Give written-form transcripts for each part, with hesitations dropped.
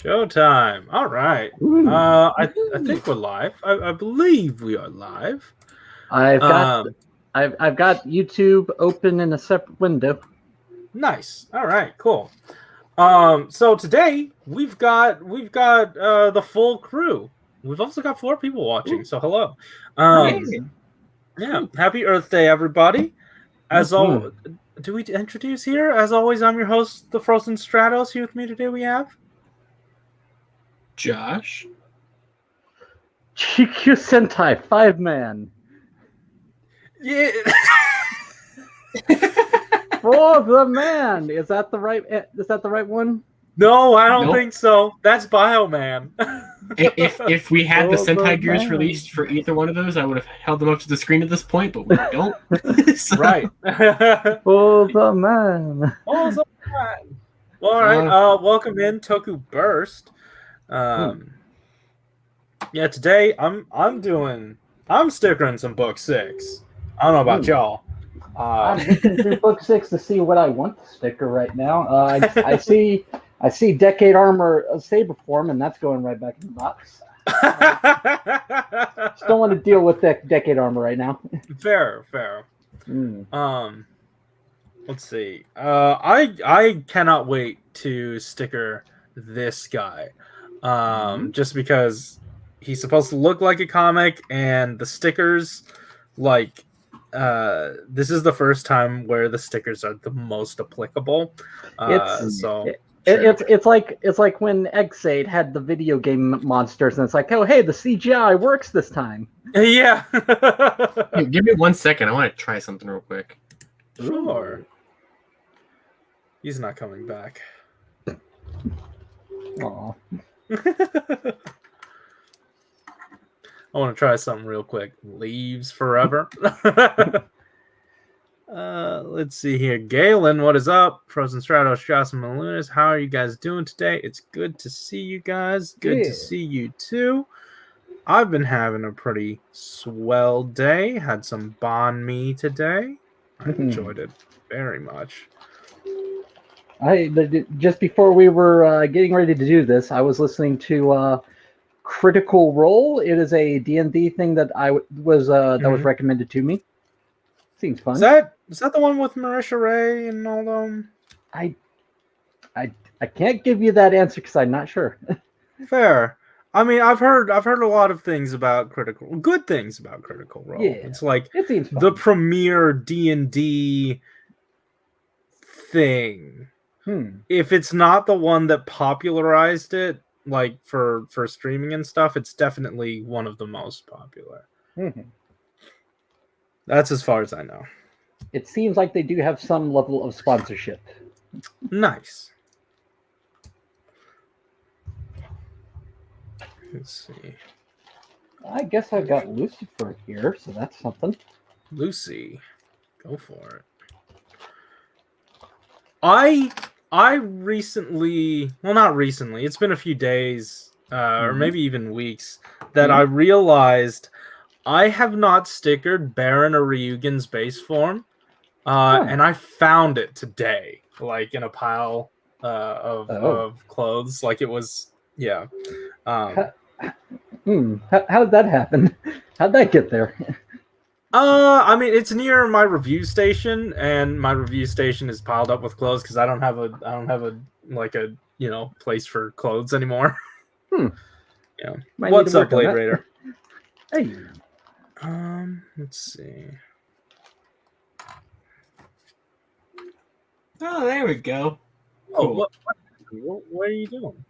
Showtime. All right. Ooh. I think we're live. I believe we are live. I've got Um, I've got YouTube open in a separate window. nice. All right. Cool. So today we've got the full crew. We've also got 4 people watching. Ooh, So hello. nice. Yeah. Happy Earth Day, everybody. As all, Mm-hmm. do we introduce here? As always, I'm your host, the Frozen Stratos. Here with me today we have Josh. GQ Sentai 5-man. Yeah. For the man. Is that the right one? No, I don't Nope. think so. That's Bioman. If we had the Oh, the Sentai gears man. released for either one of those, I would have held them up to the screen at this point, but we don't. So- Right. For the man. Oh, so fun. Well, all right. Welcome in Toku Burst. Yeah, today I'm stickering some book 6. I don't know about y'all. I'm looking through book 6 to see what I want to sticker right now. I see Decade Armor Saber Form, and that's going right back in the box. Just don't want to deal with Decade Armor right now. Fair. Let's see. I cannot wait to sticker this guy. Just because he's supposed to look like a comic, and the stickers, like, this is the first time where the stickers are the most applicable. It's like when X8 had the video game monsters, and it's like, oh hey, the CGI works this time. Yeah. Hey, give me 1 second. I want to try something real quick. Sure. He's not coming back. Aw. I want to try something real quick. Leaves forever. Let's see here. Galen, what is up? Frozen Stratos, Joss, and Malunis. How are you guys doing today? It's good to see you guys. Good to see you too. I've been having a pretty swell day. Had some banh mi today. I enjoyed it very much. Just before we were getting ready to do this, I was listening to Critical Role. It is a D&D thing that was recommended to me. Seems fun. Is that the one with Marisha Ray and all them? I can't give you that answer because I'm not sure. Fair. I mean, I've heard a lot of things about good things about Critical Role. Yeah, it's like it seems fun. The premier D&D thing. If it's not the one that popularized it, like for streaming and stuff, it's definitely one of the most popular. That's as far as I know. It seems like they do have some level of sponsorship. Nice. Let's see. I guess I've got Lucifer here, so that's something. Lucy, go for it. I recently, well, not recently, it's been a few days, or maybe even weeks, that I realized I have not stickered Baron Ryugen's base form, and I found it today, like in a pile of clothes. Like it was, yeah. How did that happen? How'd that get there? I mean, it's near my review station, and my review station is piled up with clothes because I don't have a place for clothes anymore. Yeah. What's up, Blade Raider? Hey. Let's see. Oh, there we go. Cool. What are you doing?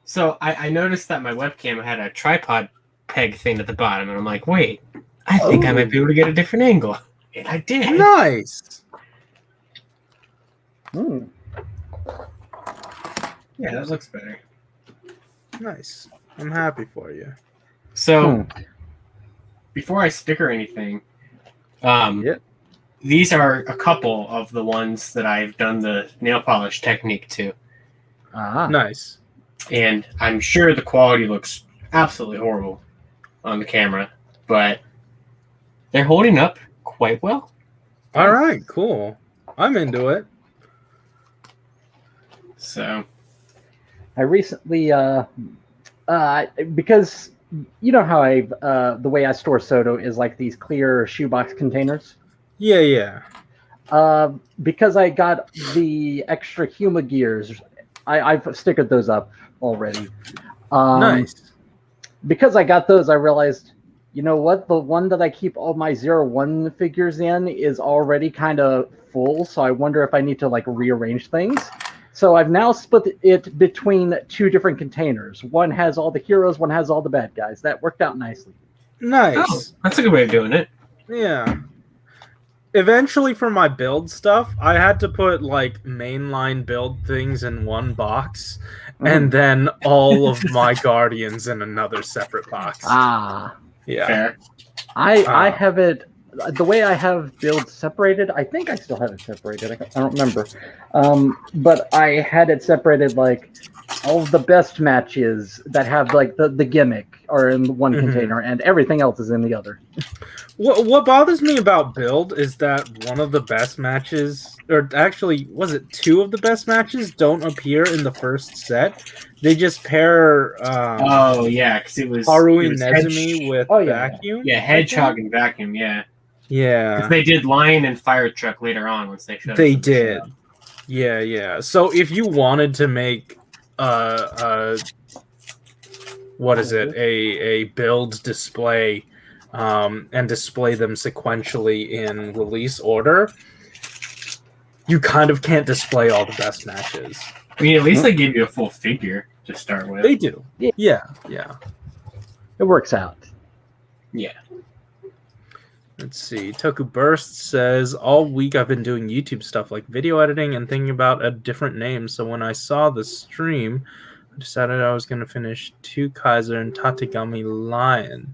So I noticed that my webcam had a tripod peg thing at the bottom, and I'm like, wait, I think I might be able to get a different angle. And I did. Nice. Yeah, that looks better. Nice. I'm happy for you. So, before I sticker anything, these are a couple of the ones that I've done the nail polish technique to. Nice. And I'm sure the quality looks absolutely horrible on the camera, but they're holding up quite well. All right, cool. I'm into it. So, I recently, because you know how the way I store soda is like these clear shoebox containers. Yeah. Because I got the extra Huma gears, I've stickered those up already. Nice. Because I got those, I realized, you know what? The one that I keep all my 01 figures in is already kind of full, so I wonder if I need to like rearrange things. So I've now split it between two different containers. One has all the heroes, one has all the bad guys. That worked out nicely. Nice. Oh, that's a good way of doing it. Yeah. Eventually, for my build stuff, I had to put like mainline build things in one box, and then all of my guardians in another separate box. Ah, Yeah. Fair. I have it the way I have builds separated. I think I still have it separated. I don't remember, but I had it separated like all of the best matches that have like the gimmick are in one container, and everything else is in the other. What bothers me about build is that one of the best matches, or actually, was it two of the best matches, don't appear in the first set. They just pair. Oh yeah, because it was Haru it and was Nezumi with Vacuum. Yeah, Hedgehog and Vacuum. Yeah. Yeah. Because they did Lion and Fire Truck later on once they showed. They did. Yeah. So if you wanted to make what is it? A build display, and display them sequentially in release order, you kind of can't display all the best matches. I mean, at least they gave you a full figure to start with. They do. Yeah. It works out. Yeah. Let's see. Toku Burst says, all week I've been doing YouTube stuff like video editing and thinking about a different name. So when I saw the stream, I decided I was going to finish 2 Kaiser and Tategami Lion.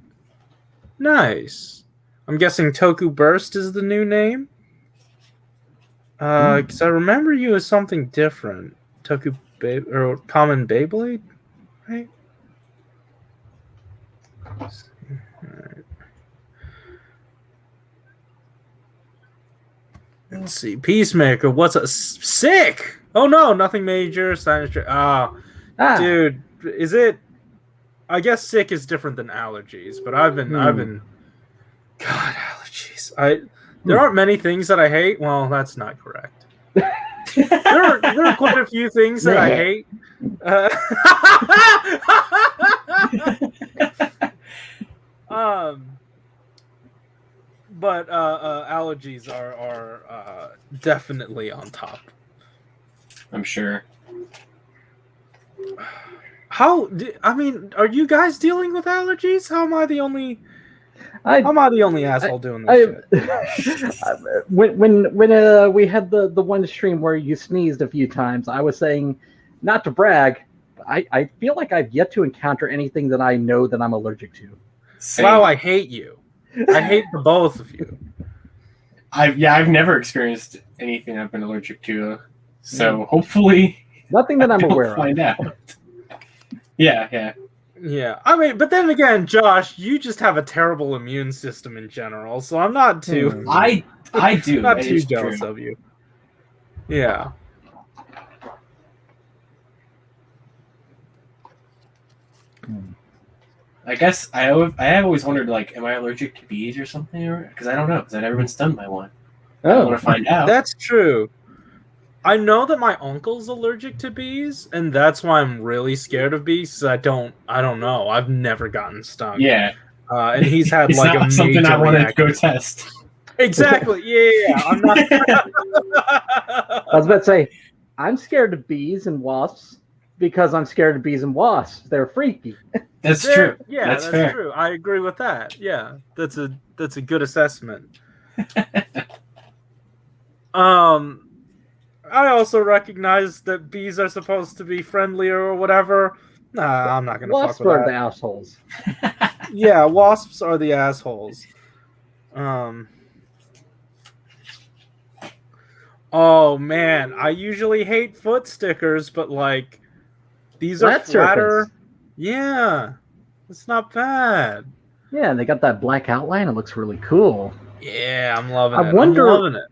Nice. I'm guessing Toku Burst is the new name? Because I remember you as something different. Toku or Common Beyblade, right? Let's see. All right. Let's see. Peacemaker, what's a sick? Oh no, nothing major. Dude, is it? I guess sick is different than allergies, but I've been God, allergies. There aren't many things that I hate. Well, that's not correct. there are quite a few things that I hate. But allergies are definitely on top. I'm sure. I mean, are you guys dealing with allergies? How am I the only? How am I the only asshole doing this shit? When we had the one stream where you sneezed a few times, I was saying, not to brag, I feel like I've yet to encounter anything that I know that I'm allergic to. Same. Wow, I hate you. I hate the both of you. I've never experienced anything I've been allergic to, so hopefully nothing that I'm aware of. Find out. Yeah. I mean, but then again, Josh, you just have a terrible immune system in general, so I'm not too. I do. Not too jealous of you. Yeah. I guess I have always wondered, like, am I allergic to bees or something? Because I don't know, because I've never been stung by one. I want to find out. That's true. I know that my uncle's allergic to bees, and that's why I'm really scared of bees. I don't know. I've never gotten stung. Yeah. And he's had it's like not a something I wanted to reaction. go test. Exactly. Yeah. I'm not. I was about to say, I'm scared of bees and wasps because I'm scared of bees and wasps. They're freaky. That's true. Yeah, that's fair. true. I agree with that. Yeah, that's a good assessment. I also recognize that bees are supposed to be friendlier or whatever. Nah, I'm not gonna fuck with that. Wasps are the assholes. Yeah, wasps are the assholes. Oh man, I usually hate foot stickers, but like these are flatter. Surface. Yeah, it's not bad. Yeah, and they got that black outline. It looks really cool. Yeah, I'm loving it. I'm loving it.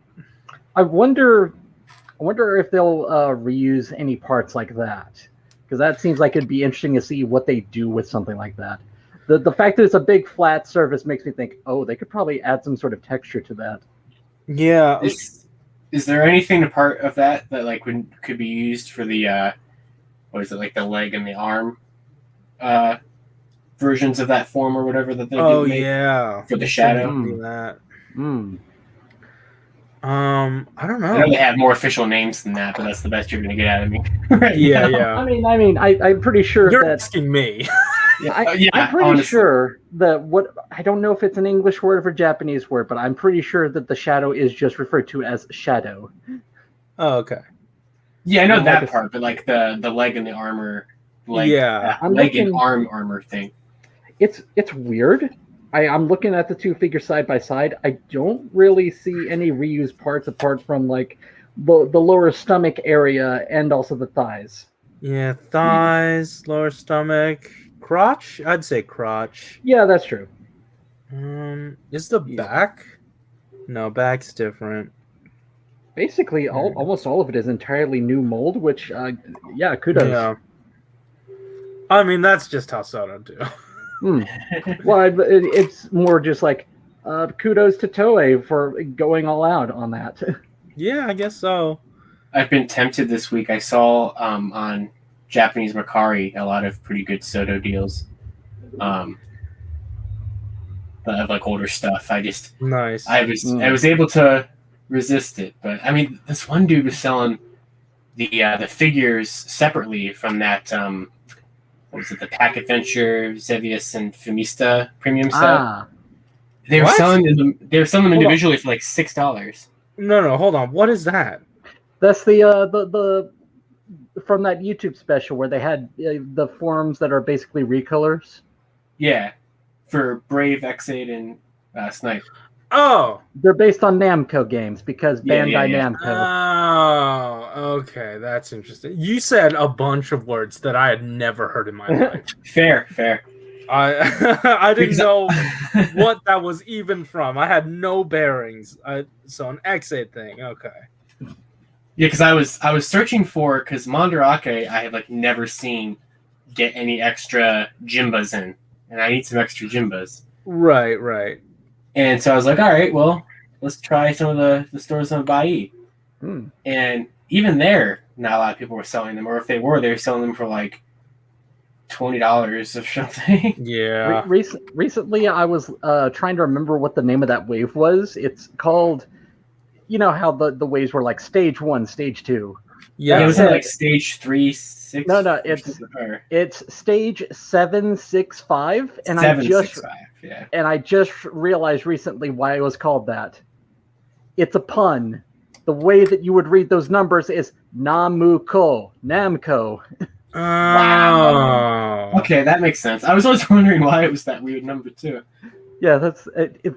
I wonder if they'll reuse any parts like that. because that seems like it'd be interesting to see what they do with something like that. The fact that it's a big flat surface makes me think, oh, they could probably add some sort of texture to that. Yeah. Is there anything a part of that like could be used for the what is it, like the leg and the arm versions of that form or whatever that they Oh make yeah. for the shadow? Do that. Mm. I don't I know know. they have more official names than that, but that's the best you're going to get out of me. Right Yeah, now. yeah. I mean, I'm pretty sure You're that asking me. I'm pretty honestly. sure that I don't know if it's an English word or a Japanese word, but I'm pretty sure that the shadow is just referred to as shadow. Oh, okay. Yeah, I know Not that like a- part, but like the leg and the armor, leg, Yeah. I'm leg and looking- arm armor thing. It's weird. I'm looking at the two figures side by side. I don't really see any reused parts apart from like the lower stomach area and also the thighs. Yeah, thighs, lower stomach, crotch. I'd say crotch. Yeah, that's true. Is the Yeah. back? No, back's different. Basically, almost all of it is entirely new mold, which, yeah, kudos. Yeah. I mean, that's just how Soto do. Well, it's more just like kudos to Toei for going all out on that. Yeah, I guess so. I've been tempted this week. I saw on Japanese Mercari a lot of pretty good Soto deals. Of like older stuff. Nice. I was able to resist it, but I mean, this one dude was selling the figures separately from that. What was it? The Pack Adventure, Xevious, and Femista premium set. They were What? selling them. They were selling them Hold on. individually for like $6. No, hold on. What is that? That's the from that YouTube special where they had the forms that are basically recolors. Yeah, for Brave, X8, and Snipe. Oh. They're based on Namco games because Bandai Yeah. Namco. Oh, okay. That's interesting. You said a bunch of words that I had never heard in my life. Fair. I didn't know what that was even from. I had no bearings. So an X8 thing. Okay. Yeah, because I was searching for, because Mandarake I have like never seen get any extra Jimbas in, and I need some extra Jimbas. Right. And so I was like, all right, well, let's try some of the stores on Bai. And even there, not a lot of people were selling them, or if they were selling them for like $20 or something. Yeah. Recently, I was trying to remember what the name of that wave was. It's called, you know how the waves were like stage 1, stage 2. Yeah. It was like stage 3, 6. No, it's stage 765, and 765. Yeah. And I just realized recently why it was called that. It's a pun. The way that you would read those numbers is Namco. Wow. Okay, that makes sense. I was always wondering why it was that weird number too. Yeah, that's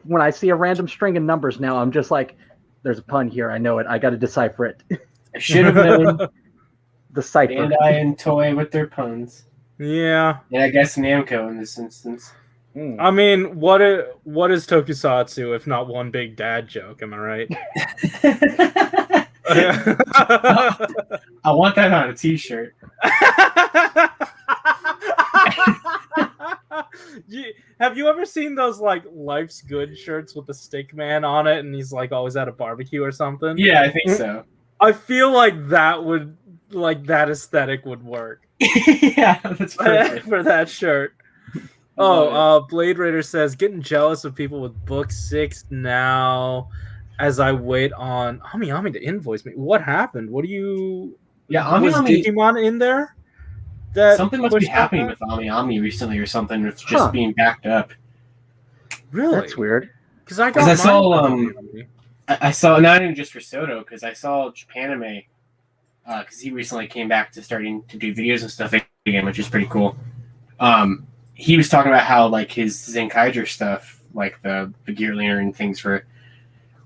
when I see a random string of numbers now, I'm just like, there's a pun here. I know it. I got to decipher it. I should have known. The cipher. Bandai and Toei with their puns. Yeah. And I guess Namco in this instance. I mean, what is Tokusatsu if not one big dad joke? Am I right? I want that on a T-shirt. Have you ever seen those like "Life's Good" shirts with the stick man on it, and he's like always at a barbecue or something? Yeah, I think so. I feel like that aesthetic would work. Yeah, that's perfect for that shirt. Blade Raider says, getting jealous of people with book 6 now as I wait on Ami to invoice me. What happened? What do you... Yeah, was Digimon in there? That something must be happening with Ami recently or something. It's just being backed up. Really? That's weird. Because I saw not even just for Soto, because I saw Japanime, because he recently came back to starting to do videos and stuff again, which is pretty cool. He was talking about how like his Zenkaiger stuff, like the gear leaner and things, were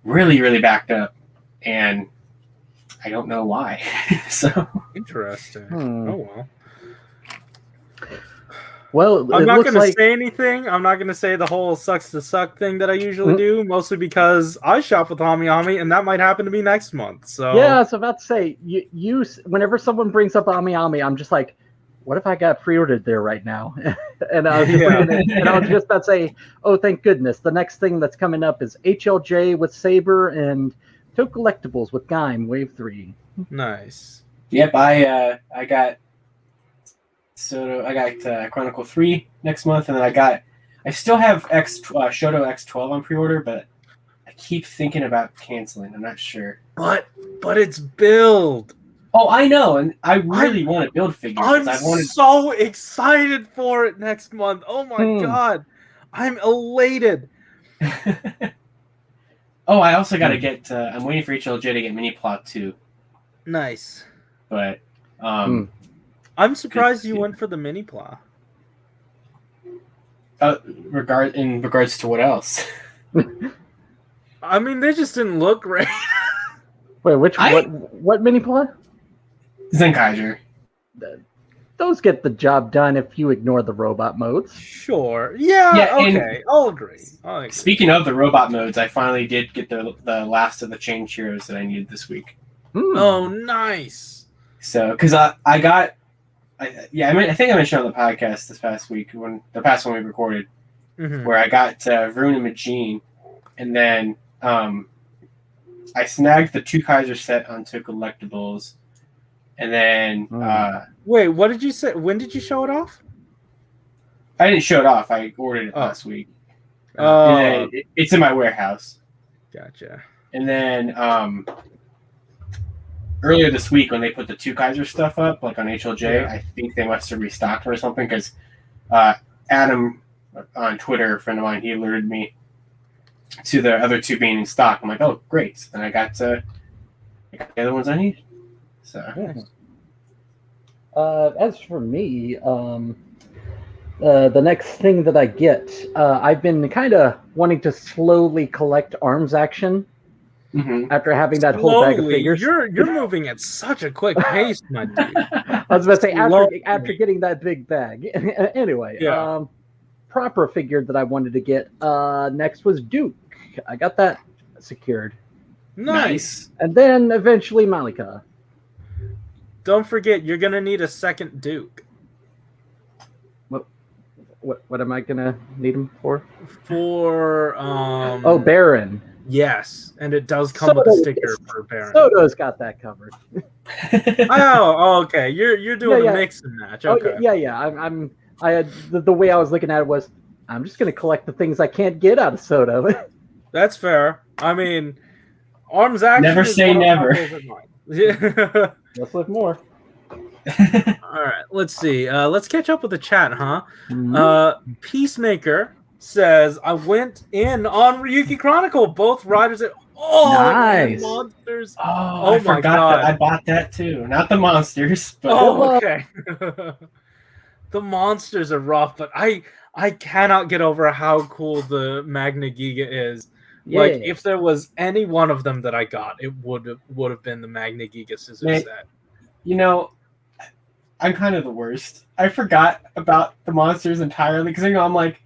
really, really backed up, and I don't know why. So interesting. Oh well. Well, I'm not going to say anything. I'm not going to say the whole sucks to suck thing that I usually do, mostly because I shop with Ami, and that might happen to me next month. So yeah, I was about to say, you whenever someone brings up Ami, I'm just like, what if I got pre-ordered there right now? And I was just Yeah. looking at, and I was just about to say, oh, thank goodness. The next thing that's coming up is HLJ with Saber and Toe Collectibles with Gaim Wave 3. Nice. Yep, I got Chronicle 3 next month, and then I still have Shoto X12 on pre-order, but I keep thinking about canceling. I'm not sure. But it's build. Oh, I know, and I really want to build figures. I'm so excited for it next month. Oh my god. I'm elated. Oh, I also got to get I'm waiting for HLJ to get mini plot too. Nice. But I'm surprised you went for the mini plow. in regards to what else? I mean, they just didn't look great. Wait, what mini plot? Zenkaiger. Those get the job done if you ignore the robot modes. Sure. Yeah, okay. I'll agree. Speaking of the robot modes, I finally did get the last of the change heroes that I needed this week. Oh, nice. So, because I think I mentioned on the podcast this past week, the past one we recorded, where I got Varun and Majin, and then I snagged the 2 Kaiser set onto collectibles, and then wait, what did you say? When did you show it off? I didn't show it off. I ordered it last week. And then it's in my warehouse. Gotcha. And then earlier this week, when they put the 2 Kaiser stuff up, like on HLJ, I think they must have restocked or something, because Adam on Twitter, a friend of mine, he alerted me to the other 2 being in stock. I'm like, oh, great. And I got the other ones I need. So, as for me, the next thing that I get, I've been kind of wanting to slowly collect arms action after having that whole bag of figures. You're moving at such a quick pace, my dude. I was about to say, after getting that big bag. Anyway, proper figure that I wanted to get next was Duke. I got that secured. Nice. And then eventually Malika. Don't forget, you're gonna need a second Duke. What am I gonna need him for? For Baron. Yes, and it does come with a sticker for Baron. Soto's got that covered. Okay. You're doing a mix and match. Okay. I had the way I was looking at it was, I'm just gonna collect the things I can't get out of Soto. That's fair. I mean, arms action. Never say never. Yeah. Let's look more. All right, let's see. Let's catch up with the chat, huh? Peacemaker says, I went in on Ryuki Chronicle. Both riders at nice. Oh, monsters. I forgot that I bought that too. Not the monsters, but okay. The monsters are rough, but I cannot get over how cool the Magna Giga is. Yeah. Like, if there was any one of them that I got, it would have been the Magna Giga scissor set. You know, I'm kind of the worst. I forgot about the monsters entirely because I'm like,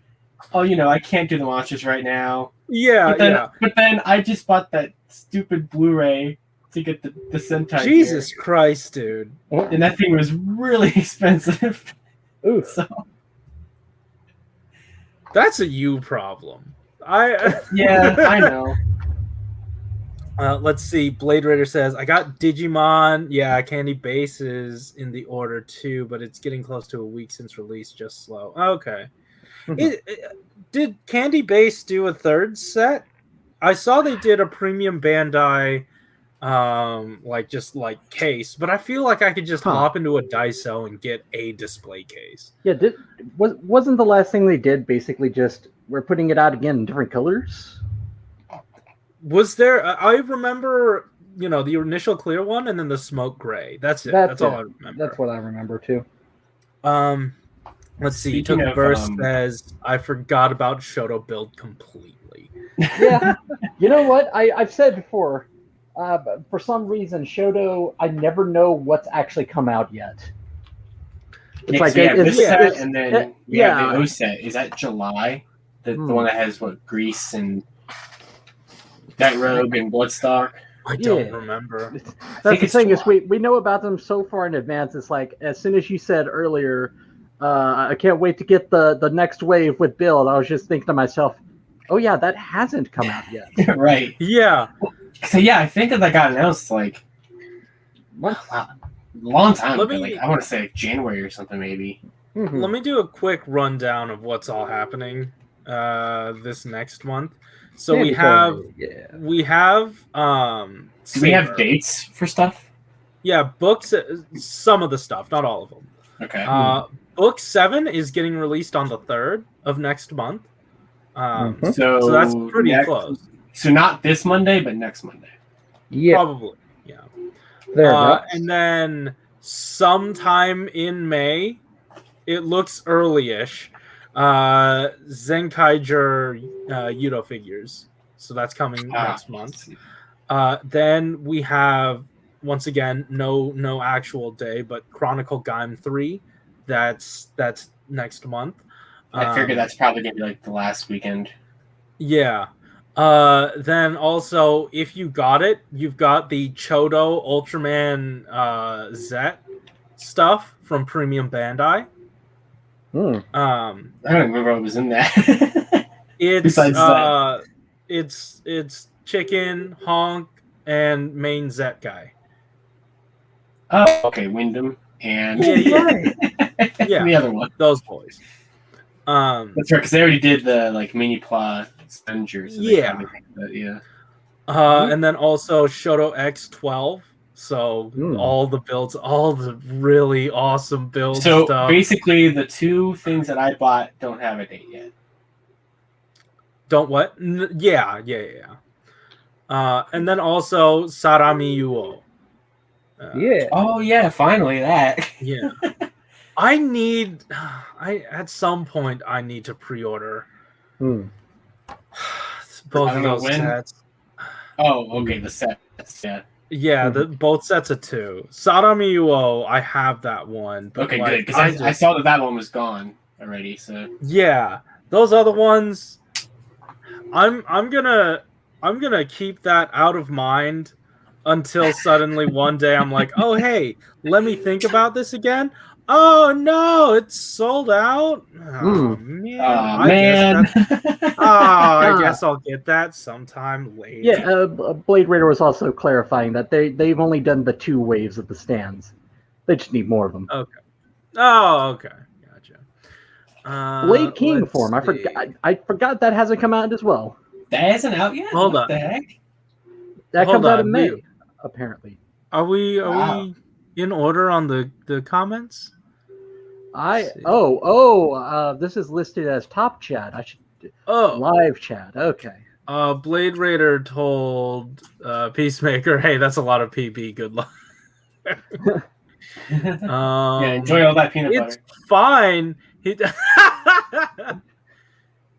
oh, I can't do the monsters right now. Yeah, but then I just bought that stupid Blu-ray to get the Sentai. Jesus Christ, dude! And that thing was really expensive. Ooh, so that's a you problem. Yeah, I know. Let's see. Blade Raider says, I got Digimon. Yeah, Candy Base is in the order too, but it's getting close to a week since release. Just slow. Okay. Did Candy Base do a third set? I saw they did a premium Bandai, case, but I feel like I could just hop into a Daiso and get a display case. Yeah, wasn't the last thing they did basically just we're putting it out again in different colors? Was there? I remember, the initial clear one and then the smoke gray. That's it. That's all I remember. That's what I remember too. Let's see. Took Burst says, I forgot about Shoto build completely. Yeah. You know what? I've said before, for some reason, Shoto, I never know what's actually come out yet. It's like this set, and then the O set. Is that July? The one that has Grease and Night Rogue and Bloodstock. I Yeah. don't remember. That's the it's thing is July. we know about them so far in advance. It's like as soon as you said earlier, I can't wait to get the next wave with build. I was just thinking to myself, oh yeah, that hasn't come out yet. Right. Yeah. So yeah, I think that got announced like Once. wow, a long time Let ago. me- Like I want to say like January or something maybe. Mhm. Let me do a quick rundown of what's all happening this next month. So we have Do we have Saber. dates for stuff? Yeah, books, some of the stuff, not all of them. Okay. Book 7 is getting released on the 3rd of next month. Mhm. So that's pretty close. So not this Monday, but next Monday. Yeah, Probably. Yeah. thereabouts. And then sometime in May, it looks early-ish, Zenkaiger Yudo figures. So that's coming next month. Then we have, once again, no actual day, but Chronicle Gaim 3. That's next month. I figured that's probably gonna be like the last weekend. Yeah. Then also, if you got it, you've got the Chodo Ultraman Zet stuff from Premium Bandai. Hmm. I don't remember what was in that. It's Besides that. it's Chicken, Honk, and main Zet guy. Oh, okay, Wyndham and Yeah. Yeah, the other one. those boys. That's right, because they already did the like mini plot Avengers. So Yeah. Yeah. And then also Shoto X12. So all the builds, all the really awesome build So stuff. basically, the two things that I bought don't have a date yet. Don't what? Yeah. And then also Sarami Yuo. Yeah. Oh yeah, finally that. Yeah. At some point I need to pre-order Hmm. both I don't of know those when. sets. Oh, okay, the sets. Yeah. Yeah, both sets of 2. Sarami Yuo, I have that one. But Okay, like, good, because I saw that one was gone already. So yeah, those other ones, I'm gonna keep that out of mind until suddenly one day I'm like, oh hey, let me think about this again. Oh no, it's sold out. Oh man, I guess I'll get that sometime later. Yeah, Blade Raider was also clarifying that they've only done the 2 waves of the stands. They just need more of them. Okay. Oh, okay. Gotcha. Blade King let's form. see. I forgot that hasn't come out as well. that isn't out yet. Hold what on. the heck? That Hold comes out in on, May, apparently. Are we Wow. in order on the comments? This is listed as top chat. I should live chat. Okay. Blade Raider told Peacemaker, "Hey, that's a lot of PB. Good luck." Yeah, enjoy all that peanut butter. It's fine.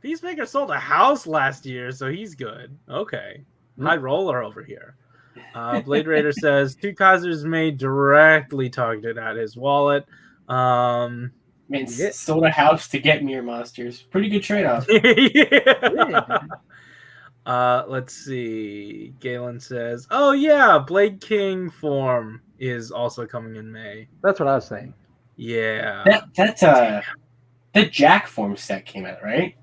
Peacemaker sold a house last year, so he's good. Okay, high roller over here. Blade Raider says 2 Kaisers made directly targeted at his wallet. Man, sold a house to get Mirror Monsters. Pretty good trade-off. Yeah. Let's see. Galen says, "Oh yeah, Blade King form is also coming in May." That's what I was saying. Yeah. That Jack form set came out, right?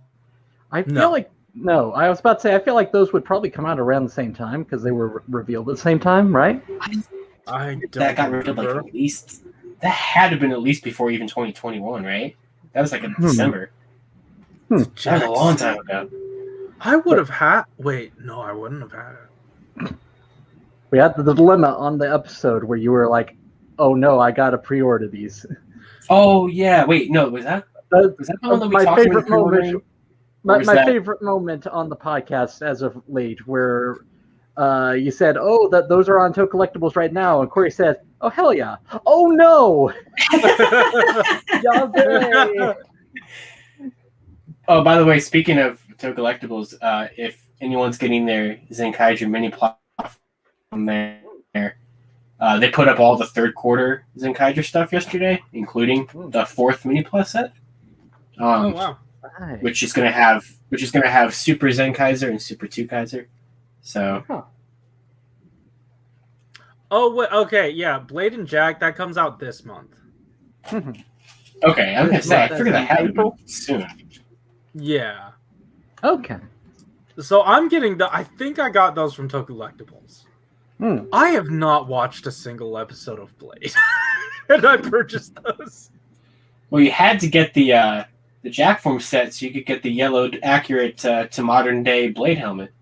I feel like no. I was about to say I feel like those would probably come out around the same time because they were revealed at the same time, right? I don't that got revealed like at least. That had to have been at least before even 2021, right? That was like in December. That was a long time ago. I would have had. Wait, no, I wouldn't have had it. We had the dilemma on the episode where you were like, "Oh no, I gotta pre-order these." Oh yeah, wait, no, was that the one that we talked about? My favorite moment on the podcast as of late, where you said, "Oh, those are on Toe Collectibles right now," and Corey said, "Oh hell yeah! Oh no!" Oh, by the way, speaking of Toe Collectibles, if anyone's getting their Zenkaiger mini plot from there, they put up all the 3rd quarter Zenkaiger stuff yesterday, including the 4th mini plus set. Oh wow! Which is gonna have Super Zenkaiser and Super 2 Kaiser. So Oh, wait, okay, yeah, Blade and Jack, that comes out this month. Okay, I was gonna This say, I month, as figured that in had to April? be soon. Yeah. Okay. So I'm getting I think I got those from Tokulectables. Hmm. I have not watched a single episode of Blade. And I purchased those. Well, you had to get the Jack form set so you could get the yellowed, accurate to modern day Blade helmet.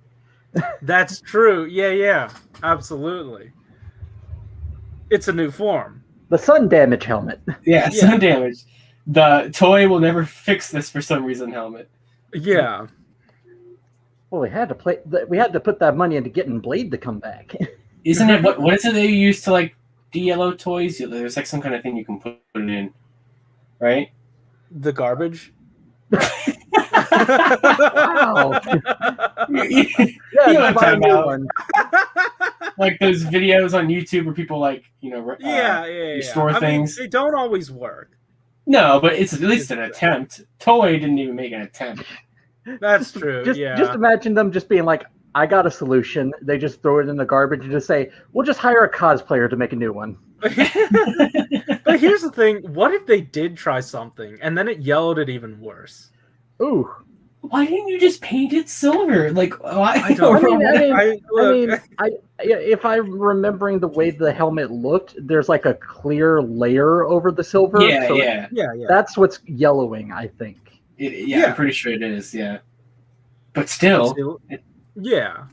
That's true. Yeah, absolutely. It's a new form. The sun damage helmet. Yeah, Yeah. sun damage. The toy will never fix this for some reason helmet. Yeah. Well, we had to put that money into getting Blade to come back. Isn't it what is it they use to like de-yellow toys? There's like some kind of thing you can put it in, right? The garbage. Wow. You Yeah, know just what buy a I'm new talking one. like those videos on YouTube where people like Yeah. restore I mean, things. they don't always work. No, but it's at least an attempt. Toei didn't even make an attempt. That's true. Just imagine them just being like, I got a solution. They just throw it in the garbage and just say, we'll just hire a cosplayer to make a new one. But here's the thing: what if they did try something and then it yellowed it even worse? Ooh. Why didn't you just paint it silver? Like, why? I don't I mean, if I'm remembering the way the helmet looked, there's like a clear layer over the silver. Yeah, so yeah. That's what's yellowing, I think. Yeah, I'm pretty sure it is. Yeah, but still, yeah.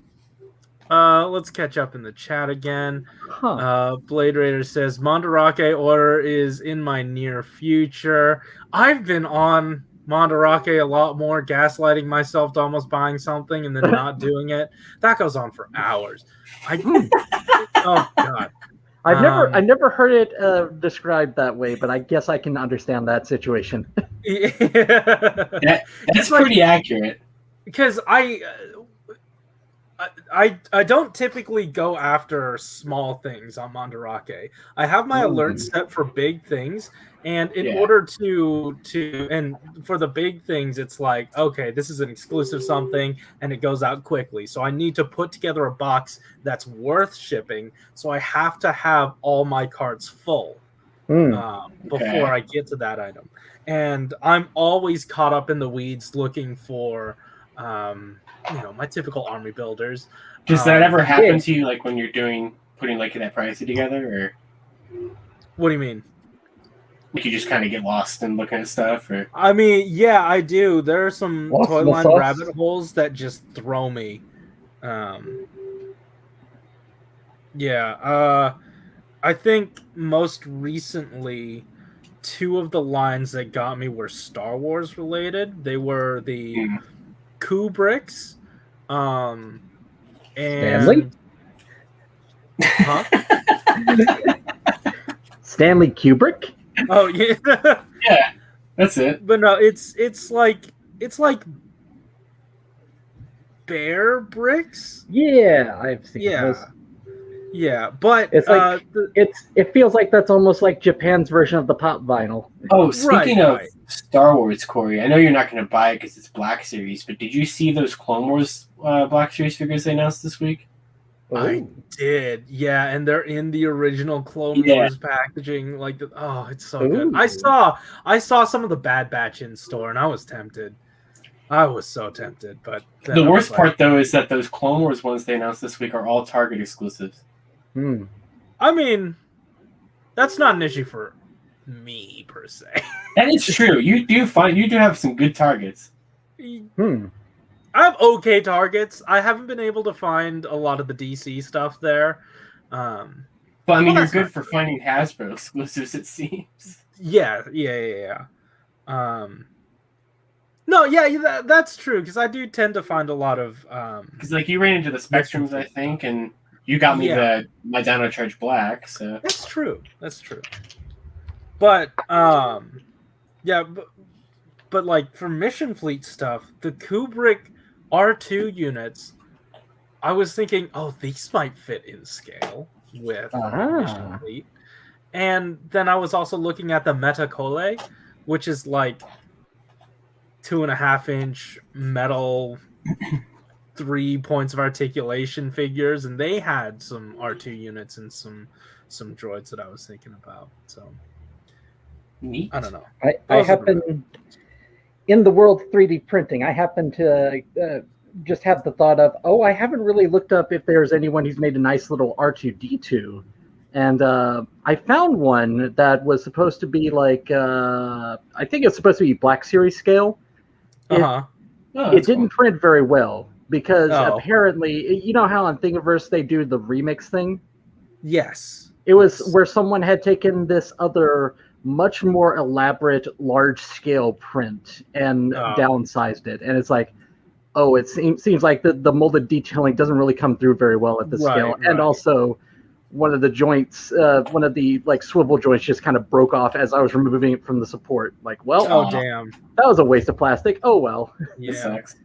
Let's catch up in the chat again. Huh. Blade Raider says Mandarake order is in my near future. I've been on Mandarake a lot more, gaslighting myself to almost buying something and then not doing it. That goes on for hours. Oh god. I never heard it described that way, but I guess I can understand that situation. That's pretty accurate. Because I don't typically go after small things on Mandarake. I have my alerts set for big things, and in order to and for the big things, it's like, okay, this is an exclusive something, and it goes out quickly. So I need to put together a box that's worth shipping. So I have to have all my cards full before I get to that item, and I'm always caught up in the weeds looking for. My typical army builders. Does that ever happen to you, like when you're putting like that pricing together, or what do you mean? Like you just kind of get lost in looking at stuff, or? I mean, yeah, I do. There are some toy line sauce. rabbit holes that just throw me. I think most recently, two of the lines that got me were Star Wars related. They were the Kubricks, and Stanley? Huh? Stanley Kubrick? Oh yeah. Yeah, that's it. But no, it's like bear bricks. Yeah, I've seen those. Yeah, but it's like it feels like that's almost like Japan's version of the pop vinyl. Oh, speaking of Star Wars, Corey, I know you're not going to buy it because it's Black Series, but did you see those Clone Wars Black Series figures they announced this week? I did, yeah, and they're in the original Clone Wars packaging. Like, it's so good. I saw some of the Bad Batch in store, and I was tempted. I was so tempted, but the worst part though is that those Clone Wars ones they announced this week are all Target exclusives. I mean, that's not an issue for me per se. That is true. You do have some good targets. I have okay targets. I haven't been able to find a lot of the DC stuff there. But I mean, you're good for finding Hasbro exclusives, it seems. Yeah. That's true because I do tend to find a lot of. Because like you ran into the Spectrums, I think, and you got me my Dino Charge Black. So that's true. But but like for Mission Fleet stuff, the Kubrick R2 units, I was thinking, these might fit in scale with Mission Fleet. And then I was also looking at the Metacole, which is like 2.5-inch metal 3 points of articulation figures, and they had some R2 units and some droids that I was thinking about. So Neat. I don't know. I Those are the happen in the world of 3D printing. I happen to just have the thought of, oh, I haven't really looked up if there's anyone who's made a nice little R2D2, and I found one that was supposed to be like I think it's supposed to be Black Series scale. Uh-huh. It didn't print very well because Oh. apparently, you know how on Thingiverse they do the remix thing? Yes. It was where someone had taken this other, much more elaborate, large-scale print and downsized it. And it's like, oh, it seems like the molded detailing doesn't really come through very well at the scale. And also, one of the joints, one of the like swivel joints just kind of broke off as I was removing it from the support. Like, well, damn. that was a waste of plastic. Oh, well. Yeah. Sucks.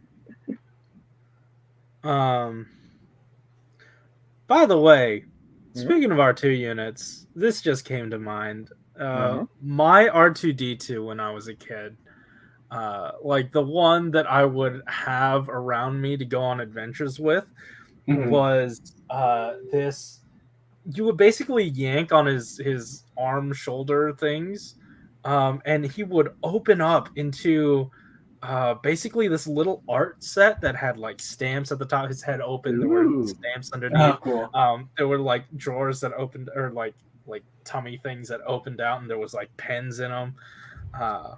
By the way, speaking of R2 units, this just came to mind. My R2D2 when I was a kid, like the one that I would have around me to go on adventures with, was this. You would basically yank on his arm shoulder things, and he would open up into basically this little art set that had like stamps at the top. His head open, there were stamps underneath. Oh, cool. There were like drawers that opened, or like tummy things that opened out, and there was like pens in them. I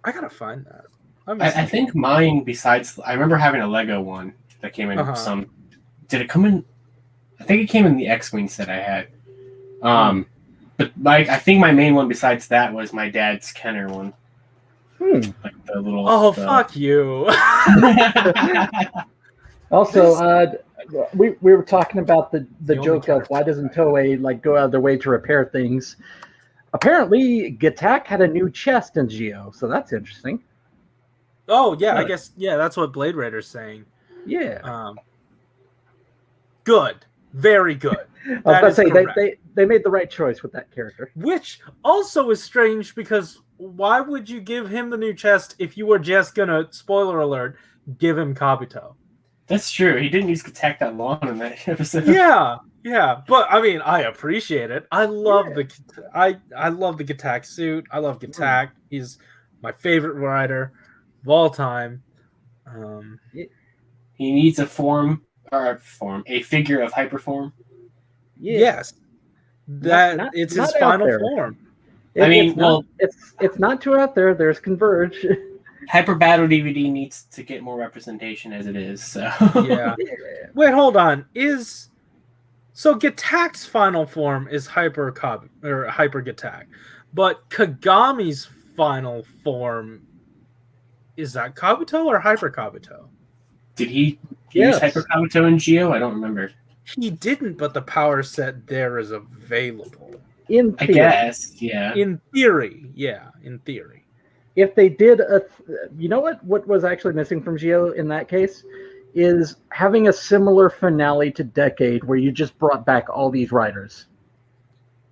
gotta find that. I think mine, besides, I remember having a Lego one that came in some. Did it come in? I think it came in the X-Wing set I had. But like, I think my main one besides that was my dad's Kenner one. Like the little. Oh, fuck you. Also, we were talking about the joke of why doesn't Toei like go out of their way to repair things. Apparently, Gatack had a new chest in Geo, so that's interesting. Oh yeah, I guess that's what Blade Raider's saying. Yeah. Good. Very good. I was about to say they made the right choice with that character. Which also is strange because why would you give him the new chest if you were just gonna, spoiler alert, give him Kabuto? That's true. He didn't use Gatack that long in that episode. Yeah. But I mean, I appreciate it. I love I love the Gatack suit. I love Gatack. He's my favorite rider of all time. He needs a figure of Hyperform. Yes, it's his final form. It's not too out there. There's Converge. Hyper Battle DVD needs to get more representation as it is. So yeah. Wait, hold on. So Gatack's final form is Hyper Gatack, but Kagami's final form, is that Kabuto or Hyper Kabuto? Did he use Hyper Kabuto in Geo? I don't remember. He didn't, but the power set there is available. I guess, yeah. In theory, yeah. In theory. If they did you know what was actually missing from Geo in that case is having a similar finale to Decade where you just brought back all these riders.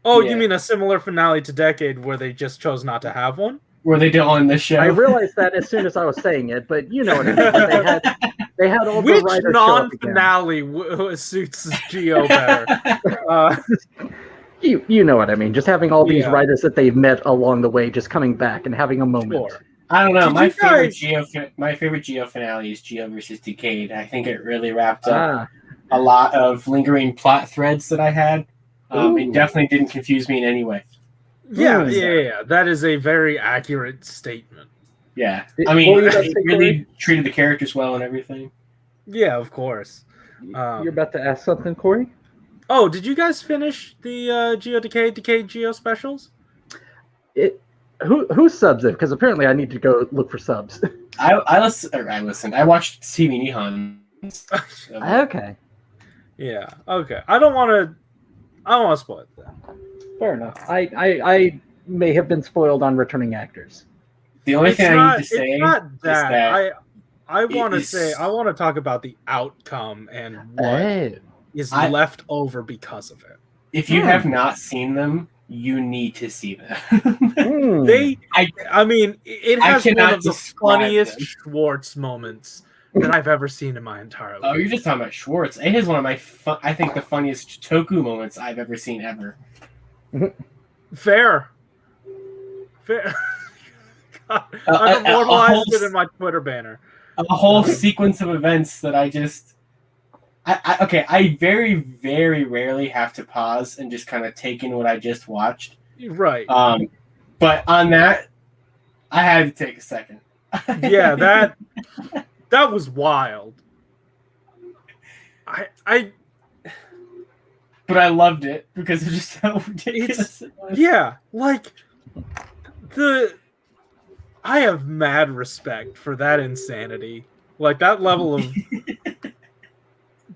Oh, you mean a similar finale to Decade where they just chose not to have one? Were they doing on this show? I realized that as soon as I was saying it, but you know what I mean. They had all the riders. Which non-finale suits Geo better? You know what I mean. Just having all these riders that they've met along the way, just coming back and having a moment. Sure. I don't know. My favorite Geo finale is Geo versus Decade. I think it really wrapped up a lot of lingering plot threads that I had. It definitely didn't confuse me in any way. Yeah. That is a very accurate statement. Yeah. I mean, it really treated the characters well and everything. Yeah, of course. You're about to ask something, Corey? Oh, did you guys finish the Geo Decade Geo specials? Who subs it? Because apparently I need to go look for subs. I listened. I watched TV Nihon. Okay. Yeah. Okay. I don't want to spoil it then. Fair enough. I may have been spoiled on returning actors. The only thing I need to say is that I want to say I want to talk about the outcome and what is left over because of it. If you have not seen them, you need to see them. I mean, it has one of the funniest Schwartz moments that I've ever seen in my entire life. Oh, you're just talking about Schwartz. It is one of my, I think, the funniest Toku moments I've ever seen ever. Fair. God, I've immortalized it in my Twitter banner. A whole sequence of events that I just... I very, very rarely have to pause and just kind of take in what I just watched. Right. But on that, I had to take a second. Yeah, that was wild. But I loved it because of just how ridiculous it was. Yeah, like I have mad respect for that insanity. Like that level of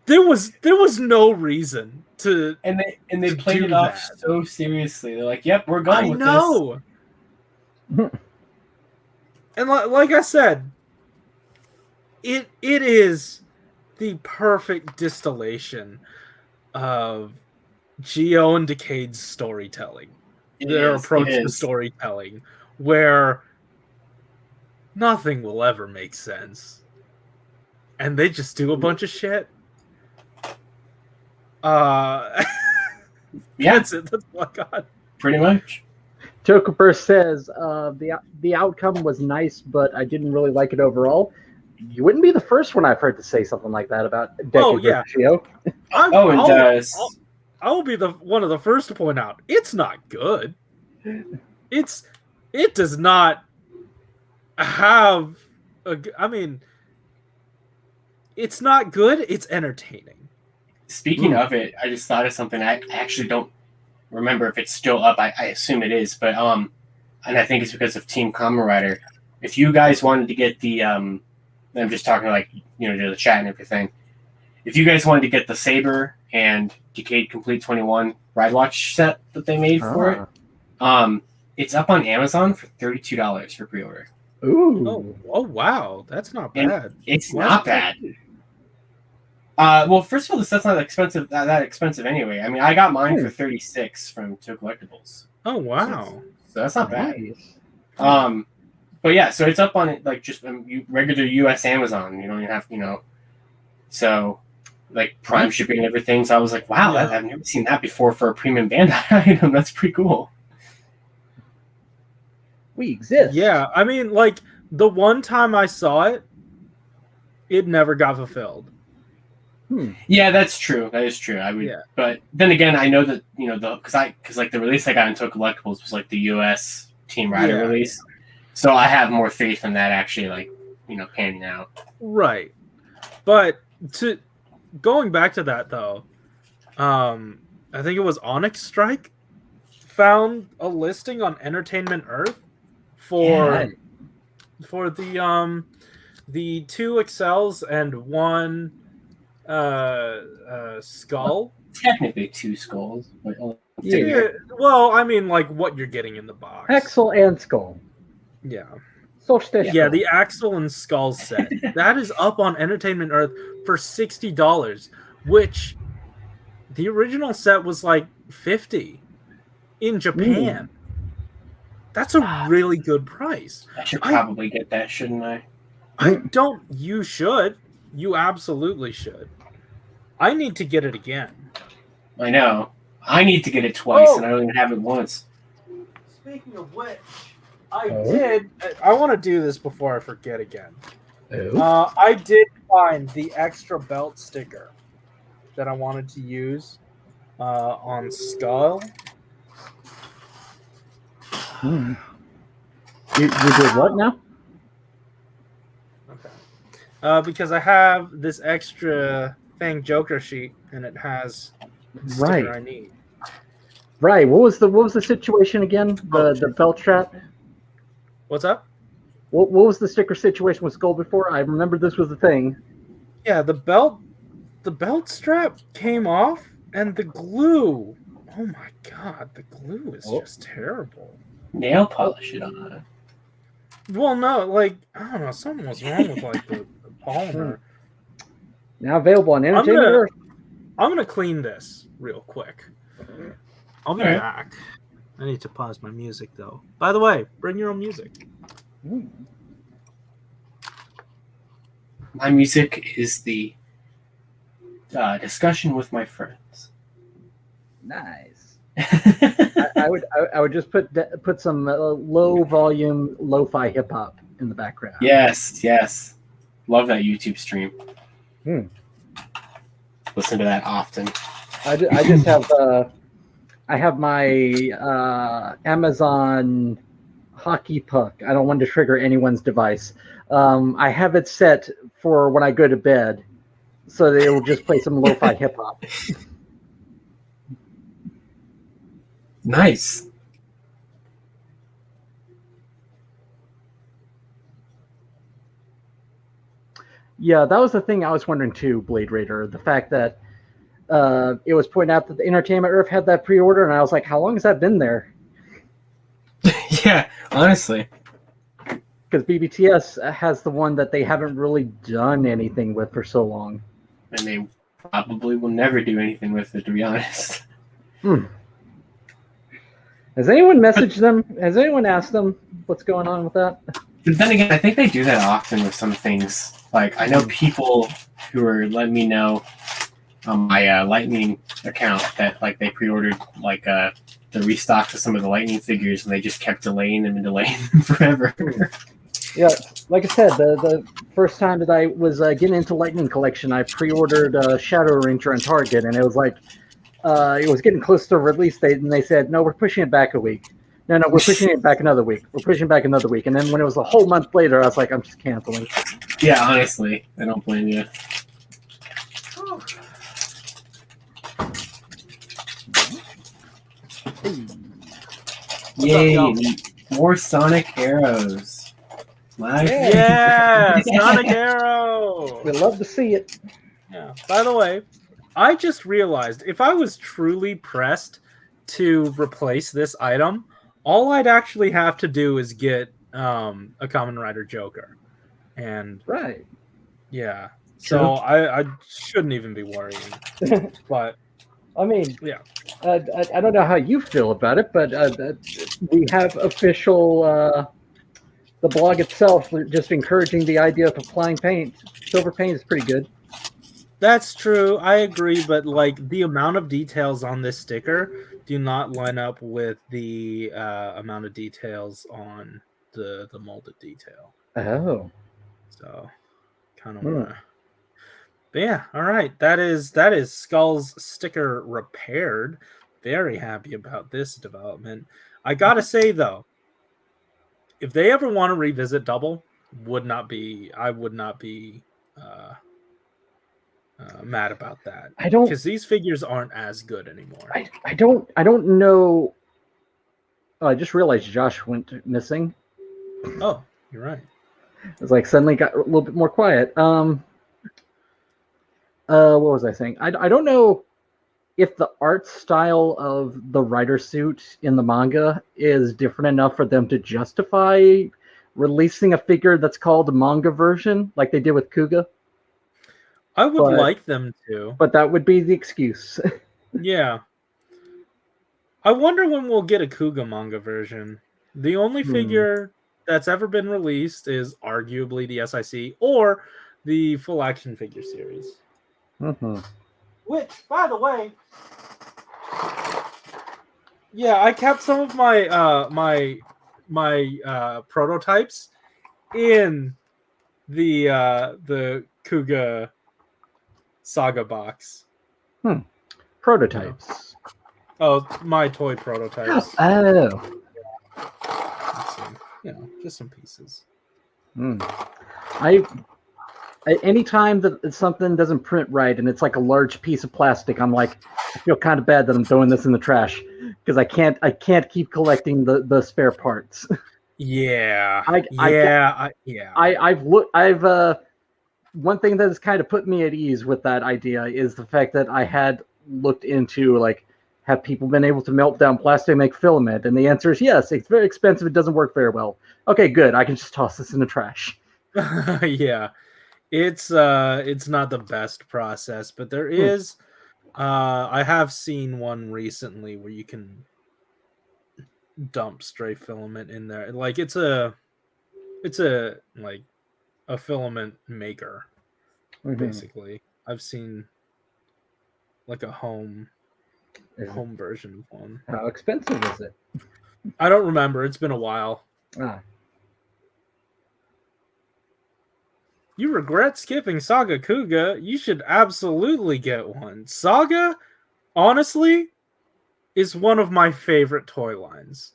there was no reason to and they played it off so seriously. They're like, "Yep, we're going with this." And like I said, it is the perfect distillation of Geo and Decade's storytelling. Their approach to storytelling, where nothing will ever make sense, and they just do a bunch of shit. That's it. That's what I got. Pretty much. Tokuper says the outcome was nice, but I didn't really like it overall. You wouldn't be the first one I've heard to say something like that about Decade versus Geo. I will be one of the first to point out it's not good. It does not have it's not good. It's entertaining. Speaking of it, I just thought of something. I actually don't remember if it's still up. I assume it is, but and I think it's because of Team Kamen Rider. If you guys wanted to get the I'm just talking like to the chat and everything. If you guys wanted to get the Saber and Decade Complete 21 Ride Watch set that they made for it, it's up on Amazon for $32 for pre-order. Ooh! Oh wow, that's not bad. And it's not bad. Well, first of all, the set's not expensive. That expensive anyway. I mean, I got mine for $36 from Two Collectibles. Oh wow! So that's not bad. But yeah, so it's up on it like just regular U.S. Amazon. You don't even have so like Prime shipping and everything. So I was like, wow, I've never seen that before for a premium Bandai item. That's pretty cool. We exist. Yeah, I mean, like the one time I saw it, it never got fulfilled. Yeah, that's true. That is true. I would, but then again, I know that because like the release I got into Collectibles was like the U.S. Team Rider release, so I have more faith in that actually, like panning out. Right, but going back to that though, I think it was Onyx Strike found a listing on Entertainment Earth for the 2 XLs and 1 skull. Technically 2 skulls, but well, I mean, like what you're getting in the box. Axle and skull. Yeah. Yeah, the Axle and skull set. That is up on Entertainment Earth for $60, which the original set was like $50 in Japan. That's a really good price. I should probably get that, shouldn't I? You should. You absolutely should. I need to get it again. I know. I need to get it twice, and I don't even have it once. Speaking of which, I want to do this before I forget again. I did find the extra belt sticker that I wanted to use on Skull. You did what now? Okay. Because I have this extra Fang Joker sheet, and it has the sticker I need. Right. What was the situation again? The belt strap. What's up? What was the sticker situation with Skull before? I remember this was the thing. Yeah, the belt strap came off, and the glue. Oh my god, the glue is just terrible. Nail polish it on it. Well, no, like I don't know, something was wrong with like the polymer. Now available on Entertainment. I'm gonna clean this real quick. I'll be back. I need to pause my music though. By the way, bring your own music. My music is the discussion with my friends. Nice. I would just put some low volume lo-fi hip hop in the background. Yes. Love that YouTube stream. Listen to that often. I just have I have my Amazon hockey puck. I don't want to trigger anyone's device. I have it set for when I go to bed, so that it will just play some lo-fi hip hop. Nice. Yeah, that was the thing I was wondering too, Blade Raider. The fact that it was pointed out that the Entertainment Earth had that pre-order, and I was like, how long has that been there? Yeah, honestly. Because BBTS has the one that they haven't really done anything with for so long. And they probably will never do anything with it, to be honest. Has anyone messaged them? Has anyone asked them what's going on with that? But then again, I think they do that often with some things. Like, I know people who are letting me know on my Lightning account that like they pre-ordered like the restocks of some of the Lightning figures, and they just kept delaying them forever. Yeah, like I said, the first time that I was getting into Lightning Collection, I pre-ordered Shadow Ranger on Target, and it was like it was getting close to release date, and they said, no, we're pushing it back a week. No, we're pushing it back another week. We're pushing back another week. And then when it was a whole month later, I was like, I'm just canceling. Yeah, honestly, I don't blame you. Yay! More Sonic arrows. Yeah, Sonic Arrow. We love to see it. Yeah. By the way, I just realized if I was truly pressed to replace this item, all I'd actually have to do is get a Kamen Rider Joker, and right. Yeah, so I shouldn't even be worrying. But I mean, yeah, I don't know how you feel about it, but we have official. The blog itself just encouraging the idea of applying paint. Silver paint is pretty good. That's true. I agree, but like the amount of details on this sticker do not line up with the amount of details on the molded detail. Oh, so kind of wanna. But yeah, all right. That is Skull's sticker repaired. Very happy about this development. I gotta say though, if they ever want to revisit Double, I would not be mad about that. I don't, because these figures aren't as good anymore. I don't know. Oh, I just realized Josh went missing. Oh, you're right. It's like suddenly got a little bit more quiet. What was I saying? I don't know if the art style of the rider suit in the manga is different enough for them to justify releasing a figure that's called a manga version, like they did with Kuga. I would like them to. But that would be the excuse. Yeah. I wonder when we'll get a Kuga manga version. The only figure that's ever been released is arguably the SIC or the full action figure series. Which, by the way, yeah, I kept some of my my prototypes in the Kuga Saga box. Prototypes. Oh, my toy prototypes. Oh. Just some pieces. Anytime that something doesn't print right and it's like a large piece of plastic, I'm like, I feel kind of bad that I'm throwing this in the trash because I can't keep collecting the spare parts. Yeah. One thing that has kind of put me at ease with that idea is the fact that I had looked into like, have people been able to melt down plastic and make filament? And the answer is yes. It's very expensive. It doesn't work very well. Okay, good. I can just toss this in the trash. Yeah. It's not the best process, but there is I have seen one recently where you can dump stray filament in there. Like it's a like a filament maker. basically. I've seen like a home version of one. How expensive is it? I don't remember. It's been a while. Ah. You regret skipping Saga Kuga? You should absolutely get one. Saga, honestly, is one of my favorite toy lines.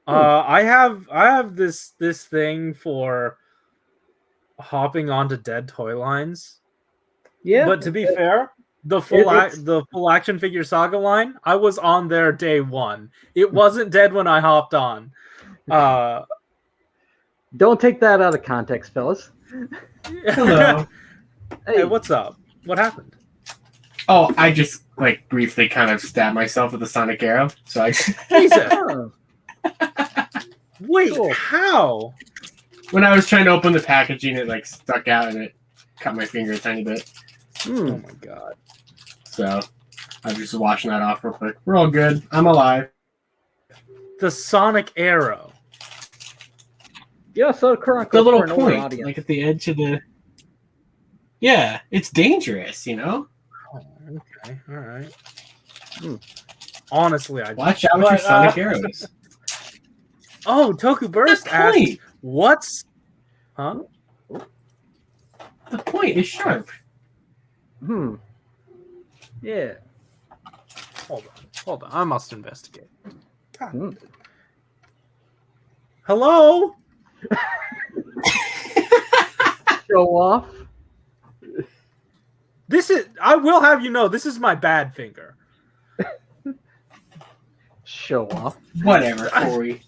I have this thing for hopping onto dead toy lines. Yeah. But to be fair, the full action figure Saga line, I was on there day one. It wasn't dead when I hopped on. Don't take that out of context, fellas. Hello. Hey, what's up? What happened? Oh, I just like briefly kind of stabbed myself with a sonic arrow. So I Jesus. Oh, Wait, Cool. how? when I was trying to open the packaging, it like stuck out and it cut my finger a tiny bit. Oh my god. So I'm just washing that off real quick. We're all good. I'm alive. The sonic arrow. yeah, so current The little for an older point, audience. like at the edge of the. Yeah, it's dangerous, you know. Oh, okay, all right. Honestly, I Watch out with your sonic arrows. Oh, Toku Burst asked, Point. "What's?" Huh? The point is sharp. Yeah. Hold on. I must investigate. God. Hmm. Hello. Show off. This is. I will have you know, this is my bad finger. Show off. Whatever, Corey.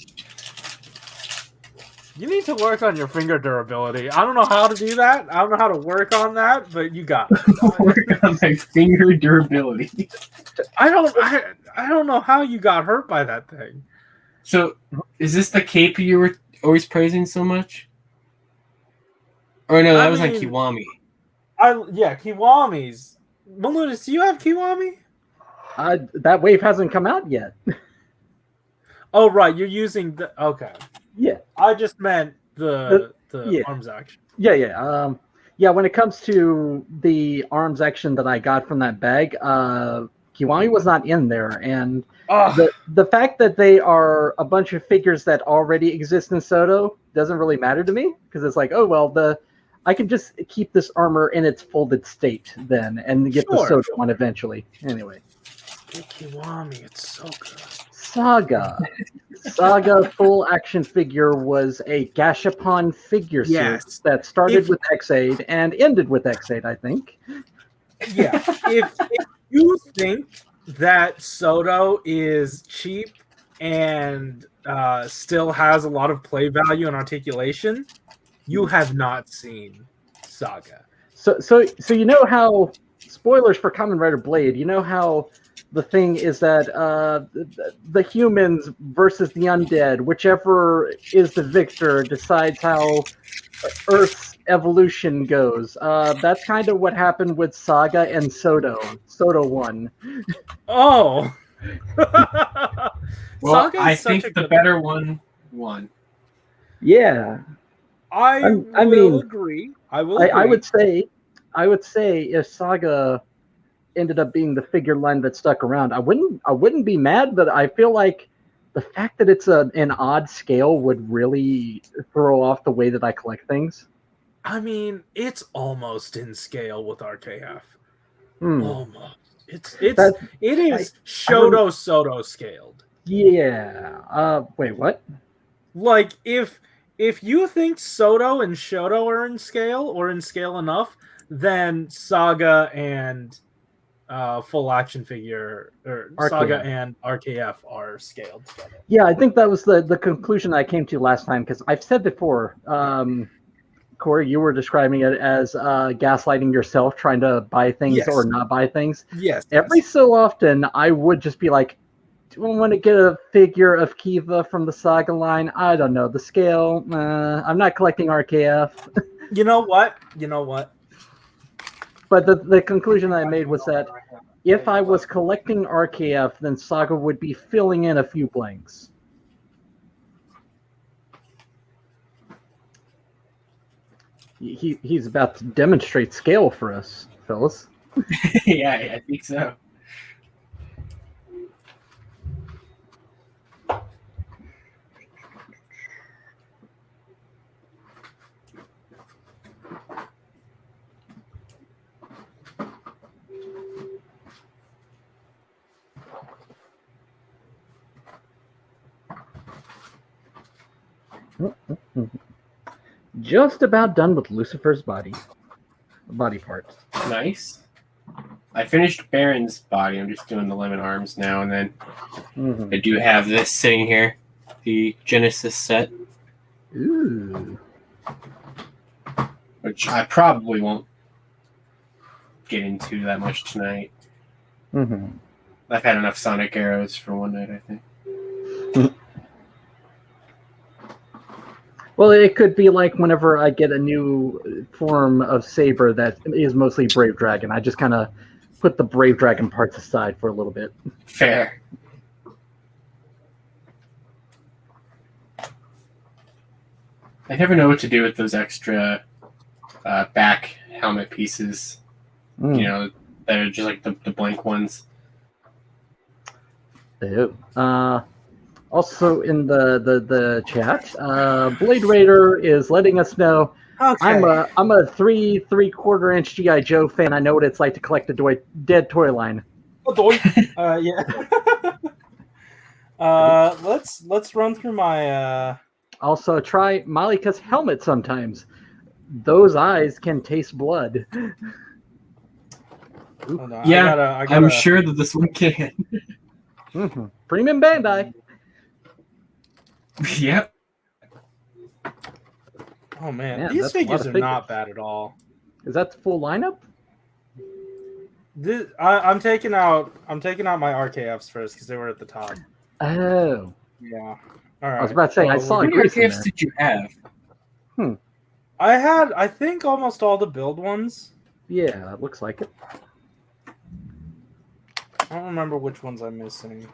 You need to work on your finger durability. I don't know how to do that. I don't know how to work on that, but you got it. Work on my finger durability. I don't know how you got hurt by that thing. So, is this the cape you were always praising so much? Or no, that was on Kiwami. Kiwami's. Malunis, do you have Kiwami? That wave hasn't come out yet. Oh right, you're using the okay. Yeah. I just meant the yeah. arms action. Yeah. Yeah. When it comes to the arms action that I got from that bag, Kiwami was not in there, and the fact that they are a bunch of figures that already exist in Soto doesn't really matter to me, because it's like, oh well, I can just keep this armor in its folded state then, and get the Soto one eventually. Anyway. Kiwami, it's so good. Saga full action figure was a Gashapon figure series that started with X8 and ended with X8, I think. Yeah. if you think that Soto is cheap and still has a lot of play value and articulation, you have not seen Saga. So you know how, spoilers for Kamen Rider Blade, you know how the thing is that the humans versus the undead, whichever is the victor, decides how Earth's evolution goes. That's kind of what happened with Saga and Soto 1. Oh. Well, Saga I is such think a the good better one won. Yeah. I will agree. I would say if Saga ended up being the figure line that stuck around, I wouldn't be mad, but I feel like the fact that it's an odd scale would really throw off the way that I collect things. I mean, it's almost in scale with RKF. Almost. It is Shoto Soto scaled. Yeah. Wait, what? Like if you think Soto and Shoto are in scale or in scale enough, then Saga and full action figure or RKF. Saga and RKF are scaled together. Yeah, I think that was the conclusion I came to last time, because I've said before, Corey, you were describing it as gaslighting yourself, trying to buy things or not buy things. Yes. Every so often, I would just be like, do I want to get a figure of Kiva from the Saga line? I don't know. The scale, I'm not collecting RKF. You know what? But the conclusion I made was that if I was collecting RKF, then Saga would be filling in a few blanks. He's about to demonstrate scale for us, fellas. Yeah, I think so. Just about done with Lucifer's body parts. Nice. I finished Baron's body. I'm just doing the lemon arms now, and then I do have this sitting here, the Genesis set, Ooh. which I probably won't get into that much tonight. I've had enough Sonic arrows for one night, I think. Well, it could be like whenever I get a new form of saber that is mostly Brave Dragon. I just kind of put the Brave Dragon parts aside for a little bit. Fair. I never know what to do with those extra back helmet pieces. You know, that are just like the blank ones. Also in the chat, Blade Raider is letting us know. Okay. I'm a 3/4 inch GI Joe fan. I know what it's like to collect a dead toy line. Yeah. Let's run through my. Also, try Malika's helmet sometimes. Those eyes can taste blood. Yeah, I'm sure that this one can. Premium Bandai. Yep. Oh man, these figures are not bad at all. Is that the full lineup? I'm taking out my RKFs first because they were at the top. Oh. Yeah. All right. I was about to say I saw. How many RKFs did you have? I had, I think, almost all the build ones. Yeah, it looks like it. I don't remember which ones I'm missing.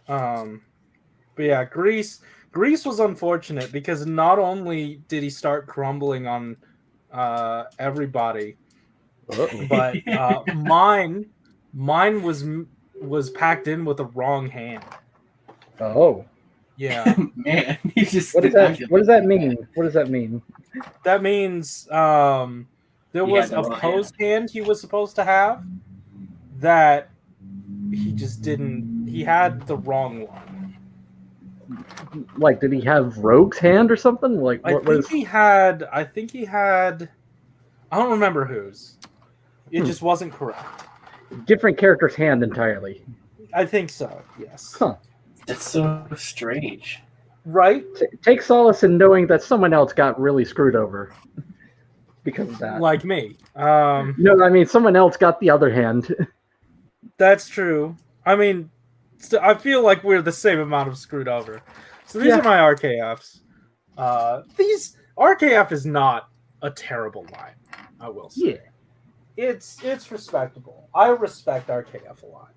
But yeah, Grease was unfortunate because not only did he start crumbling on everybody, but mine was packed in with the wrong hand. Oh. Yeah. Man, you just what does that mean? What does that mean? That means there was a posed hand he was supposed to have that he just didn't. He had the wrong one. Like, did he have Rogue's hand or something? Like, I think he had. I don't remember whose. It just wasn't correct. Different character's hand entirely. I think so. Yes. Huh. That's so strange. Right? Take solace in knowing that someone else got really screwed over because of that. Like me. No, I mean, someone else got the other hand. That's true. I mean, I feel like we're the same amount of screwed over. So these are my RKFs. These RKF is not a terrible line, I will say. Yeah. It's respectable. I respect RKF a lot.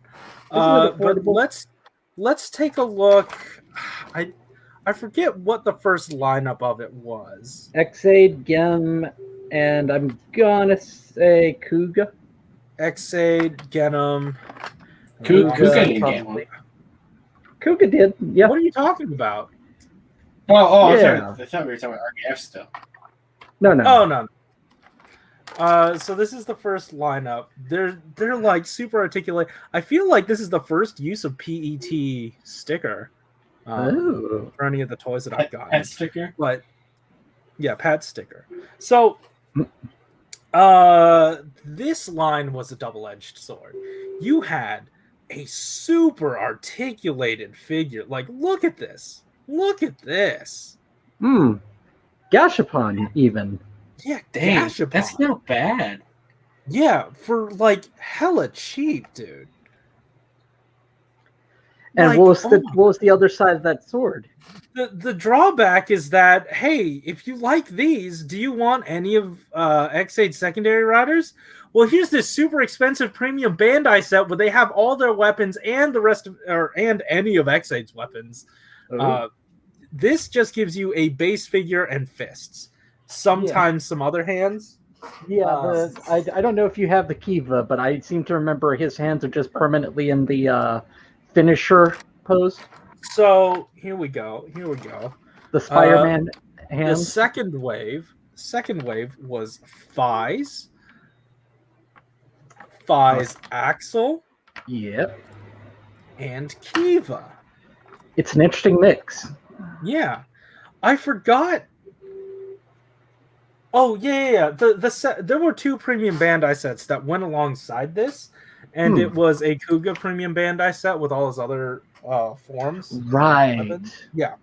But let's take a look. I forget what the first lineup of it was. Exade, Gem, and I'm gonna say Kuga. Exade, Genom. Kuga didn't get one. Kuga did, yeah. What are you talking about? Oh, yeah. I thought we were talking about RKF still. No. Oh, no. So this is the first lineup. They're like super articulate. I feel like this is the first use of PET sticker for any of the toys that I've gotten. Pet sticker? But yeah, pet sticker. So this line was a double-edged sword. You had a super articulated figure. Like, look at this. Look at this. Gashapon, even. Yeah, dang, Gashapon. That's not bad. Yeah, for like hella cheap, dude. And like, what was the other side of that sword? The drawback is that, hey, if you like these, do you want any of X8 secondary riders? Well, here's this super expensive premium Bandai set where they have all their weapons and the rest of, and any of X8's weapons. This just gives you a base figure and fists. sometimes some other hands. Yeah, I don't know if you have the Kiva, but I seem to remember his hands are just permanently in the finisher pose. So here we go. Here we go. The Spider-Man The hands. second wave was Fies, Axel, Yep. and Kiva. It's an interesting mix. Yeah, I forgot. Oh yeah. There were 2 premium Bandai sets that went alongside this, and it was a Kuga premium Bandai set with all his other forms. Right. Yeah.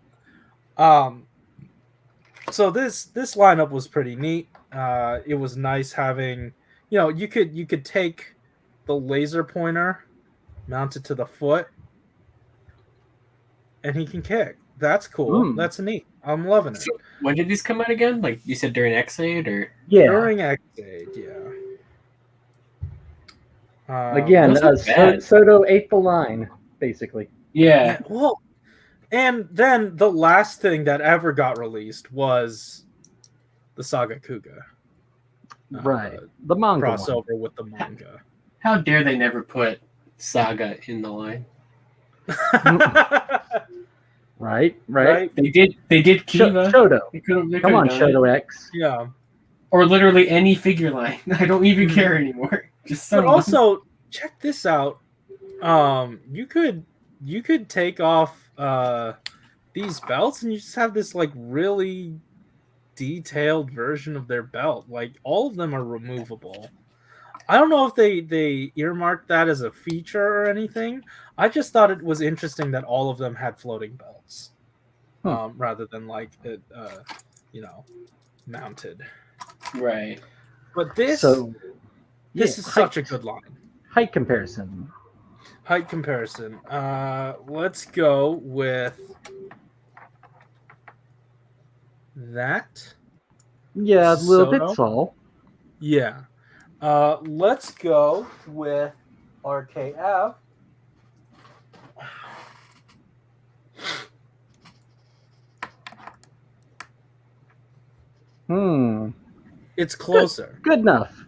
So this lineup was pretty neat. It was nice having, you could take the laser pointer, mount it to the foot, and he can kick. That's cool. That's neat. I'm loving it. So when did these come out again? Like you said during X-Aid or? Yeah. During X-Aid, yeah. Again, Soto ate the line, basically. Yeah. Well, and then the last thing that ever got released was the Saga Kuga. Right. The manga crossover with the manga. How dare they never put Saga in the line? Right. They did Kiva. Shoto. They Come on, Shoto X. Yeah. Or literally any figure line. I don't even care anymore. Just but also check this out. You could take off these belts and you just have this like really detailed version of their belt. Like all of them are removable. I don't know if they earmarked that as a feature or anything. I just thought it was interesting that all of them had floating belts, rather than like it, mounted. Right. But this is such a good line. Height comparison. Let's go with that. Yeah, a little bit tall. Yeah. Let's go with RKF. It's closer. Good enough.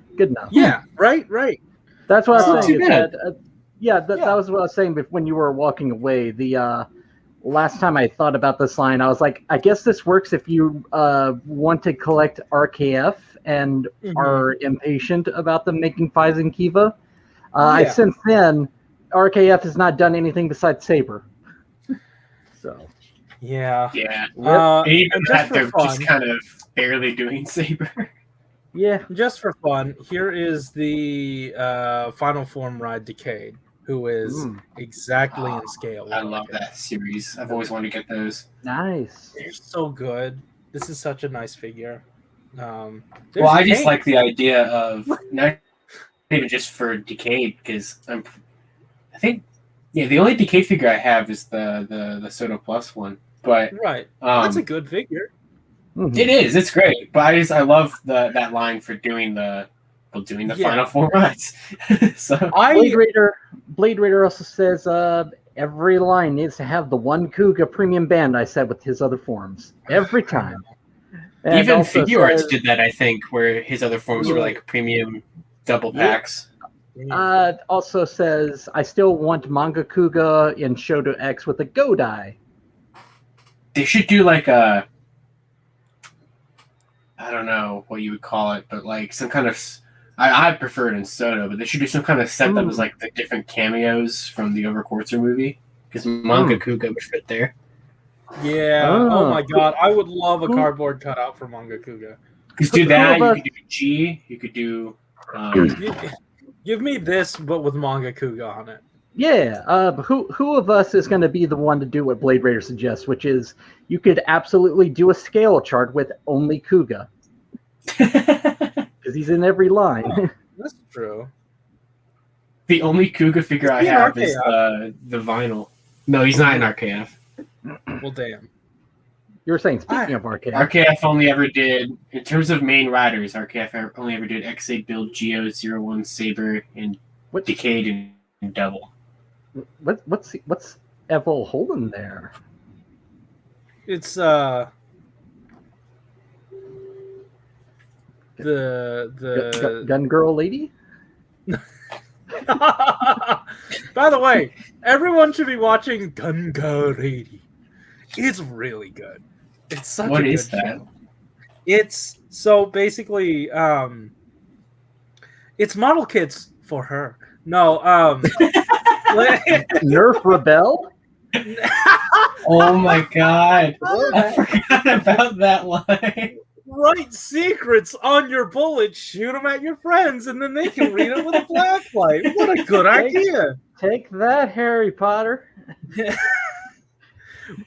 Yeah, right. That's what I was saying. That was what I was saying when you were walking away. The last time I thought about this line, I was like, I guess this works if you want to collect RKF and are impatient about them making Fies and Kiva. Since then, RKF has not done anything besides Saber. So. Yeah. Even that they're just kind of barely doing Saber. Yeah. Just for fun, here is the Final Form Ride Decade, who is exactly in scale. I love that series. I've always wanted to get those. Nice. They're so good. This is such a nice figure. I just like the idea of not even just for Decade, because I think the only Decade figure I have is the Soto Plus one. But that's a good figure. It is. It's great. But I love that line for doing the Final Four rides. So Blade Raider also says every line needs to have the one Kuga premium band I said with his other forms every time. And even Figure Arts did that, I think, where his other forms were like premium double packs. Also says I still want manga Kuga in Shoto X with a Godai. They should do like a, I don't know what you would call it, but like some kind of, I prefer it in Soto, but they should do some kind of set that was like the different cameos from the Overquartzer movie, because manga Kuga would fit there. Yeah. Oh my god, I would love a cardboard cutout for manga Kuga. Because do that, you could do G, you could do. Give me this, but with manga Kuga on it. Yeah, who of us is going to be the one to do what Blade Raider suggests, which is you could absolutely do a scale chart with only Kuga. Because he's in every line. That's true. The only Kuga figure I have is the vinyl. No, he's not in RKF. Well, damn. You were saying, speaking of RKF. RKF only ever did, in terms of main riders, RKF only ever did X8 Build, Geo, 01, Saber, and Decade and Double. What's Evil holding there? It's Gun girl lady. By the way, everyone should be watching Gun Girl Lady. It's really good. It's such What a good is that? show. It's so basically it's model kits for her. No, Nerf Rebel. Oh my god! I forgot about that line. write secrets on your bullets, shoot them at your friends, and then they can read it with a flashlight. What a good idea! Take that, Harry Potter.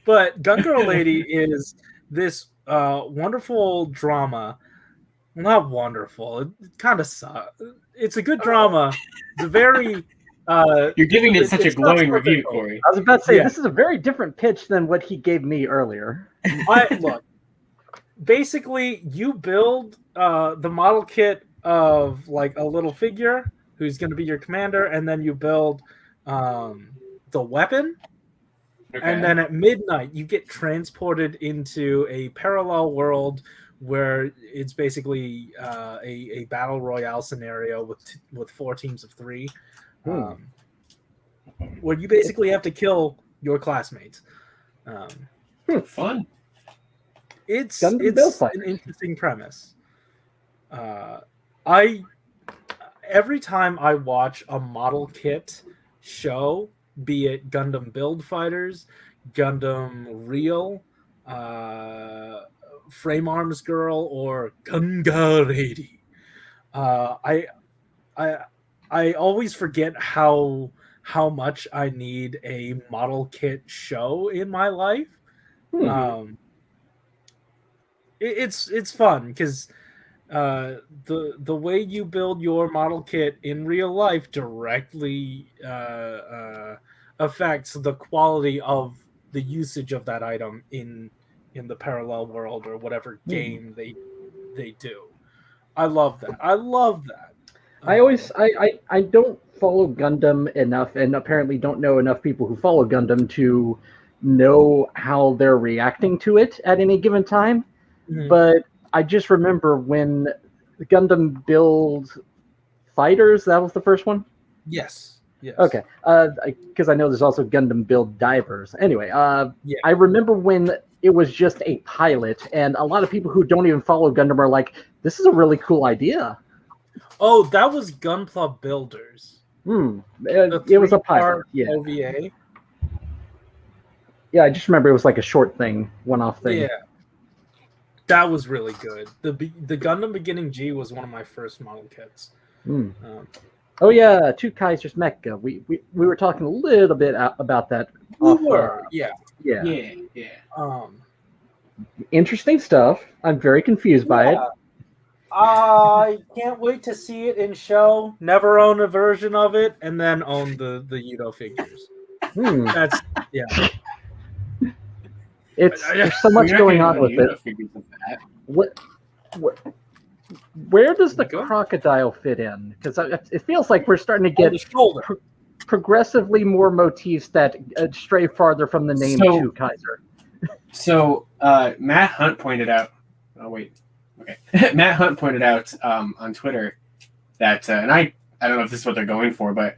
But Gun Girl Lady is this wonderful drama. Well, not wonderful. It kind of sucks. It's a good drama. It's a very. You're giving it such a it's not glowing review, typical. Corey. I was about to say, Yeah. this is a very different pitch than what he gave me earlier. Look. Basically, you build the model kit of like a little figure who's going to be your commander, and then you build the weapon. Okay. And then at midnight, you get transported into a parallel world where it's basically a battle royale scenario with 4 teams of 3, where you basically have to kill your classmates. Fun. It's Gundam Bill Fight. an interesting premise. Every time I watch a model kit show, be it Gundam Build Fighters, Gundam Real, Frame Arms Girl, or Gunga Lady, I always forget how much I need a model kit show in my life. It's fun because the way you build your model kit in real life directly affects the quality of the usage of that item in the parallel world or whatever game they do. I love that. I don't follow Gundam enough, and apparently don't know enough people who follow Gundam to know how they're reacting to it at any given time. Mhm. But I just remember when the Gundam Build Fighters, that was the first one? Yes. Okay. Because I know there's also Gundam Build Divers. Anyway, Yeah. I remember when it was just a pilot, and a lot of people who don't even follow Gundam are like, this is a really cool idea. Oh, that was Gunpla Builders. It was a pilot. 3-part Yeah. OVA. Yeah, I just remember it was like a short thing, one-off thing. Yeah. That was really good. The Gundam Beginning G was one of my first model kits. Oh yeah, 2 Kaisers Mecha. We were talking a little bit about that. Yeah. Interesting stuff. I'm very confused by it. I can't wait to see it in show. Never own a version of it, and then own the Yudo figures. That's There's so much going on with it. Where does the crocodile fit in? Because it feels like we're starting to get progressively more motifs that stray farther from the name 2 Kaiser. So Matt Hunt pointed out. Oh wait, okay. Matt Hunt pointed out on Twitter that, and I don't know if this is what they're going for, but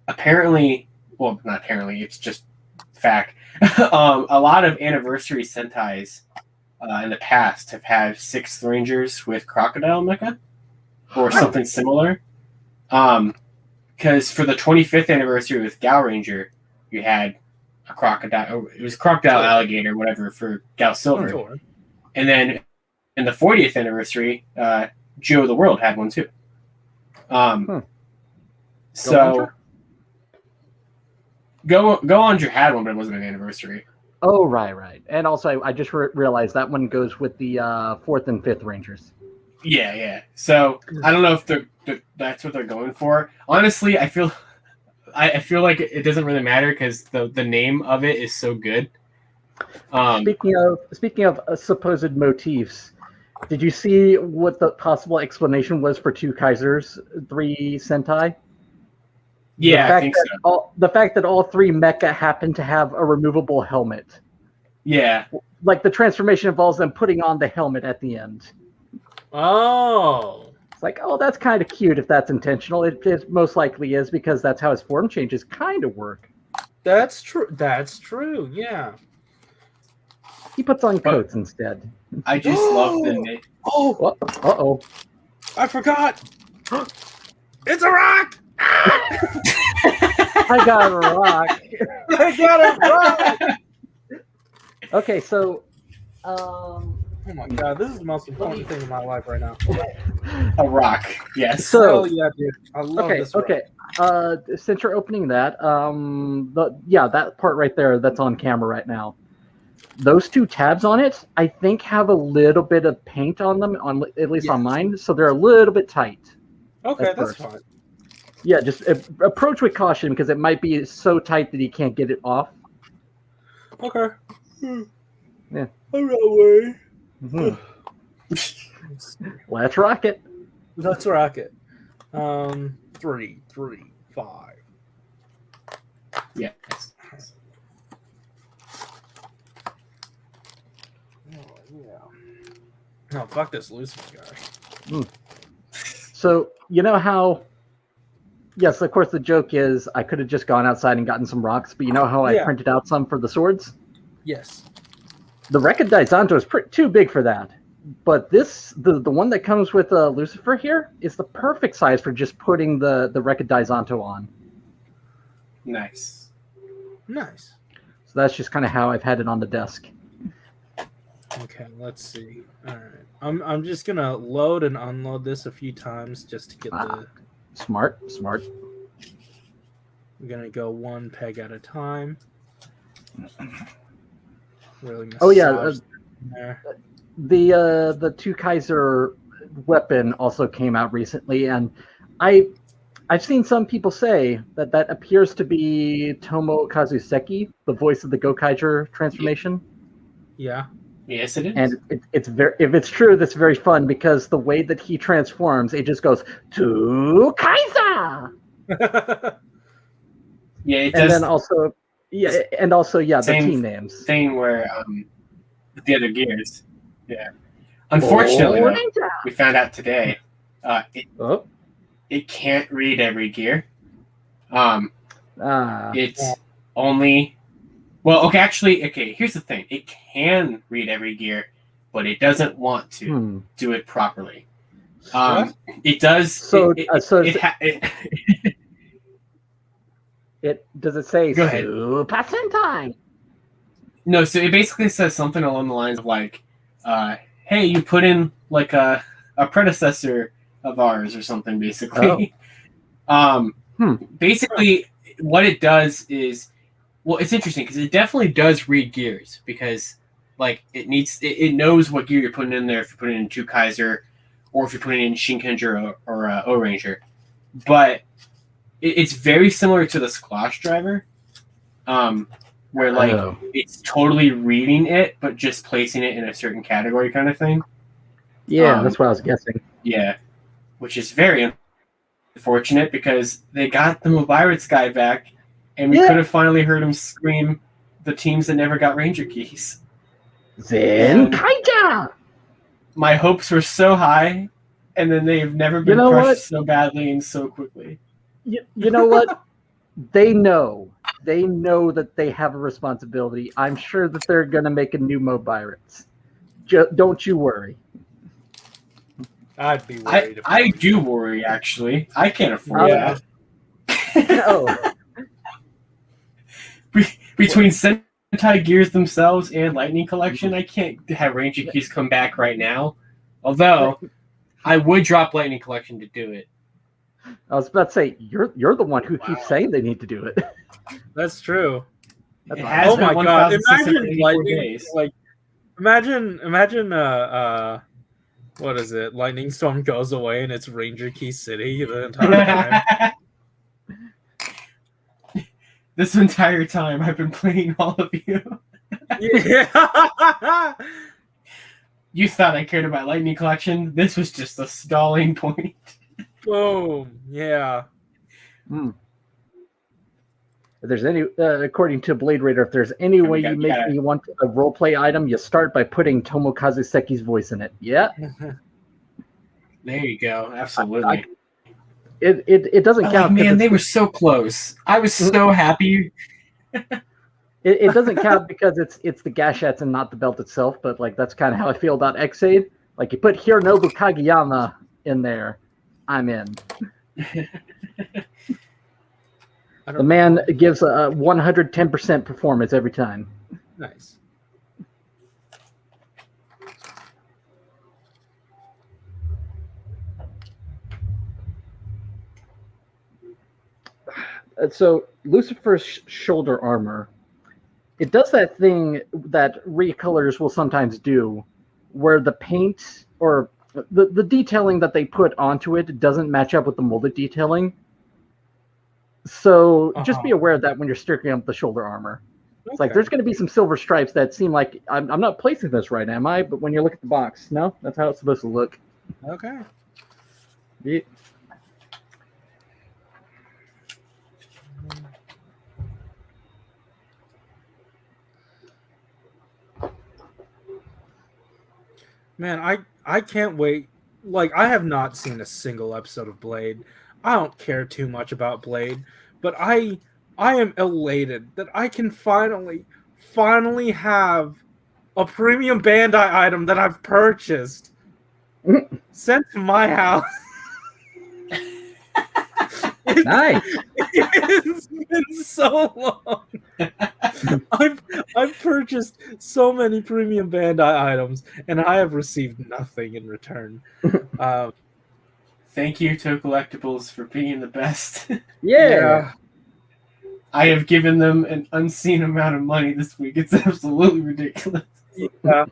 apparently, well, not apparently, it's just fact. A lot of anniversary Sentais in the past have had 6th Rangers with crocodile mecha or something similar. Because for the 25th anniversary with Gal Ranger, you had a crocodile. It was crocodile alligator, whatever, for Gal Silver. And then in the 40th anniversary, Joe the World had one too. So Go-Onger had one, but it wasn't an anniversary. Oh, right. And also, I just realized that one goes with the 4th and 5th Rangers. Yeah. So I don't know if that's what they're going for. Honestly, I feel like it doesn't really matter because the name of it is so good. Speaking of supposed motifs, did you see what the possible explanation was for 2 Kaisers, 3 Sentai? Yeah, I think so. The fact that all 3 mecha happen to have a removable helmet. Yeah. Like the transformation involves them putting on the helmet at the end. Oh, It's like, oh, that's kind of cute if that's intentional. It most likely is because that's how his form changes kind of work. that's true. That's true. Yeah. He puts on But- coats instead. I just love the Oh, Uh-oh. I forgot. It's a rock. I got a rock. I got a rock. Okay, so Oh my god, this is the most important thing in my life right now. a rock. Yes. So- Hell yeah, dude. I love okay, this rock. okay. Since you're opening that, that part right there that's on camera right now. Those two tabs on it, I think, have a little bit of paint on them, at least on Yes. mine, so they're a little bit tight. Okay, at that's first. fine. Yeah, just approach with caution because it might be so tight that you can't get it off. Okay. Yeah. I'm not worried. Let's rock it. Let's rock it. 3, 5. Yes. Oh, yeah. Oh, fuck this Lucifer guy. So, you know how... Yes, of course, the joke is I could have just gone outside and gotten some rocks, but you know how I Yeah. printed out some for the swords? Yes. The Recondizanto is too big for that. But this, the one that comes with Lucifer here, is the perfect size for just putting the Recondizanto on. Nice. Nice. So that's just kind of how I've had it on the desk. Okay, let's see. All right. I'm just gonna load and unload this a few times just to get the. Smart. I'm gonna go one peg at a time. Really. Oh yeah, massage there. the Two Kaiser weapon also came out recently, and I've seen some people say that appears to be Tomo Kazuseki, the voice of the Gokaiger transformation. Yeah. Yes, it is. And it's very, if it's true, that's very fun because the way that he transforms, it just goes to Kaiser. Yeah, it And does then also, the Same team names. thing where the other gears. Yeah. Unfortunately, though, Ninja. we found out today Oh. it can't read every gear. It's only here's the thing. It can read every gear, but it doesn't want to do it properly. What? It does. So, does it say Go ahead. Super Sentai? No, so it basically says something along the lines of like, hey, you put in like a predecessor of ours or something, basically. Basically, what it does is, well, it's interesting because it definitely does read gears because like it knows what gear you're putting in there if you're putting in Two Kaiser or if you're putting in Shinkenger or O-Ranger. But it's very similar to the Squash Driver, where like it's totally reading it but just placing it in a certain category kind of thing. Yeah, that's what I was guessing. Yeah, which is very unfortunate because they got the Mobiritz guy back, and we could have finally heard him scream the teams that never got Ranger keys. Zen Kaija! My hopes were so high, and then they've never been crushed so badly and so quickly. You know what? They know that they have a responsibility. I'm sure that they're going to make a new Mobiritz. Don't you worry. I'd be worried. I do worry, actually. I can't afford that. No. Between Sentai Gears themselves and Lightning Collection, I can't have Ranger Keys come back right now. Although, I would drop Lightning Collection to do it. I was about to say, you're the one who keeps saying they need to do it. That's true. It has Oh been my god! 1,684 Imagine Lightning, days. like, imagine what is it? Lightning Storm goes away and it's Ranger Key City the entire time. This entire time, I've been playing all of you. Yeah. You thought I cared about Lightning Collection? This was just a stalling point. Boom. Yeah. If there's any, according to Blade Raider, if there's any way you make me want a roleplay item, you start by putting Tomo Kazuseki's voice in it. Yeah. There you go. Absolutely. It doesn't Like, count. man, they were so close. I was so happy. It doesn't count because it's the gashettes and not the belt itself. But like that's kind of how I feel about Xaid. Like you put Hironobu Kageyama in there, I'm in. The man gives a 110% performance every time. Nice. So Lucifer's shoulder armor, it does that thing that recolors will sometimes do, where the paint or the detailing that they put onto it doesn't match up with the molded detailing. So just be aware of that when you're sticking up the shoulder armor. It's like there's going to be some silver stripes that seem like I'm not placing this right, am I? But when you look at the box, no, that's how it's supposed to look. Okay. Yeah. Man, I can't wait. Like, I have not seen a single episode of Blade. I don't care too much about Blade, but I am elated that I can finally have a premium Bandai item that I've purchased sent to my house. Nice. It's been so long. I've purchased so many premium Bandai items, and I have received nothing in return. Thank you to Collectibles for being the best. Yeah. I have given them an unseen amount of money this week. It's absolutely ridiculous. Yeah.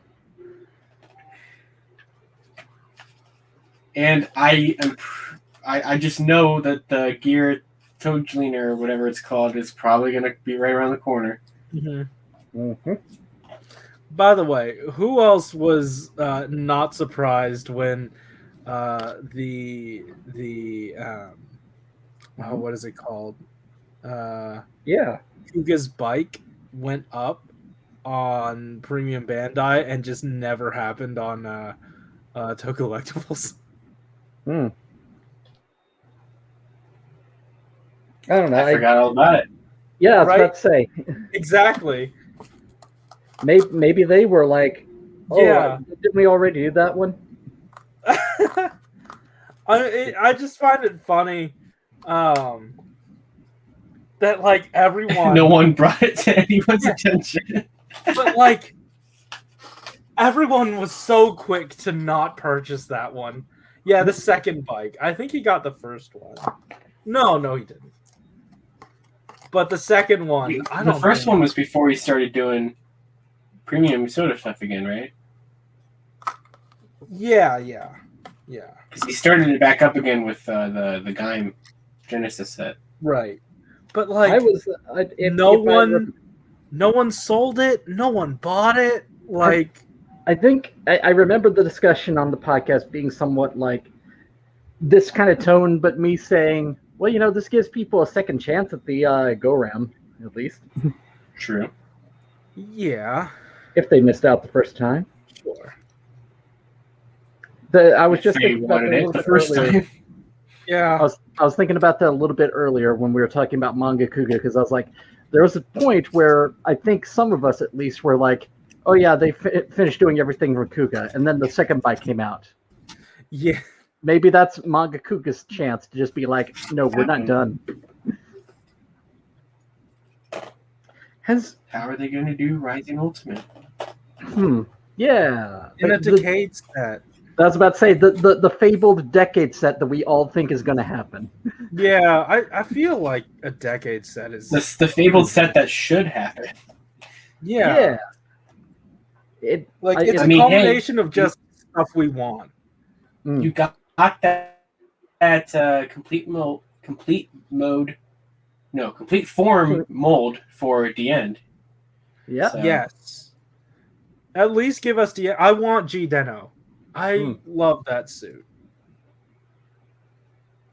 And I just know that the Gear Toadleaner or whatever it's called is probably going to be right around the corner. Mm-hmm. Mm-hmm. By the way, who else was not surprised when the what is it called? Yeah. Kuga's bike went up on Premium Bandai and just never happened on Toe Collectibles. Hmm. I don't know. I forgot all about it. Yeah, I was Right? about to say. Exactly. Maybe they were like, oh, Yeah. didn't we already do that one? I just find it funny that like everyone No one brought it to anyone's attention. but like everyone was so quick to not purchase that one. Yeah, the second bike. I think he got the first one. No, he didn't. But the second one, The first one was before he started doing premium soda stuff again, right? Yeah. Because he started it back up again with the Gaim Genesis set. Right. But like no one sold it, no one bought it. Like I think I remember the discussion on the podcast being somewhat like this kind of tone, but me saying, well, this gives people a second chance at the go-round, at least. True. Yeah. If they missed out the first time. Sure. I was just they thinking about wanted that a it little the bit first earlier. time. Yeah. I was thinking about that a little bit earlier when we were talking about Manga Kuga, because I was like, there was a point where I think some of us at least were like, oh yeah, they finished doing everything for Kuga, and then the second bike came out. Yeah. Maybe that's Manga Kuga's chance to just be like, no, we're not done. How are they going to do Rising Ultimate? Yeah. In a decade set. I was about to say the fabled decade set that we all think is going to happen. Yeah, I feel like a decade set is The fabled set that should happen. Yeah. It's a combination of just stuff we want. You got that complete form mold for the end. Yeah. So. Yes. At least give us I want G Deno. I love that suit.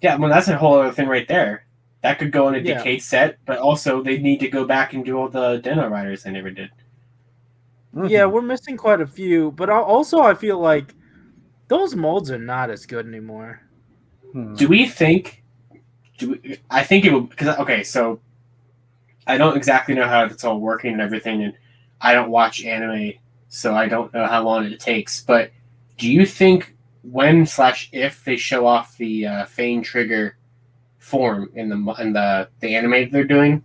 Yeah, well, that's a whole other thing right there. That could go in a decade set, but also they need to go back and do all the Deno riders they never did. Yeah, we're missing quite a few, but also I feel like Those molds are not as good anymore. Do we think? I think it will because okay, so I don't exactly know how it's all working and everything, and I don't watch anime, so I don't know how long it takes. But do you think when/if they show off the Fane Trigger form in the anime they're doing,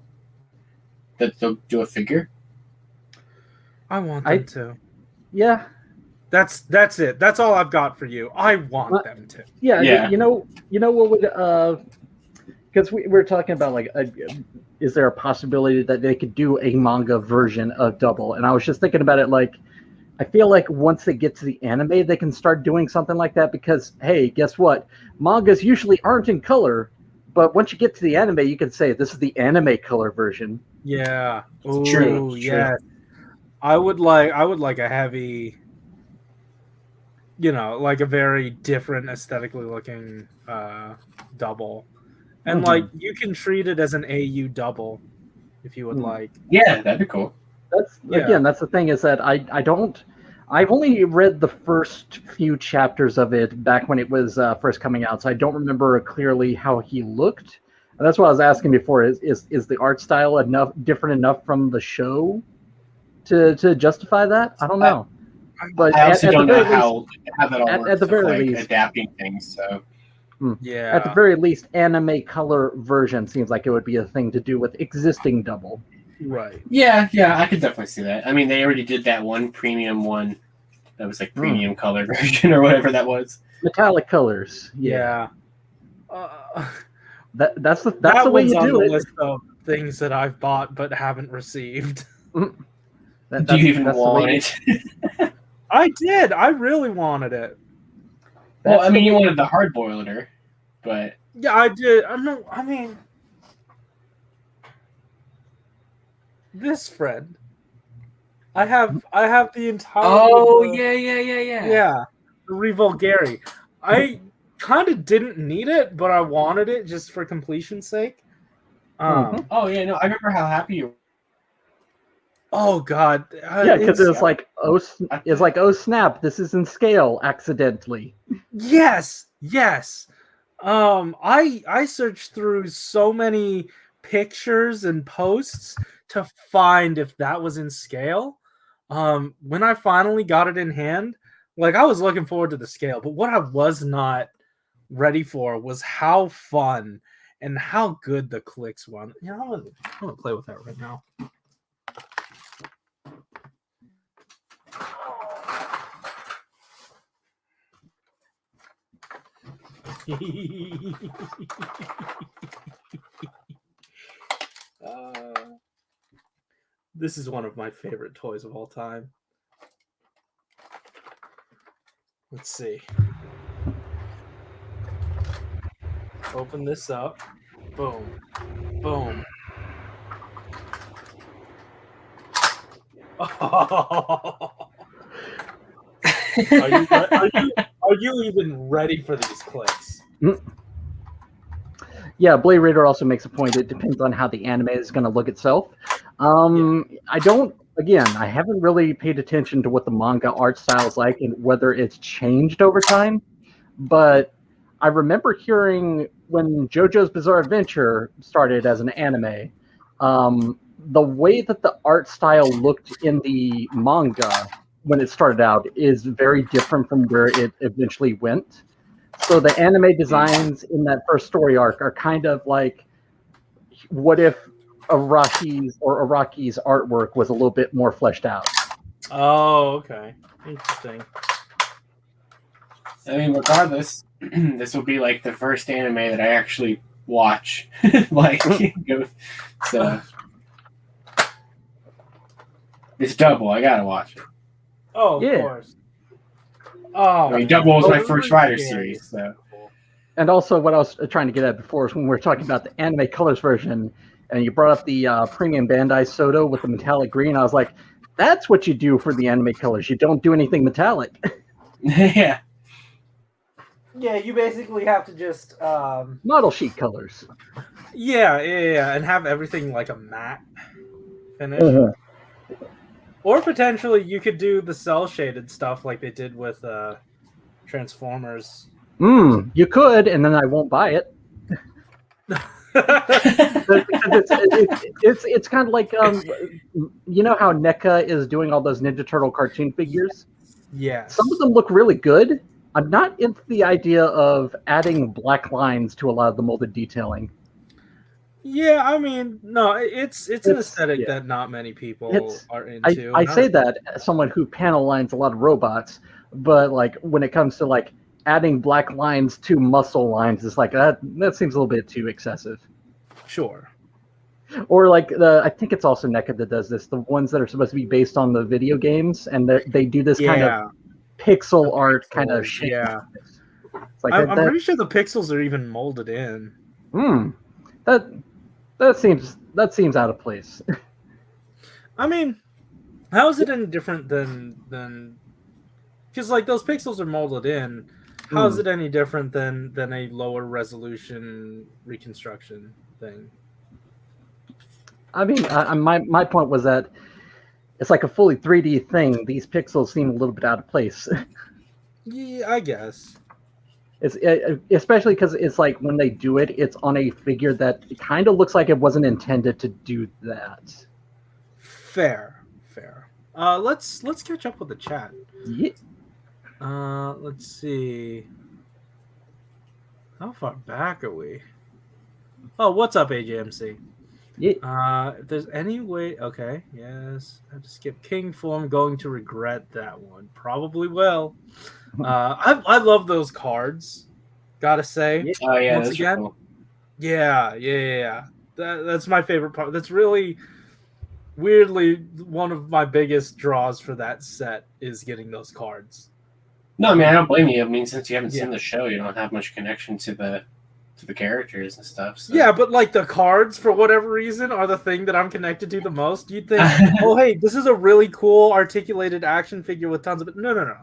that they'll do a figure? I want them to. Yeah. That's it. That's all I've got for you. I want them to. Yeah. Yeah. You know what would because we're talking about like is there a possibility that they could do a manga version of Double? And I was just thinking about it like I feel like once they get to the anime, they can start doing something like that because hey, guess what? Mangas usually aren't in color, but once you get to the anime, you can say this is the anime color version. Yeah. It's true. Ooh, yeah. I would like a heavy, like a very different aesthetically looking double. And like you can treat it as an AU double if you would like. Yeah, that'd be cool. Again, that's the thing is that I've only read the first few chapters of it back when it was first coming out, so I don't remember clearly how he looked. And that's what I was asking before: is the art style different enough from the show to justify that? I don't know. But I also don't know how that all works at the very least, adapting things. So yeah, at the very least, anime color version seems like it would be a thing to do with existing double. right. Yeah, I could definitely see that. I mean, they already did that one premium one that was like premium color version or whatever that was. Metallic colors. Yeah. That's the way you do it. List of things that I've bought but haven't received. Do you even want it? I did. I really wanted it. Well, I mean, you wanted the hard boiler, but yeah, I did. I mean, this friend. I have the entire. Oh yeah. The Revulgari. I kind of didn't need it, but I wanted it just for completion's sake. Oh yeah, no, I remember how happy you were. Oh god. Yeah, because it's like oh snap, this is in scale accidentally. Yes. I searched through so many pictures and posts to find if that was in scale. When I finally got it in hand, like I was looking forward to the scale, but what I was not ready for was how fun and how good the clicks were. I'm gonna play with that right now. This is one of my favorite toys of all time. Let's see. Open this up. Boom. Boom. Are you even ready for these clicks? Yeah, Blade Raider also makes a point. It depends on how the anime is going to look itself. I haven't really paid attention to what the manga art style is like and whether it's changed over time. But I remember hearing when JoJo's Bizarre Adventure started as an anime, the way that the art style looked in the manga when it started out is very different from where it eventually went. So the anime designs in that first story arc are kind of like, what if Araki's artwork was a little bit more fleshed out? Oh, okay. Interesting. I mean, regardless, this will be like the first anime that I actually watch. So it's Double. I gotta watch it. Oh, of course. Oh, I mean, Double was my first Rider series. So. And also, what I was trying to get at before is when we were talking about the anime colors version, and you brought up the premium Bandai Soto with the metallic green. I was like, that's what you do for the anime colors. You don't do anything metallic. Yeah. Yeah, you basically have to just model sheet colors. Yeah, and have everything like a matte finish. Or potentially you could do the cell shaded stuff like they did with Transformers. You could, and then I won't buy it. Because it's kind of like you know how NECA is doing all those Ninja Turtle cartoon figures. Yes. Some of them look really good. I'm not into the idea of adding black lines to a lot of the molded detailing. Yeah, I mean, no, it's an aesthetic yeah. that not many people are I into. say that as someone who panel lines a lot of robots, but like when it comes to like adding black lines to muscle lines, it's like that seems a little bit too excessive. Sure. Or like I think it's also NECA that does this. The ones that are supposed to be based on the video games, and they do this kind of pixel art kind of shape. Yeah. It's like I'm pretty sure the pixels are even molded in. That seems out of place. I mean, how is it any different than? Because like those pixels are molded in. How is it any different than a lower resolution reconstruction thing? I mean, my point was that it's like a fully 3D thing. These pixels seem a little bit out of place. Yeah, I guess. It's especially because it's like when they do it, it's on a figure that kind of looks like it wasn't intended to do that. Fair. Let's catch up with the chat. Yeah. Let's see. How far back are we? Oh, what's up, AJMC? Yeah. If there's any way, okay, yes, I have to skip King Form. Going to regret that one. Probably will. I love those cards. Gotta say. Oh yeah, once again. Cool. Yeah. That's my favorite part. That's really weirdly one of my biggest draws for that set is getting those cards. No, I mean I don't blame you. I mean, since you haven't seen the show, you don't have much connection to the characters and stuff. So. Yeah, but like the cards, for whatever reason, are the thing that I'm connected to the most. You'd think, oh, hey, this is a really cool articulated action figure with tons of no.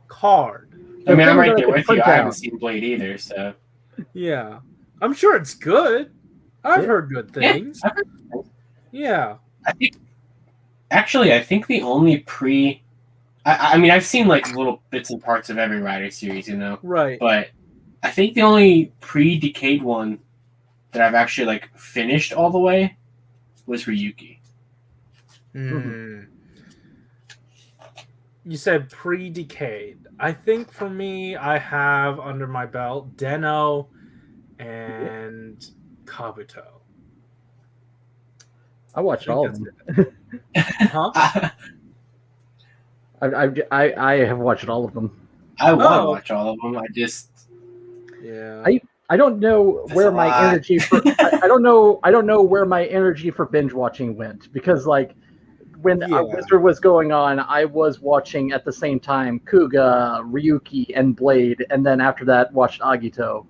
Card. I mean, I'm right there with you. I haven't seen Blade either, so. Yeah, I'm sure it's good. I've heard good things. Yeah. I think the only I mean, I've seen like little bits and parts of every Rider series, you know. Right. But I think the only pre-Decade one that I've actually like finished all the way was Ryuki. You said pre-Decade. I think for me, I have under my belt Den-O and Kabuto. I watched all of them. Huh? I have watched all of them. I want to watch all of them. I don't know where my energy for I don't know where my energy for binge watching went, because like when Wizard was going on, I was watching at the same time Kuga, Ryuki, and Blade, and then after that watched Agito.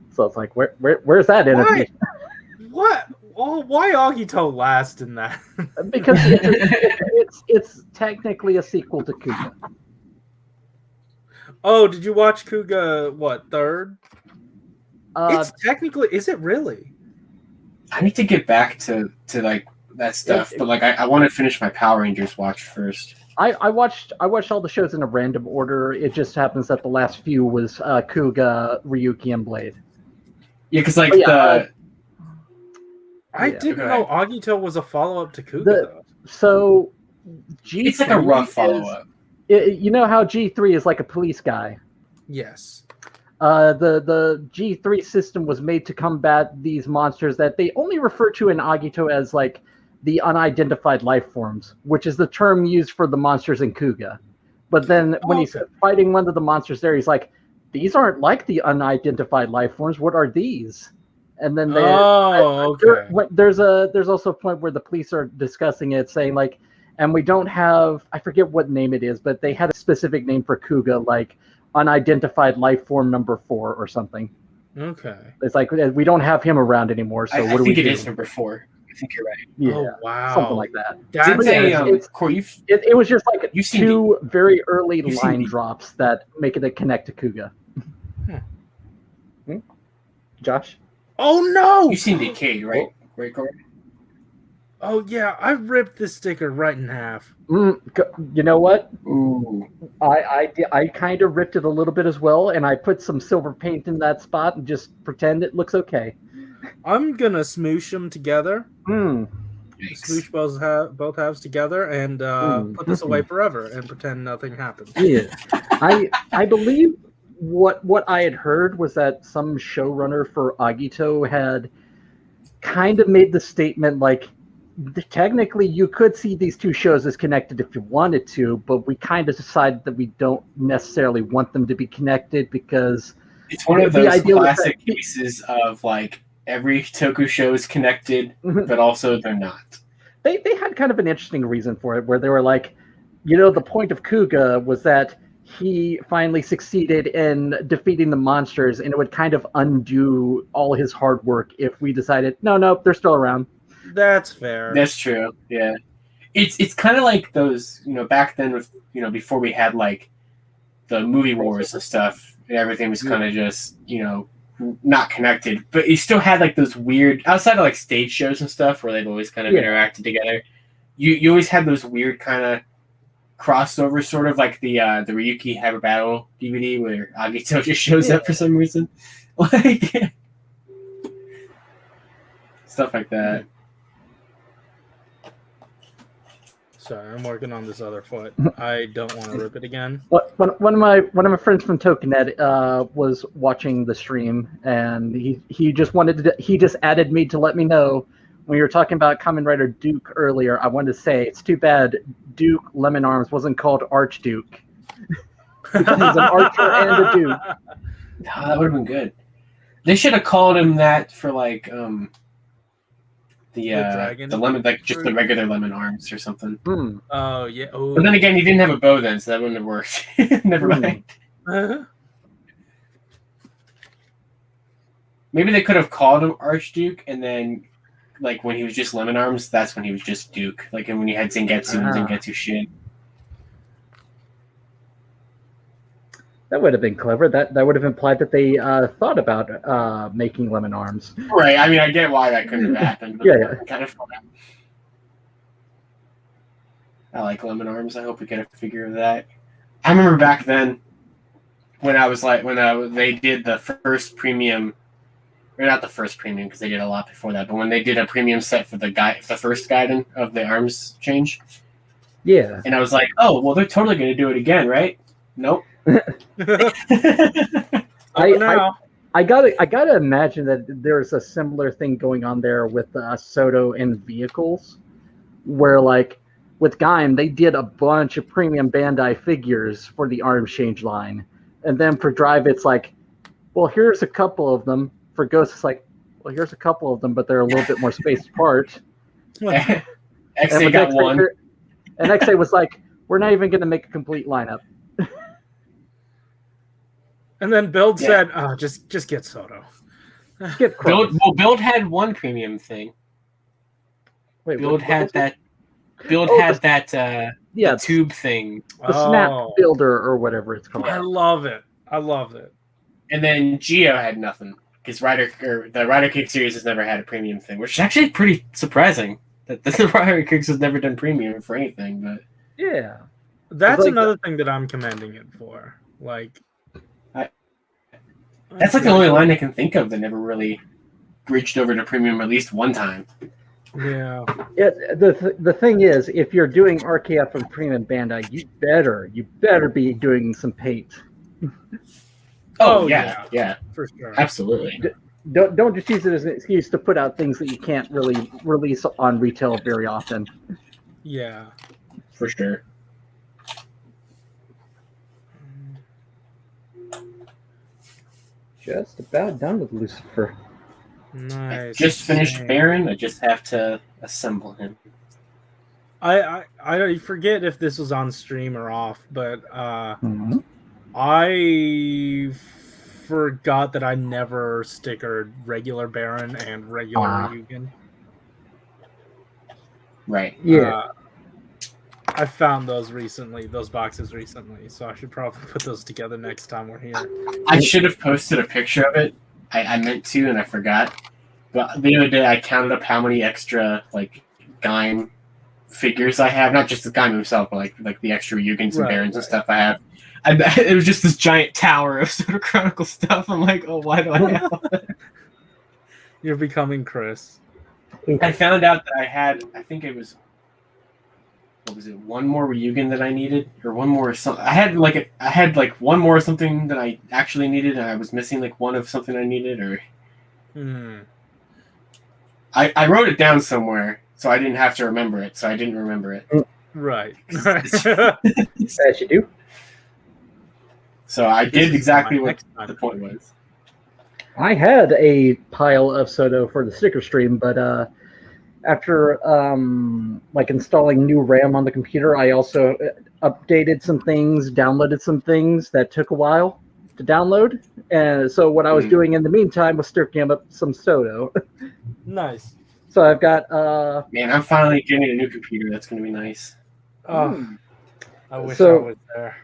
So it's like where's that energy? What? Well, why Agito last in that? Because it's technically a sequel to Kuga. Oh, did you watch Kuga? What, third? It's technically, is it really? I need to get back to like that stuff, but like I want to finish my Power Rangers watch first. I watched all the shows in a random order. It just happens that the last few was Kuga, Ryuki, and Blade. Yeah, because like I didn't know Agito was a follow-up to Kuga, though. So, G3 it's like a rough follow-up. You know how G3 is like a police guy? Yes. The G3 system was made to combat these monsters that they only refer to in Agito as like the unidentified life forms, which is the term used for the monsters in Kuga. But then when he's fighting one of the monsters there, he's like, these aren't like the unidentified life forms. What are these? And then there's also a point where the police are discussing it, saying like, and we don't have, I forget what name it is, but they had a specific name for Kuga, like unidentified life form number 4 or something. Okay. It's like, we don't have him around anymore, so what do we do? I think it is number 4. I think you're right. Yeah, oh, wow. Something like that. It was just like two very early line drops that make it connect to Kuga. Josh? Oh no! You've seen Decade, right? Right, Corey? Oh yeah, I ripped this sticker right in half. You know what? Ooh. I kind of ripped it a little bit as well, and I put some silver paint in that spot and just pretend it looks okay. I'm gonna smoosh them together. Mm. Smoosh both halves together and put this away forever and pretend nothing happened. Yeah, I believe what I had heard was that some showrunner for Agito had kind of made the statement like, technically you could see these two shows as connected if you wanted to, but we kind of decided that we don't necessarily want them to be connected because it's one of the those idea was classic that- cases of like every toku show is connected, but also they're not. they had kind of an interesting reason for it, where they were like, the point of Kuga was that he finally succeeded in defeating the monsters, and it would kind of undo all his hard work if we decided, no, they're still around. That's fair. That's true. Yeah, it's kind of like those, back then with, before we had like the movie wars and stuff, and everything was kind of just, not connected, but you still had like those weird, outside of like stage shows and stuff where they've always kind of interacted together. You always had those weird kind of crossover, sort of like the Ryuki Have a Battle DVD where Agito just shows up for some reason, like stuff like that. Sorry, I'm working on this other foot. I don't want to rip it again. One of my friends from Tokenet was watching the stream, and he just added me to let me know when you were talking about Kamen Rider Duke earlier. I wanted to say it's too bad Duke Lemon Arms wasn't called Archduke. He's an archer and a duke. Oh, that would have been good. They should have called him that for like the dragon lemon, like just the regular lemon arms or something. Oh yeah. Oh. But then again, he didn't have a bow then, so that wouldn't have worked. Never mind. Maybe they could have called him Archduke, and then like when he was just lemon arms, that's when he was just Duke. Like when he had Zangetsu and Zangetsu shit. That would have been clever. That would have implied that they thought about making lemon arms. Right. I mean, I get why that couldn't have happened. But Yeah. Kind of fun. I like lemon arms. I hope we get a figure of that. I remember back then when I was like they did the first premium, or not the first premium because they did a lot before that, but when they did a premium set for the first Gaiden of the arms change. Yeah. And I was like, oh well, they're totally going to do it again, right? Nope. I gotta imagine that there's a similar thing going on there with Soto and vehicles, where like with Gaim they did a bunch of premium Bandai figures for the arms change line, and then for Drive it's like, well here's a couple of them. For Ghost it's like, well here's a couple of them, but they're a little bit more spaced apart. XA got one, and XA was like, we're not even going to make a complete lineup. And then Build said, "Oh, just get Soto." Build had one premium thing. Wait, Build had that. Build had that. The tube thing. The Snap Builder or whatever it's called. I love it. And then Geo had nothing because the Rider Kick series has never had a premium thing, which is actually pretty surprising that the Rider Kicks has never done premium for anything. But yeah, that's like another thing that I'm commending it for. Like. That's like the only line I can think of that never really bridged over to premium at least one time. Yeah. The thing is, if you're doing RKF and premium Bandai, you better be doing some paint. Oh yeah, for sure, absolutely. Don't just use it as an excuse to put out things that you can't really release on retail very often. Yeah, for sure. Just about done with Lucifer. Nice. I just finished Baron. I just have to assemble him. I forget if this was on stream or off, but I forgot that I never stickered regular Baron and regular Ryugen. Right. Yeah. I found those boxes recently, so I should probably put those together next time we're here. I should have posted a picture of it. I meant to, and I forgot. But the other day, I counted up how many extra like Gaim figures I have, not just the Gaim himself, but like the extra Yugans and Barons and stuff I have. It was just this giant tower of sort of Chronicle stuff. I'm like, oh, why do I have all that? You're becoming Chris. I found out that I had, I think it was, what was it, one more Ryugan that I needed, or one more something. I had like one more something that I actually needed, and I was missing like one of something I needed, or I wrote it down somewhere, so I didn't have to remember it. So I didn't remember it. Right. As you do. So I did exactly what the point was. I had a pile of Soto for the sticker stream, but after like installing new RAM on the computer, I also updated some things, downloaded some things that took a while to download. And so what I was doing in the meantime was stirring up some Soto. Nice. So I've got man, I'm finally getting a new computer. That's going to be nice. Oh, I wish I was there.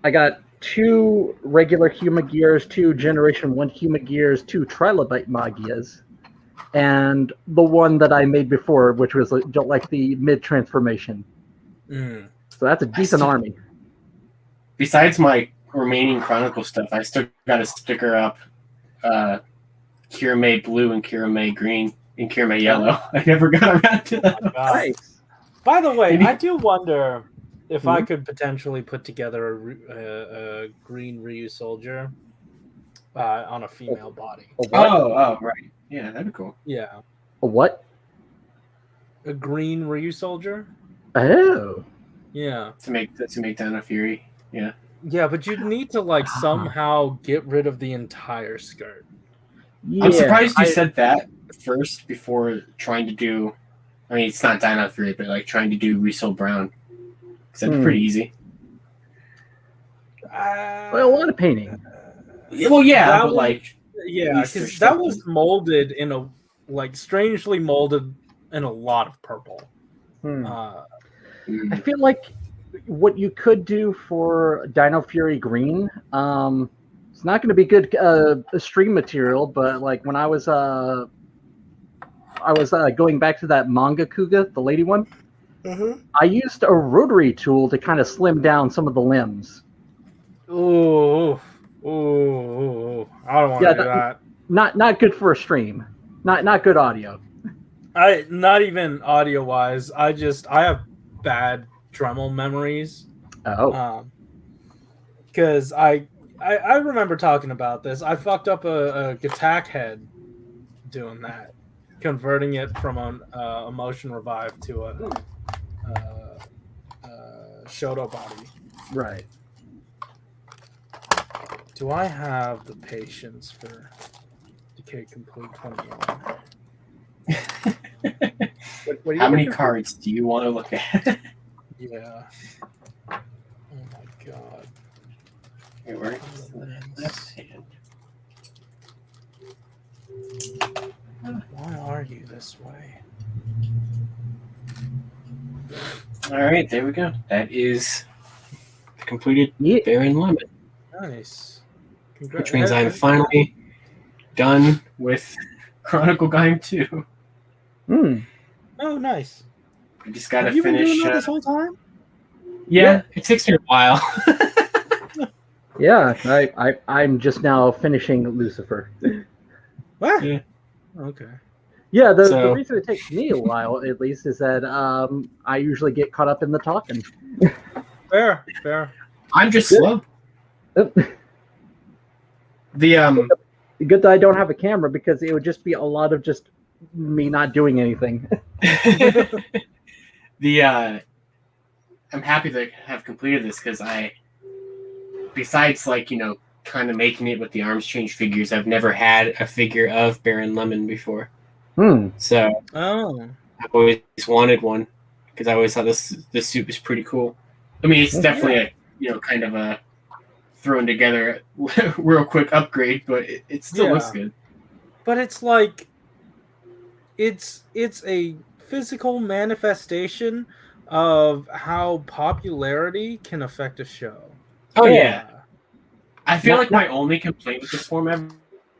I got 2 regular Huma gears, 2 Generation 1 Huma gears, 2 Trilobite Magias, and the one that I made before, which was like the mid-transformation. So that's a decent army. Besides my remaining Chronicle stuff, I still got to sticker up Kirame Blue and Kirame Green and Kirame Yellow. I never got around to that. Nice. By the way, I do wonder if I could potentially put together a green Ryu soldier on a female body. Oh, right. Yeah, that'd be cool. Yeah. A what? A green Ryu soldier? Oh. Yeah. To make Dino Fury. Yeah. Yeah, but you'd need to like somehow get rid of the entire skirt. Yeah, I'm surprised you said that first before trying to do. I mean, it's not Dino Fury, but like trying to do Riesel Brown. Because that'd be pretty easy. Well, a lot of painting. Well, yeah, but like. Yeah, because that was molded in a strangely molded in a lot of purple. I feel like what you could do for Dino Fury Green, it's not going to be good stream material, but like when I was going back to that manga Kuga, the lady one, I used a rotary tool to kind of slim down some of the limbs. Ooh, I don't want to do that. Not good for a stream. Not good audio. Not even audio wise. I have bad Dremel memories. Because I remember talking about this. I fucked up a Gattack head doing that, converting it from a motion revive to a Shoto body. Right. Do I have the patience for Decay Complete 21? How many cards do you want to look at? Yeah. Oh my god. Here, where is the left hand? Why are you this way? Alright, there we go. That is the completed Baron Lemon. Nice. Which means I'm finally done with Chronicle Gaim 2. Oh, nice. I just gotta Have you finish. Been doing that this whole time? Yeah, it takes me a while. Yeah, I'm just now finishing Lucifer. What? Yeah. Okay. Yeah, the reason it takes me a while, at least, is that I usually get caught up in the talking. Fair. I'm just slow. Good that I don't have a camera, because it would just be a lot of just me not doing anything. I'm happy to have completed this, because besides kind of making it with the arms change figures, I've never had a figure of Baron Lemon before. So I've always wanted one, because I always thought this suit was pretty cool. I mean, it's definitely a kind of a thrown together real quick upgrade, but it still looks good. But it's like it's a physical manifestation of how popularity can affect a show. Oh yeah. I feel like my only complaint with this form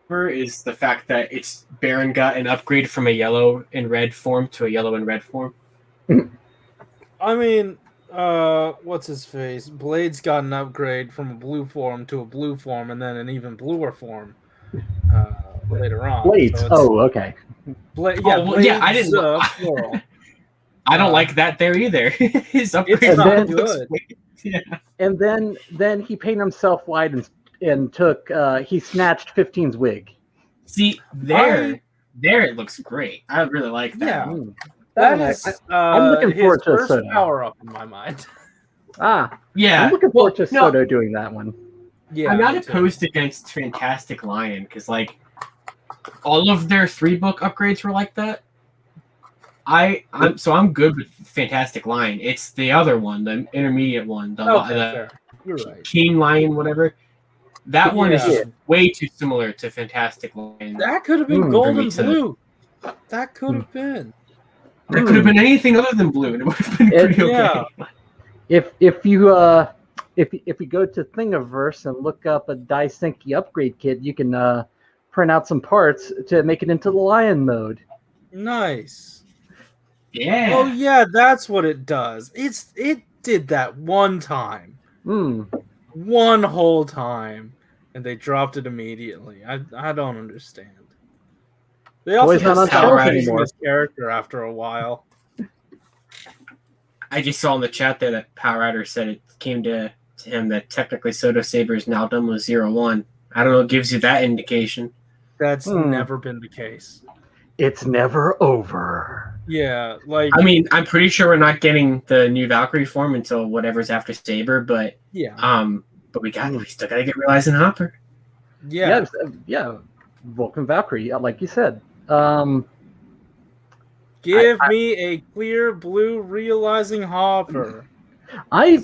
ever is the fact that Baron got an upgrade from a yellow and red form to a yellow and red form. I mean, what's his face? Blade's got an upgrade from a blue form to a blue form, and then an even bluer form later on. Blades. So Oh, okay. yeah, well, yeah, I Blades, didn't. plural. I don't like that there either. His upgrade It's not then- looks good. way- yeah. And then he painted himself white and took he snatched 15's wig. See there it looks great. I really like that. Yeah. Mm. That one is I'm looking his forward to first Soto. power up in my mind. Yeah. I'm looking forward to no, Soto doing that one. Yeah, I'm not me too. opposed against Fantastic Lion because like all of their 3-book upgrades were like that. I'm good with Fantastic Lion. It's the other one, the intermediate one, the Fair. You're right. King Lion, whatever. That one is Yeah. just way too similar to Fantastic Lion. That could have been Mm. gold For me and to- blue. That could have been. That could have been anything other than blue, and it would have been pretty okay. yeah. If you go to Thingiverse and look up a Daisenki upgrade kit, you can print out some parts to make it into the Lion mode. Nice. Yeah. Oh yeah, that's what it does. It did that one time. One whole time. And they dropped it immediately. I don't understand. They also Boys not just on stopped shelves using anymore. his character after a while. I just saw in the chat there that Power Rider said it came to him that technically Soto Saber's now done with 0-1. I don't know, it gives you that indication. That's never been the case. It's never over. Yeah, like I mean, I'm pretty sure we're not getting the new Valkyrie form until whatever's after Saber, but yeah. but we still gotta get Realizing Hopper. Yeah. Yeah. Vulcan Valkyrie, like you said. Give me a clear blue realizing hopper. I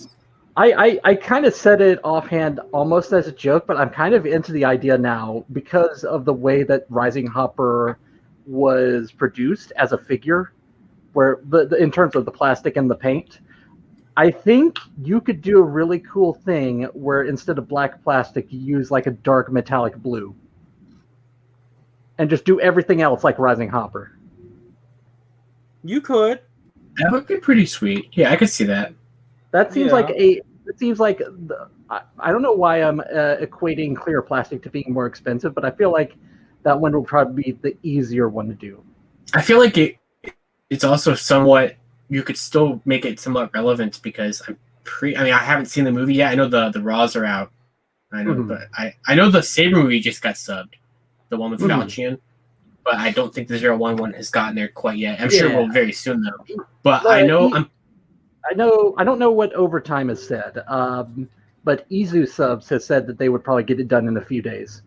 kind of said it offhand almost as a joke, but I'm kind of into the idea now because of the way that Rising Hopper was produced as a figure, where in terms of the plastic and the paint. I think you could do a really cool thing where instead of black plastic, you use like a dark metallic blue. And just do everything else like Rising Hopper. You could. That would be pretty sweet. Yeah, I could see that. That seems Yeah. I don't know why I'm equating clear plastic to being more expensive, but I feel like that one will probably be the easier one to do. I feel like it's also somewhat, you could still make it somewhat relevant because I haven't seen the movie yet. I know the Raws are out. I know, but I know the Saber movie just got subbed, the one with Falchion, but I don't think the 0-1 one has gotten there quite yet. I'm sure it will very soon though. But I don't know what Overtime has said. But Izu Subs has said that they would probably get it done in a few days.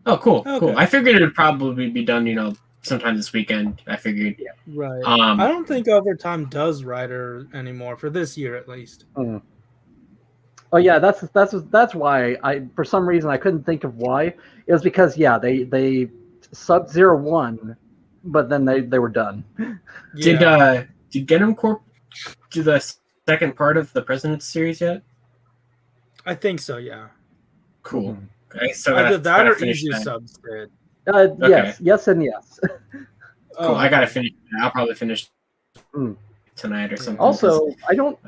Oh, cool. Okay. Cool. I figured it would probably be done, sometime this weekend. I figured. Yeah. Right. I don't think Overtime does Rider anymore for this year at least. Oh yeah, that's why I for some reason I couldn't think of why. It was because they sub 0-1, but then they were done. Yeah. Did Genom Corp do the second part of the President's series yet? I think so, yeah. Cool. Okay, so Either that or finish Easy that. Subs did. Yes, and yes. Cool. I gotta finish. I'll probably finish tonight or something. Also, I don't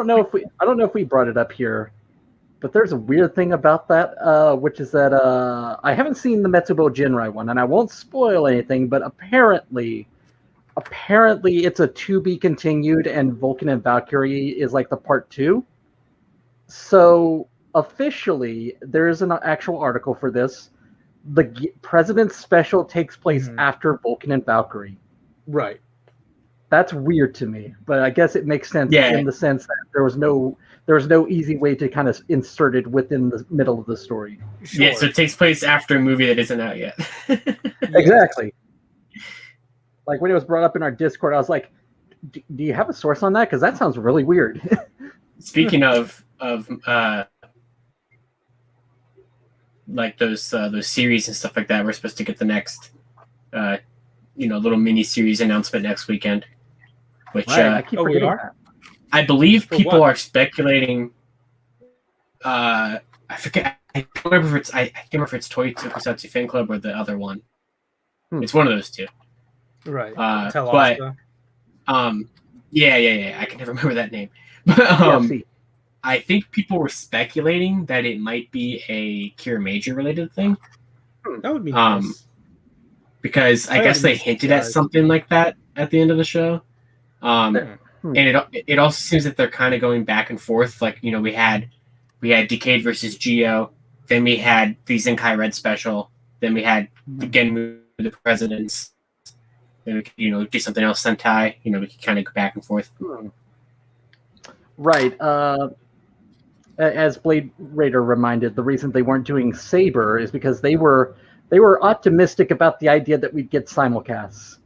know if we brought it up here, but there's a weird thing about that, which is that I haven't seen the Metsubo Jinrai one, and I won't spoil anything, but apparently it's a to be continued, and Vulcan and Valkyrie is like the part 2. So officially, there is an actual article for this. The President's Special takes place after Vulcan and Valkyrie. Right. That's weird to me, but I guess it makes sense in the sense that there was no easy way to kind of insert it within the middle of the story. Sure. Yeah, so it takes place after a movie that isn't out yet. Exactly. Like when it was brought up in our Discord, I was like, "Do you have a source on that? Because that sounds really weird." Speaking of like those series and stuff like that, we're supposed to get the next little mini series announcement next weekend. Which Right, I keep forgetting that. I believe For people what? are speculating. I forget. I can't remember if it's Toy Tokusatsu Fan Club or the other one. It's one of those two. Right. But Tell Asuka. Yeah. I can never remember that name. But PFC. I think people were speculating that it might be a Cure Major related thing. That would be Um, nice. because I guess they hinted at something like that at the end of the show. And it also seems that they're kind of going back and forth. Like, you know, we had Decade versus Geo, then we had the Zenkai Red special, then we had the Genmu the Presidents, then we could, you know, do something else Sentai. You know, we could kind of go back and forth. Right. As Blade Raider reminded, the reason they weren't doing Saber is because they were optimistic about the idea that we'd get simulcasts.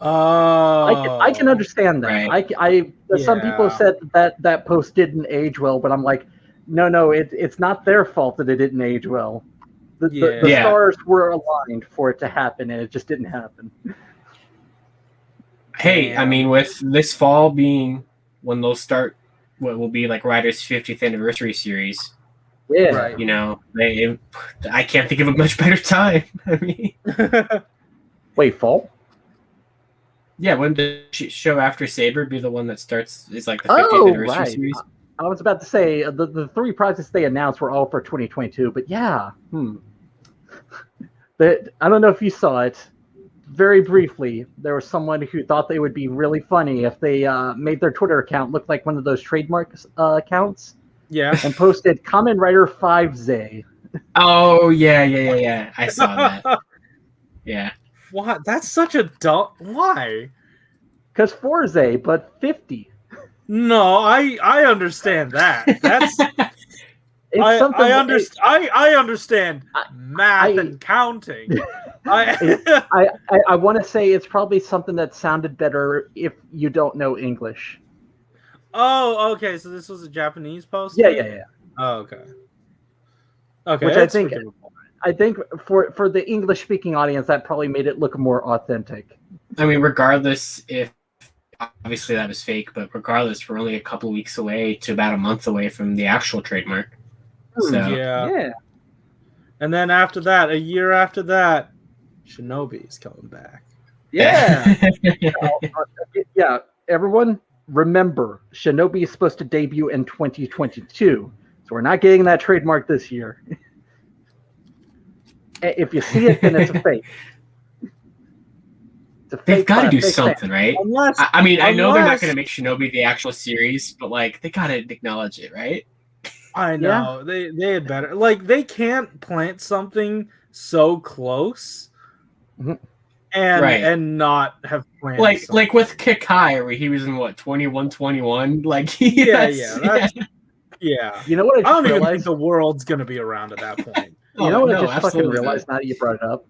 I can understand that. Right. Some people have said that post didn't age well, but I'm like, no, it's not their fault that it didn't age well. The stars were aligned for it to happen, and it just didn't happen. Hey, I mean, with this fall being when they'll start what will be like Rider's 50th anniversary series. Yeah. Right. You know, I can't think of a much better time. I mean, wait, fall? Yeah, when the show after Saber be the one that starts is like the 50th anniversary series. I was about to say the 3 projects they announced were all for 2022, but yeah. I don't know if you saw it. Very briefly, there was someone who thought they would be really funny if they made their Twitter account look like one of those trademark accounts. Yeah. And posted Kamen Rider 5Z. Oh, yeah. I saw that. Yeah. What? That's such a dumb... Why? Because 4Z, but 50. No, I understand that. That's... I understand math and counting. I want to say it's probably something that sounded better if you don't know English. Oh, okay. So this was a Japanese post? Yeah. Oh, okay. Okay. Which I think for the English speaking audience, that probably made it look more authentic. I mean, regardless if obviously that was fake, but regardless, we're only a couple weeks away to about a month away from the actual trademark. So. Yeah. And then after that, a year after that, Shinobi is coming back. Yeah. Yeah. Everyone, remember, Shinobi is supposed to debut in 2022. So we're not getting that trademark this year. If you see it, then it's a fake. They've got to do something, right? I mean, I know they're not going to make Shinobi the actual series, but like they got to acknowledge it, right? I know. Yeah. They had better. Like, they can't plant something so close and not have planted like with Kikai, where he was in what 21-21. Like yeah. You know what? I don't even think the world's gonna be around at that point. You know what? I just fucking realized now that you brought it up.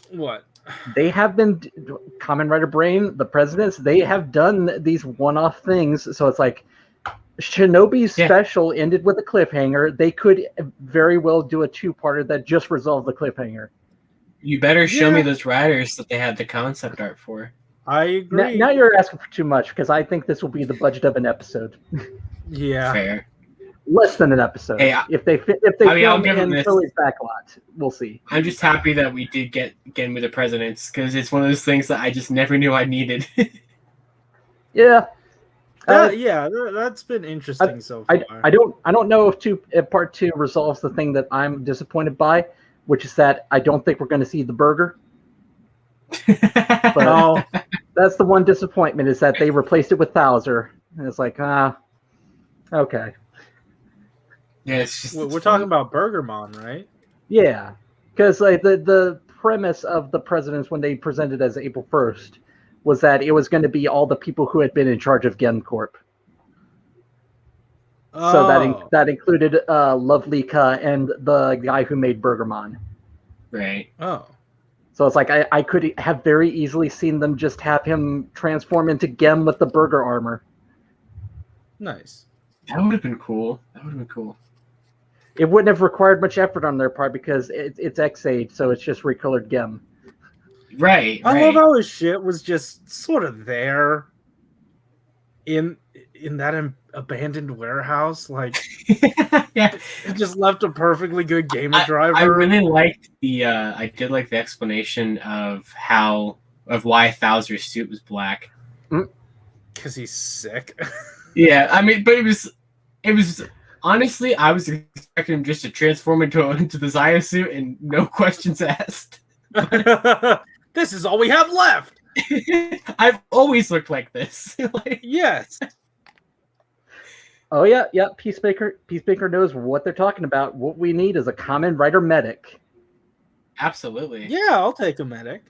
What? They have been Kamen Rider Brain, the presidents. They have done these one-off things, so it's like. Shinobi's special ended with a cliffhanger. They could very well do a 2-parter that just resolved the cliffhanger. You better show me those riders that they had the concept art for. I agree. Now you're asking for too much because I think this will be the budget of an episode. Yeah, fair. Less than an episode. Hey, if they film in Philly's backlot, we'll see. I'm just happy that we did get with the presidents because it's one of those things that I just never knew I needed. Yeah. That's been interesting so far. I don't know if part 2 resolves the thing that I'm disappointed by, which is that I don't think we're going to see the burger. But that's the one disappointment is that they replaced it with Thouser, and it's like okay. Yeah, it's just we're talking about Burgermon, right? Yeah, because like the premise of the presidents when they presented as April 1st. Was that it was going to be all the people who had been in charge of Gen Corp. So that included Lovelika and the guy who made Burgermon. Right. Oh. So it's like I could have very easily seen them just have him transform into Gem with the burger armor. Nice. That would have been cool. It wouldn't have required much effort on their part because it's X8, so it's just recolored Gem. Right. I love how his shit was just sort of there in that abandoned warehouse. Like, yeah, it just left a perfectly good gamer driver. I really liked I did like the explanation of why Thouser's suit was black. Because he's sick. Yeah, I mean, but it was honestly, I was expecting him just to transform into the Zaya suit and no questions asked. This is all we have left. I've always looked like this. Like, Yes. Oh yeah, yeah. Peacemaker knows what they're talking about. What we need is a Kamen Rider medic. absolutely. Yeah, I'll take a medic.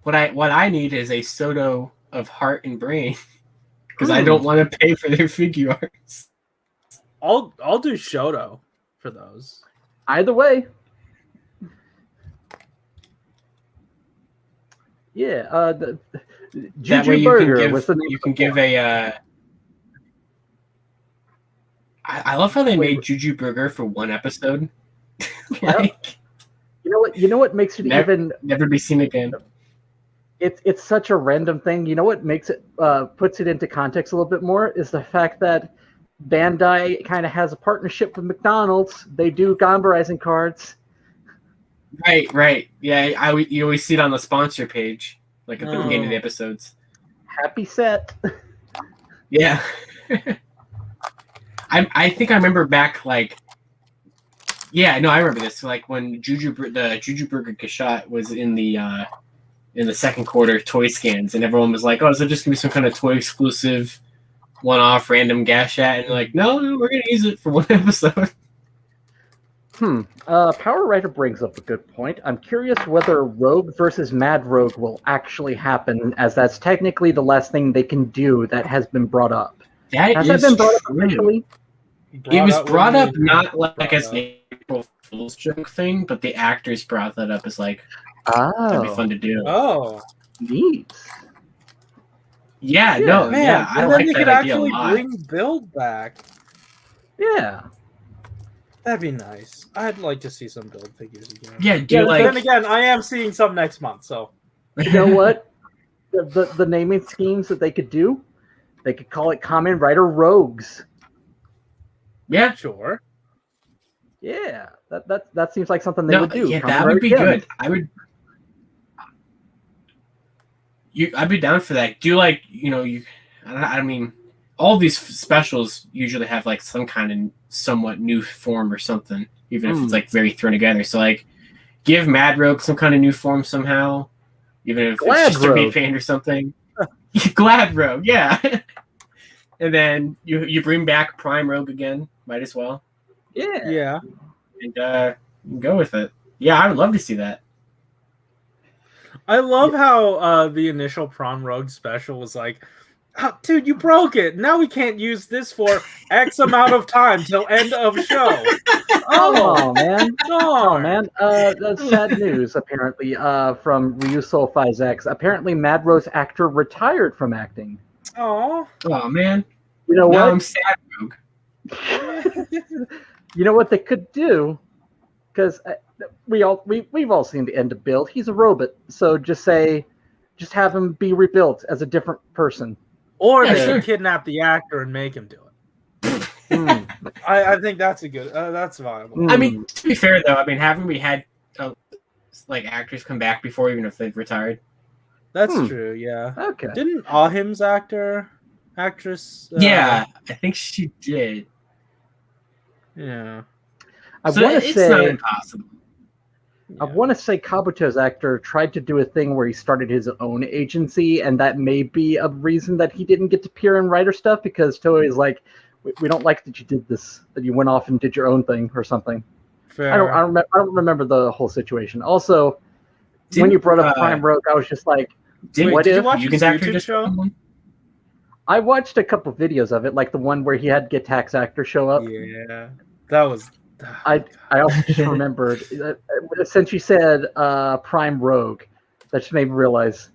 What I need is a Soto of heart and brain because I don't want to pay for their figure arts. I'll do Shoto for those. Either way. Yeah, That Juju way you Burger can give was the name. you can give a. I love how they made Juju Burger for one episode. Like, you know what makes it even never be seen again. It's such a random thing. You know what makes it puts it into context a little bit more is the fact that Bandai kind of has a partnership with McDonald's. They do Gamba Rising cards. Right. Yeah, you always see it on the sponsor page, like at the beginning of the episodes. Happy set. Yeah. I think I remember back, like, yeah, no, I remember this. Like when the Juju Burger Kashat was in the second quarter toy scans, and everyone was like, "Oh, is it just gonna be some kind of toy exclusive, one-off random Gashat?" And they're like, "No, we're gonna use it for one episode." Power Rider brings up a good point. I'm curious whether Rogue versus Mad Rogue will actually happen, as that's technically the last thing they can do that has been brought up. Has that been brought up officially? It was brought up not like as an April Fool's joke thing, but the actors brought that up as like, that'd be fun to do. Oh, neat. Yeah, no, man, yeah, I and like then you that could idea actually a lot. bring Build back. Yeah. That'd be nice. I'd like to see some Build figures again. Yeah, then again, I am seeing some next month, so. You know what? The naming schemes that they could do, they could call it Kamen Rider Rogues. Yeah, sure. Yeah, that seems like something they would do. Yeah, Kamen that Rider would be again. good. I'd be down for that. Do like, I mean, all these specials usually have like some kind of somewhat new form or something, even if it's like very thrown together. So like, give Mad Rogue some kind of new form somehow, even if it's just a repaint or something. Glad Rogue, yeah. And then you bring back Prime Rogue again, might as well. Yeah. And go with it. Yeah, I would love to see that. I love how the initial Prom Rogue special was like, oh, dude, you broke it. Now we can't use this for X amount of time till end of show. Oh man. Oh man. That's sad news, apparently, from Ryusoul 5X. Apparently Mad Rogue's actor retired from acting. Oh man. You know now what? I'm sad, Rogue. You know what they could do? Because we've all seen the end of Build. He's a robot, so just have him be rebuilt as a different person. Or they should kidnap the actor and make him do it. I think that's a good. That's viable. I mean, to be fair though, I mean, haven't we had like actors come back before, even if they've retired? That's true. Yeah. Okay. Didn't Ahim's actress? Yeah, I think she did. Yeah. I want to say it's not impossible. I want to say Kabuto's actor tried to do a thing where he started his own agency, and that may be a reason that he didn't get to appear in writer stuff, because Toei is like, we don't like that you did this, that you went off and did your own thing or something. Fair. I don't remember the whole situation. Also, when you brought up Prime Rogue, I was just like, did you watch his YouTube show? I watched a couple videos of it, like the one where he had Gitax actor show up. Yeah, that was. I also just remembered, since you said Prime Rogue, that just made me realize,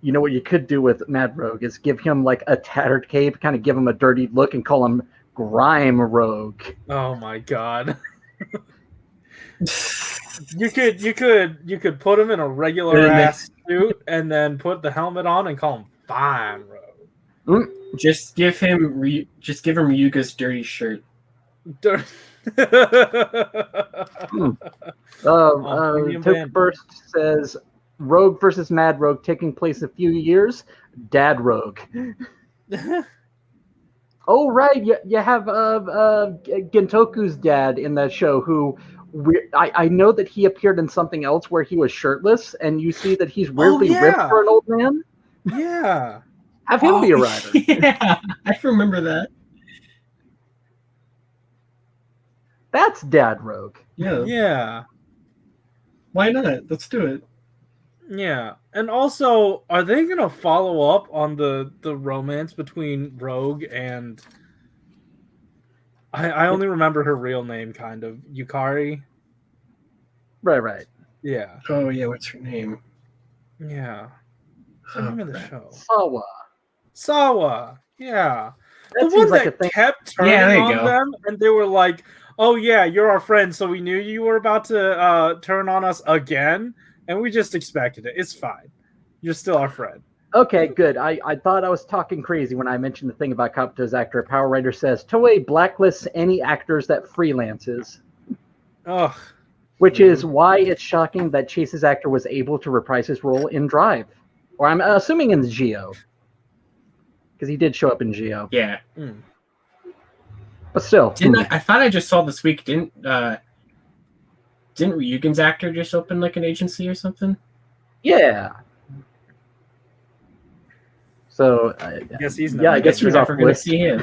you know what you could do with Mad Rogue is give him like a tattered cape, kind of give him a dirty look, and call him Grime Rogue. Oh my god. You could put him in a regular ass suit and then put the helmet on and call him Fine Rogue. Just give him Ryuga's dirty shirt. First says Rogue versus Mad Rogue taking place in a few years. Dad Rogue. Oh right, you have Gentoku's dad in that show. Who I know that he appeared in something else where he was shirtless, and you see that he's weirdly ripped yeah. for an old man. Yeah. Have him be a rider. Yeah, I remember that. That's Dad Rogue. Yeah. Yeah. Why not? Let's do it. Yeah. And also, are they gonna follow up on the romance between Rogue and I only remember her real name kind of. Yukari? Right. Yeah. Oh yeah, what's her name? Yeah. What's the name of the show? Sawa. Sawa. Yeah. That The seems one like that a thing. kept Yeah, there turning you on go. them, and they were like, "Oh yeah, you're our friend, so we knew you were about to turn on us again, and we just expected it. It's fine. You're still our friend." Okay, good. I thought I was talking crazy when I mentioned the thing about Kabuto's actor. Power Writer says Toei blacklists any actors that freelances, Ugh. which is why it's shocking that Chase's actor was able to reprise his role in Drive, or I'm assuming in Geo, because he did show up in Geo. Yeah. But still, I thought I just saw this week. Didn't Ryugen's actor just open like an agency or something? yeah. So I guess he's yeah, I guess he's off never the gonna list. see him.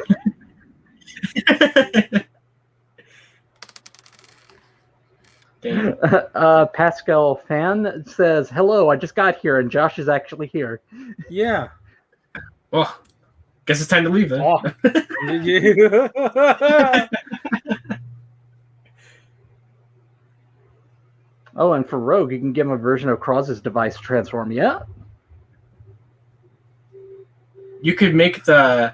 Damn. Pascal Fan says, "Hello, I just got here, and Josh is actually here." Yeah. Well, guess it's time to leave then. Oh. Oh, and for Rogue, you can give him a version of Kroz's device to transform. Yeah. You could make the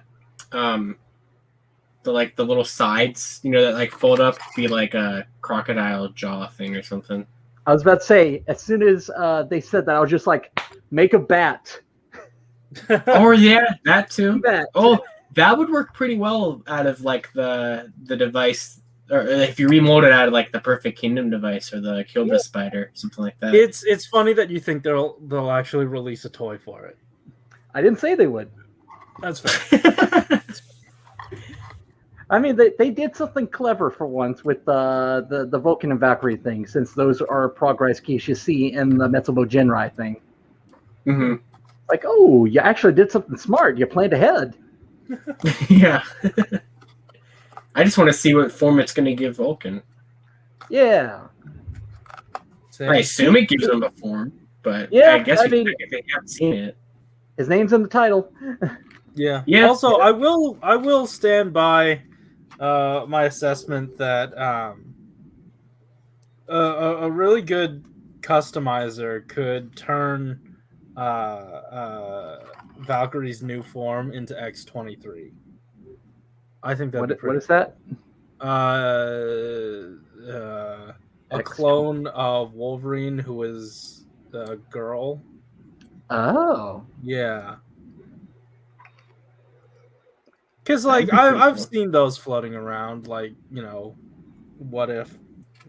little sides, that like fold up, be like a crocodile jaw thing or something. I was about to say, as soon as they said that, I was just like, make a bat. Oh yeah, that too. Bat. Oh, that would work pretty well out of like the device, or if you remold it out of like the Perfect Kingdom device or the Kilda Spider, something like that. It's funny that you think they'll actually release a toy for it. I didn't say they would. That's fair. I mean, they did something clever for once with the Vulcan and Valkyrie thing, since those are progress keys you see in the Metsubo Genrai thing. Mm-hmm. Like, oh, you actually did something smart. You planned ahead. Yeah. I just want to see what form it's going to give Vulcan. Yeah. I assume it gives him a form, but Yeah, I guess I mean, if they haven't seen it. His name's in the title. Yeah. Yeah. Also, I will stand by my assessment that a really good customizer could turn Valkyrie's new form into X-23. I think that'd be pretty. What is that? A clone of Wolverine who is a girl. Oh. Yeah. Because like I've seen those floating around, like, what if,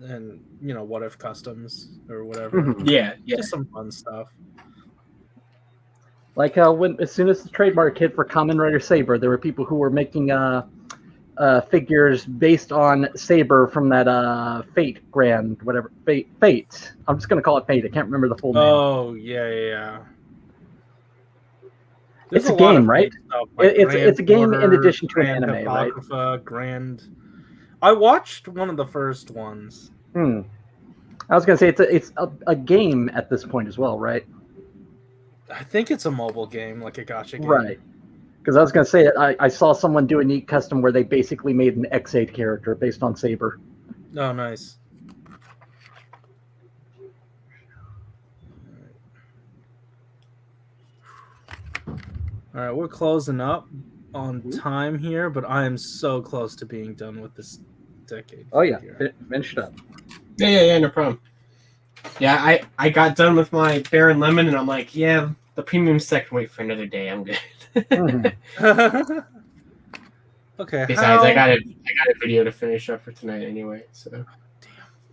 and what if customs or whatever. Mm-hmm. Yeah. Just some fun stuff. Like as soon as the trademark hit for Kamen Rider Saber, there were people who were making figures based on Saber from that Fate. I'm just gonna call it Fate. I can't remember the full name. Oh yeah. It's a game, right? Stuff, like it's a game in Order, addition to an Grand anime, right? Grand. I watched one of the first ones. I was gonna say it's a game at this point as well, right? I think it's a mobile game, like a gacha game. Right. Because I was gonna say I saw someone do a neat custom where they basically made an X8 character based on Saber. Oh, nice. All right, we're closing up on time here, but I am so close to being done with this decade. Oh yeah, finish it up. Yeah, no problem. Yeah, I got done with my Baron Lemon, and I'm like, yeah, the premium set can wait for another day. I'm good. Mm-hmm. Okay. Besides, I got a video to finish up for tonight anyway. So. Damn.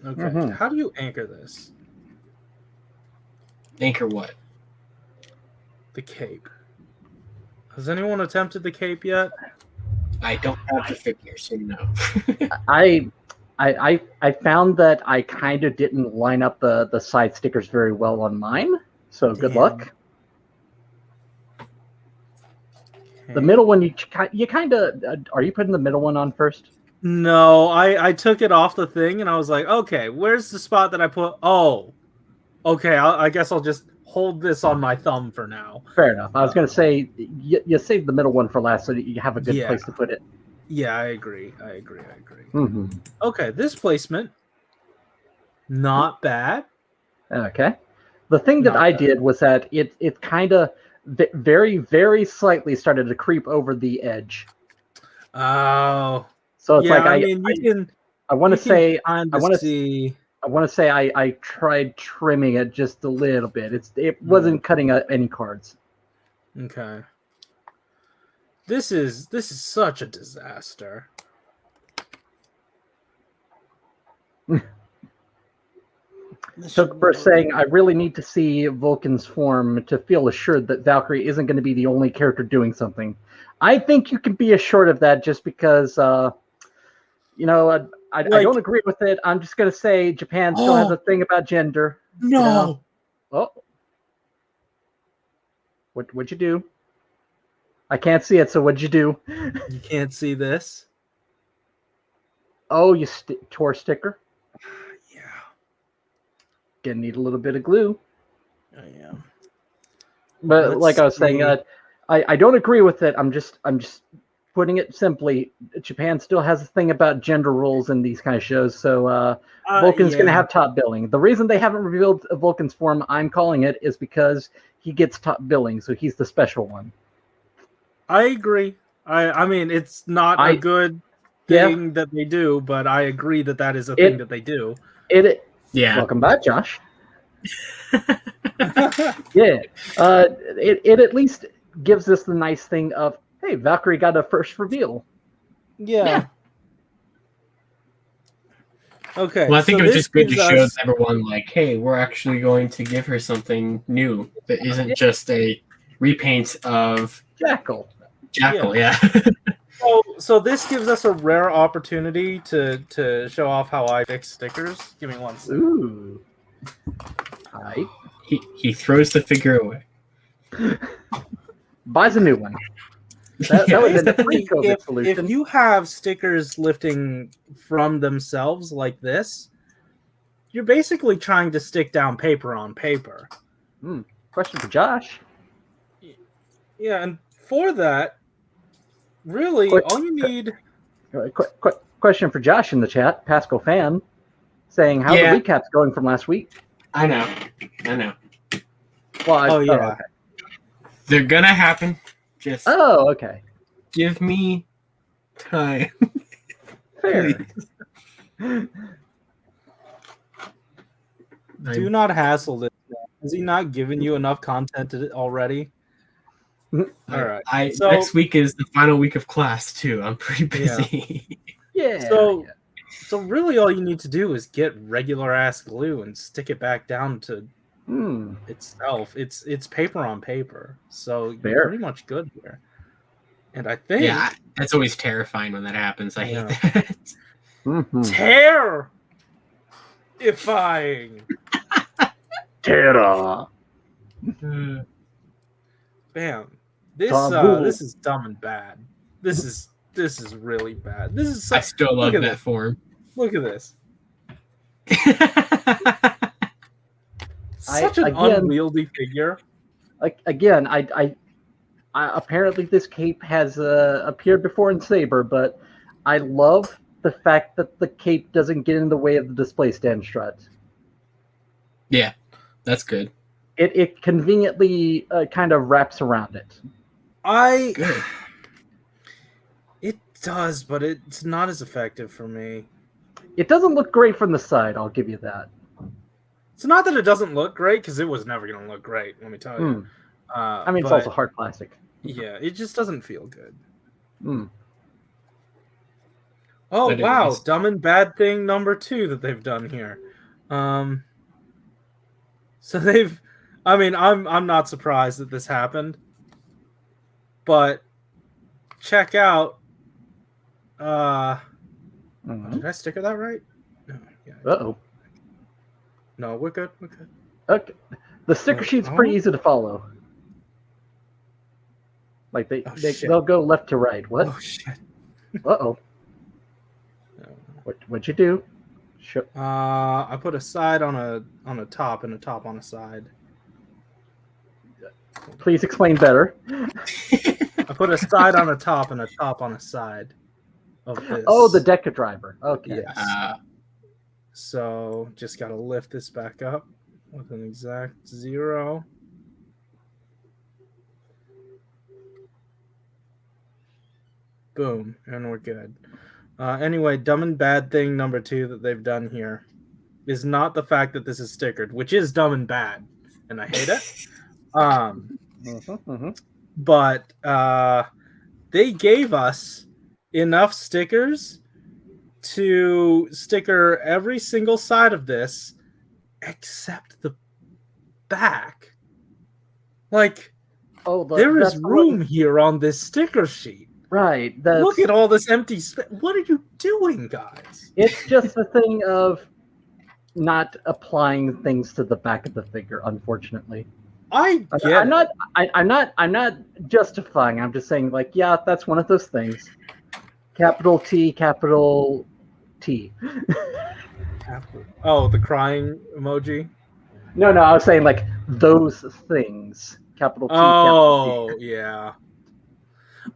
Okay. Mm-hmm. How do you anchor this? Anchor what? The cape. Has anyone attempted the cape yet? I don't have the figure, so no. I found that I kind of didn't line up the side stickers very well on mine. So good Damn. luck. The middle one, you kind of are you putting the middle one on first? No, I took it off the thing and I was like, okay, where's the spot that I put? Oh, okay. I guess I'll just hold this on my thumb for now. Fair enough. I was going to say you saved the middle one for last so that you have a good Yeah. place to put it. Yeah, I agree. Mm-hmm. Okay, this placement, not bad. Okay. The thing that Not I bad. did was that it kind of very, very slightly started to creep over the edge. Oh, So it's yeah. like I mean, I want to say kind I of want to see. I want to say I tried trimming it just a little bit. It wasn't cutting any cards. Okay. This is such a disaster. So for saying I really need to see Vulcan's form to feel assured that Valkyrie isn't going to be the only character doing something. I think you can be assured of that just because you know I don't agree with it. I'm just going to say Japan still has a thing about gender. No. You know? Oh. What'd you do? I can't see it, so what'd you do? You can't see this? Oh, you tore sticker? Yeah. Gonna need a little bit of glue. I am. But Let's like I was saying, see. I don't agree with it. I'm just putting it simply. Japan still has a thing about gender roles in these kind of shows, so Vulcan's going to have top billing. The reason they haven't revealed Vulcan's form, I'm calling it, is because he gets top billing, so he's the special one. I agree. I mean, it's not a good thing that they do, but I agree that that is a thing that they do. Yeah. Welcome back, Josh. Yeah. It at least gives us the nice thing of, hey, Valkyrie got a first reveal. Yeah. Okay. Well, I think so it was just good to show us... everyone, like, hey, we're actually going to give her something new that isn't just a repaint of Jackal. Yeah. So this gives us a rare opportunity to show off how I fix stickers. Give me one second. Ooh. Hi. He throws the figure away. Buys a new one. That would have been the pre-COVID solution. If you have stickers lifting from themselves like this, you're basically trying to stick down paper on paper. Question for Josh. Yeah, and for that, really, all you need... Question for Josh in the chat, Pascal fan, saying, how the recaps going from last week? I know. Well, okay. They're gonna happen. Just okay. Give me time. Fair. Do not hassle this guy. Has he not given you enough content already? All right. Next week is the final week of class too. I'm pretty busy. Yeah. So really, all you need to do is get regular ass glue and stick it back down to itself. It's paper on paper, so you're pretty much good here. And I think that's always terrifying when that happens. I hate that. Terrifying. Terra. Bam. This is dumb and bad. This is really bad. This is. I still love that form. Look at this. Such an unwieldy figure. Again, I apparently this cape has appeared before in Saber, but I love the fact that the cape doesn't get in the way of the display stand strut. Yeah, that's good. It conveniently kind of wraps around it. It does, but it's not as effective for me. It doesn't look great from the side, I'll give you that. It's not that it doesn't look great, because it was never going to look great, let me tell you. I mean, it's also hard plastic. Yeah, it just doesn't feel good. Oh, but wow, anyways. Dumb and bad thing number 2 that they've done here. So they've... I mean, I'm not surprised that this happened. But check out. Mhm. Did I sticker that right? No. Yeah. Uh-oh. No, we're good. We're good. Okay. The sticker Wait, sheet's pretty easy to follow. Like shit. they'll go left to right. What? Oh shit. Uh-oh. No. What'd you do? Sure. I put a side on a top and a top on a side. Please explain better. I put a side on a top and a top on a side of this. Oh, the Deca driver. Okay. Yes. So just gotta lift this back up with an exact 0. Boom, and we're good. Anyway, dumb and bad thing number 2 that they've done here is not the fact that this is stickered, which is dumb and bad, and I hate it. But they gave us enough stickers to sticker every single side of this except the back. Like, there is room here on this sticker sheet. Right. Look at all this empty space. What are you doing, guys? It's just a thing of not applying things to the back of the figure, unfortunately. I'm not justifying. I'm just saying, like, yeah, that's one of those things. Capital T, capital T. Oh, the crying emoji? No, I was saying, like, those things. Capital T, capital T. Yeah.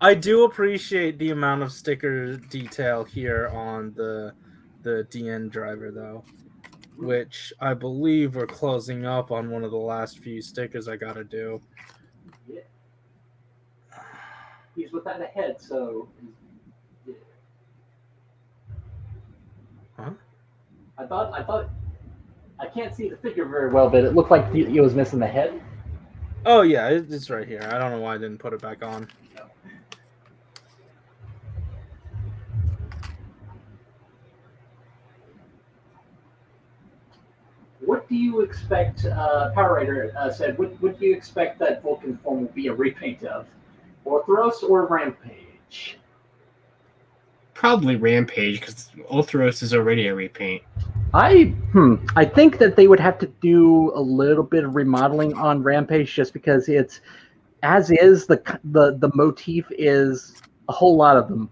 I do appreciate the amount of sticker detail here on the DN driver, though, which I believe we're closing up on one of the last few stickers I gotta do. Yeah. He's without a head, so... Yeah. Huh? I thought... I can't see the figure very well, but it looked like he was missing the head. Oh, yeah, it's right here. I don't know why I didn't put it back on. What do you expect, Power Rider said, what do you expect that Vulcan form will be a repaint of? Orthros or Rampage? Probably Rampage, because Orthros is already a repaint. I think that they would have to do a little bit of remodeling on Rampage just because it's, as is, the motif is a whole lot of them.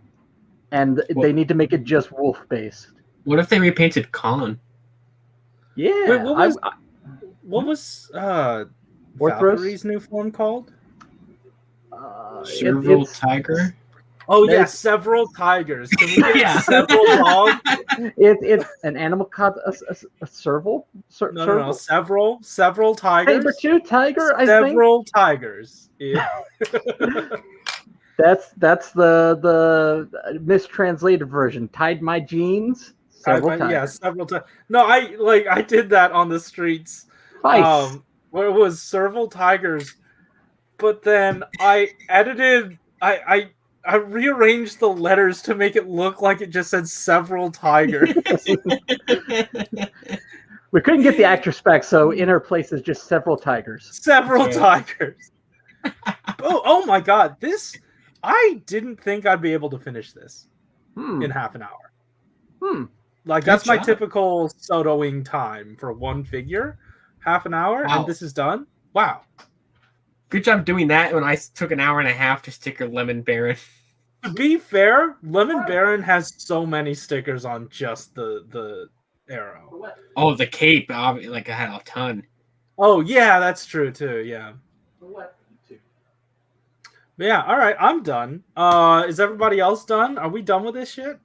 And they need to make it just wolf-based. What if they repainted Khan? Yeah. Wait, what was Valkyrie's new form called? Several Tiger? Oh, yeah, several tigers. Can we get several dogs? It's an animal called a serval? No. Several tigers. Saber-tooth tiger, I think? Several tigers. Yeah. That's the mistranslated version. Tied my jeans. Several times. Yeah, several times. No, I did that on the streets. Nice. Where it was several tigers, but then I edited. I rearranged the letters to make it look like it just said several tigers. We couldn't get the actor spec, so in her place is just several tigers. Several tigers. Oh my god! I didn't think I'd be able to finish this in half an hour. Like, that's my typical Sotoing time for one figure, half an hour, and this is done. Wow. Good job doing that when I took an hour and a half to sticker Lemon Baron. To be fair, Lemon Baron has so many stickers on just the arrow. Oh, the cape, like I had a ton. Oh, yeah, that's true, too, yeah. But yeah, all right, I'm done. Is everybody else done? Are we done with this shit?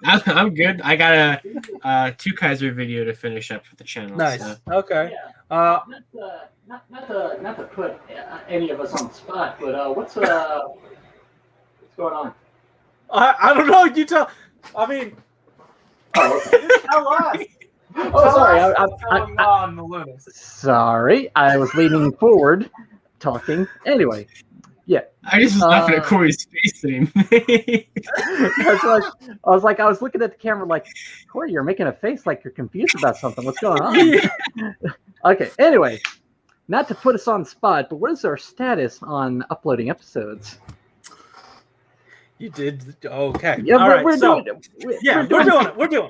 I'm good. I got a 2 Kaiser video to finish up for the channel. Nice. So. Okay. Yeah. Not to put any of us on the spot, but what's going on? I don't know. You tell. I mean, tell us. Sorry. I'm Malunis. Sorry, I was leaning forward, talking. Anyway. Yeah, I just was laughing at Corey's face name. I was looking at the camera like, Corey, you're making a face like you're confused about something. What's going on? Okay, anyway. not to put us on the spot, but what is our status on uploading episodes? You did okay. Yeah, All right. So doing it. we're doing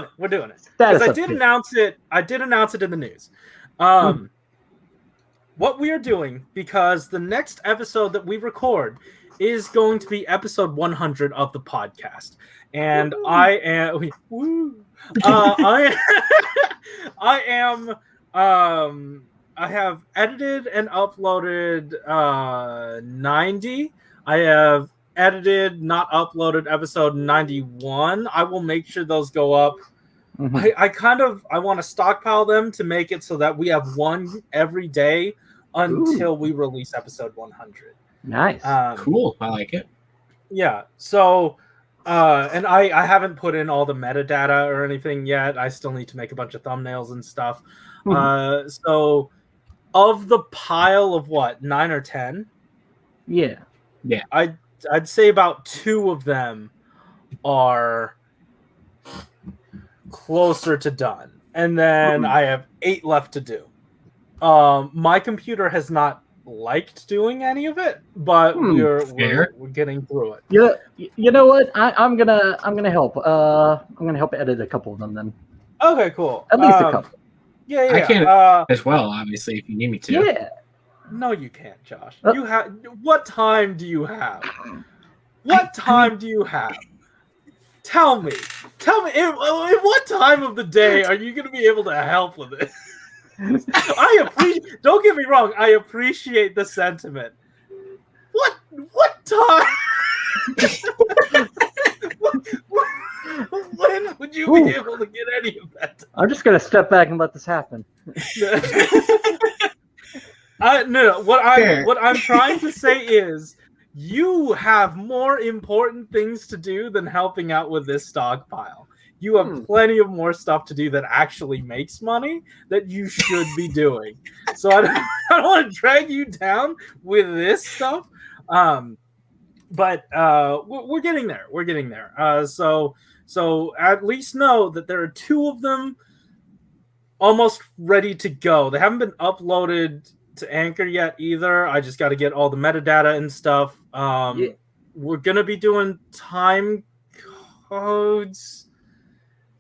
it. We're doing it. Because Status I did update. announce it. I did announce it in the news. What we are doing, because the next episode that we record is going to be episode 100 of the podcast, and I am I am I have edited and uploaded 90. I have edited, not uploaded episode 91. I will make sure those go up. I want to stockpile them to make it so that we have one every day until we release episode 100. Nice. Cool. I like it. Yeah. So, and I haven't put in all the metadata or anything yet. I still need to make a bunch of thumbnails and stuff. So, of the pile of what, 9 or 10? Yeah. I'd say about 2 of them are closer to done, and then I have 8 left to do. My computer has not liked doing any of it, but we're getting through it. Yeah, you know what? I'm gonna help. I'm gonna help edit a couple of them then. Okay, cool. At least a couple. Yeah. I can as well, obviously, if you need me to. Yeah. No, you can't, Josh. You have. What time do you have? What time do you have? Tell me. In what time of the day are you going to be able to help with it? Don't get me wrong. I appreciate the sentiment. What time? When would you be able to get any of that? I'm just gonna step back and let this happen. No. What I'm trying to say is, you have more important things to do than helping out with this stockpile. You have plenty of more stuff to do that actually makes money that you should be doing. So I don't want to drag you down with this stuff. But we're getting there. We're getting there. So at least know that there are 2 of them almost ready to go. They haven't been uploaded to Anchor yet either. I just got to get all the metadata and stuff. We're gonna be doing time codes.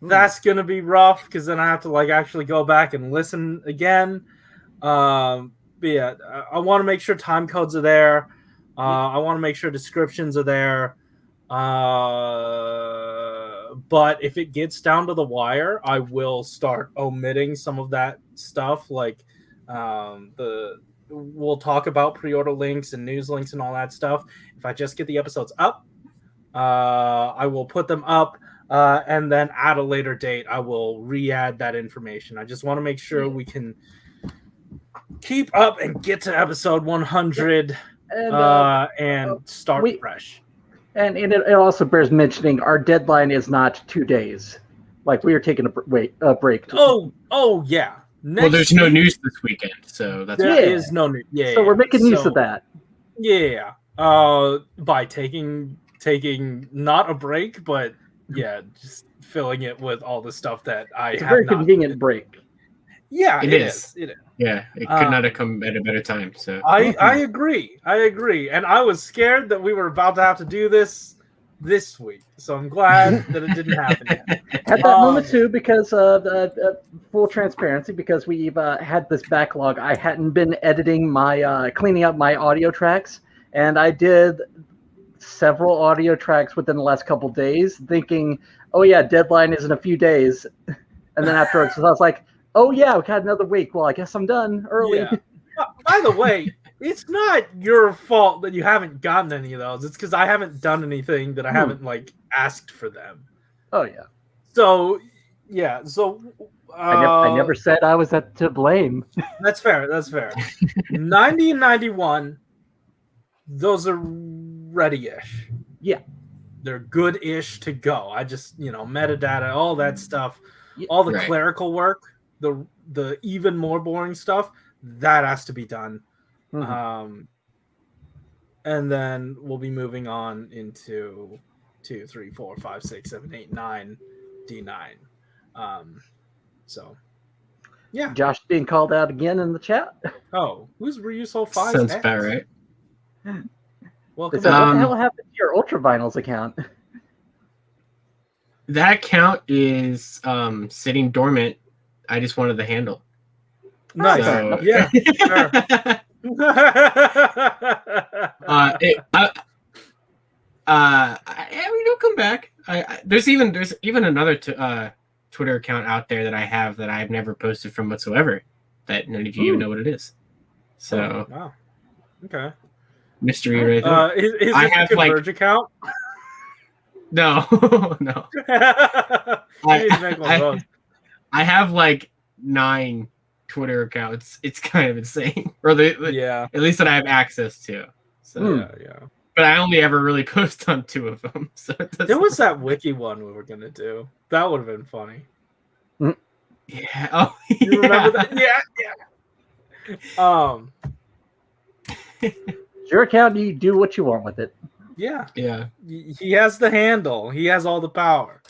That's gonna be rough because then I have to actually go back and listen again. But yeah, I want to make sure time codes are there. I want to make sure descriptions are there. But if it gets down to the wire, I will start omitting some of that stuff. We'll talk about pre-order links and news links and all that stuff. If I just get the episodes up, I will put them up, and then at a later date, I will re-add that information. I just want to make sure we can keep up and get to episode 100 and start fresh. And it also bears mentioning our deadline is not 2 days. We are taking a break. Oh yeah. Well, there's no news this weekend, so that's there is no news. Yeah. So we're making use of that. Yeah. By taking not a break, but just filling it with all the stuff that it's a very convenient break. Yeah, it is. It is. Yeah, it could not have come at a better time. So I agree, and I was scared that we were about to have to do this week, so I'm glad that it didn't happen yet. At that moment too, because of full transparency, because we've had this backlog. I hadn't been editing my cleaning up my audio tracks, and I did several audio tracks within the last couple days, thinking, "Oh yeah, deadline is in a few days," and then afterwards, I was like, "Oh yeah, we got another week. Well, I guess I'm done early." Yeah. By the way, it's not your fault that you haven't gotten any of those. It's because I haven't done anything that I haven't asked for them. Oh yeah. So yeah. So I never said I was to blame. That's fair. 90 and 91. Those are ready-ish. Yeah. They're good-ish to go. I just metadata, all that stuff, all the clerical work, the even more boring stuff. That has to be done. And then we'll be moving on into 2, 3, 4, 5, 6, 7, 8, 9, D9. So Yeah. Josh being called out again in the chat. Oh, who's Ryuso 5? Sounds about right. They Welcome said, back. what the hell happened to your Ultra Vinyls account? That account is sitting dormant. I just wanted the handle. Nice. So, Yeah. Sure. I mean, it'll come back. There's even another Twitter account out there that I have that I've never posted from whatsoever. That none of you even know what it is. So Wow. Okay. mystery right there. Is I it the have, like- Converge account? No, no. You need to make one of those. I have like 9 Twitter accounts. It's kind of insane, or Yeah. at least that I have access to. So, Yeah. but I only ever really post on 2 of them. So There was that wiki one we were gonna do. That would have been funny. yeah. Oh, You remember that? Yeah. It's your account. You do what you want with it. Yeah. Yeah. He has the handle. He has all the power.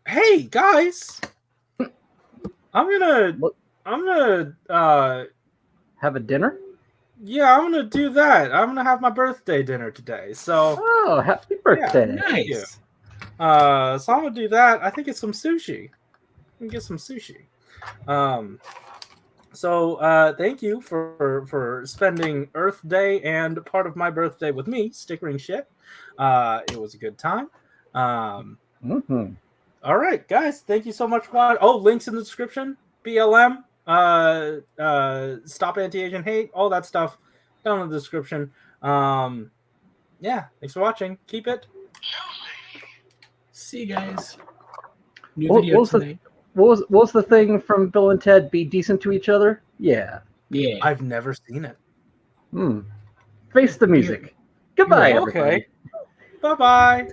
Hey guys, I'm gonna Have a dinner? yeah, I'm gonna do that. I'm gonna have my birthday dinner today. So Oh, happy birthday. Thank you. Nice. So I'm gonna do that. I think it's some sushi. I'm gonna get some sushi. So thank you for spending Earth Day and part of my birthday with me, Stick Ring Shit. It was a good time. Mm-hmm. All right, guys, thank you so much for watching. Oh, links in the description. BLM, Stop Anti-Asian Hate, all that stuff down in the description. Yeah, thanks for watching. Keep it. See you guys. New What video was the- tonight. What was the thing from Bill and Ted? Be decent to each other? Yeah. Yeah. I've never seen it. Face the music. Goodbye, Okay. everybody. Bye-bye.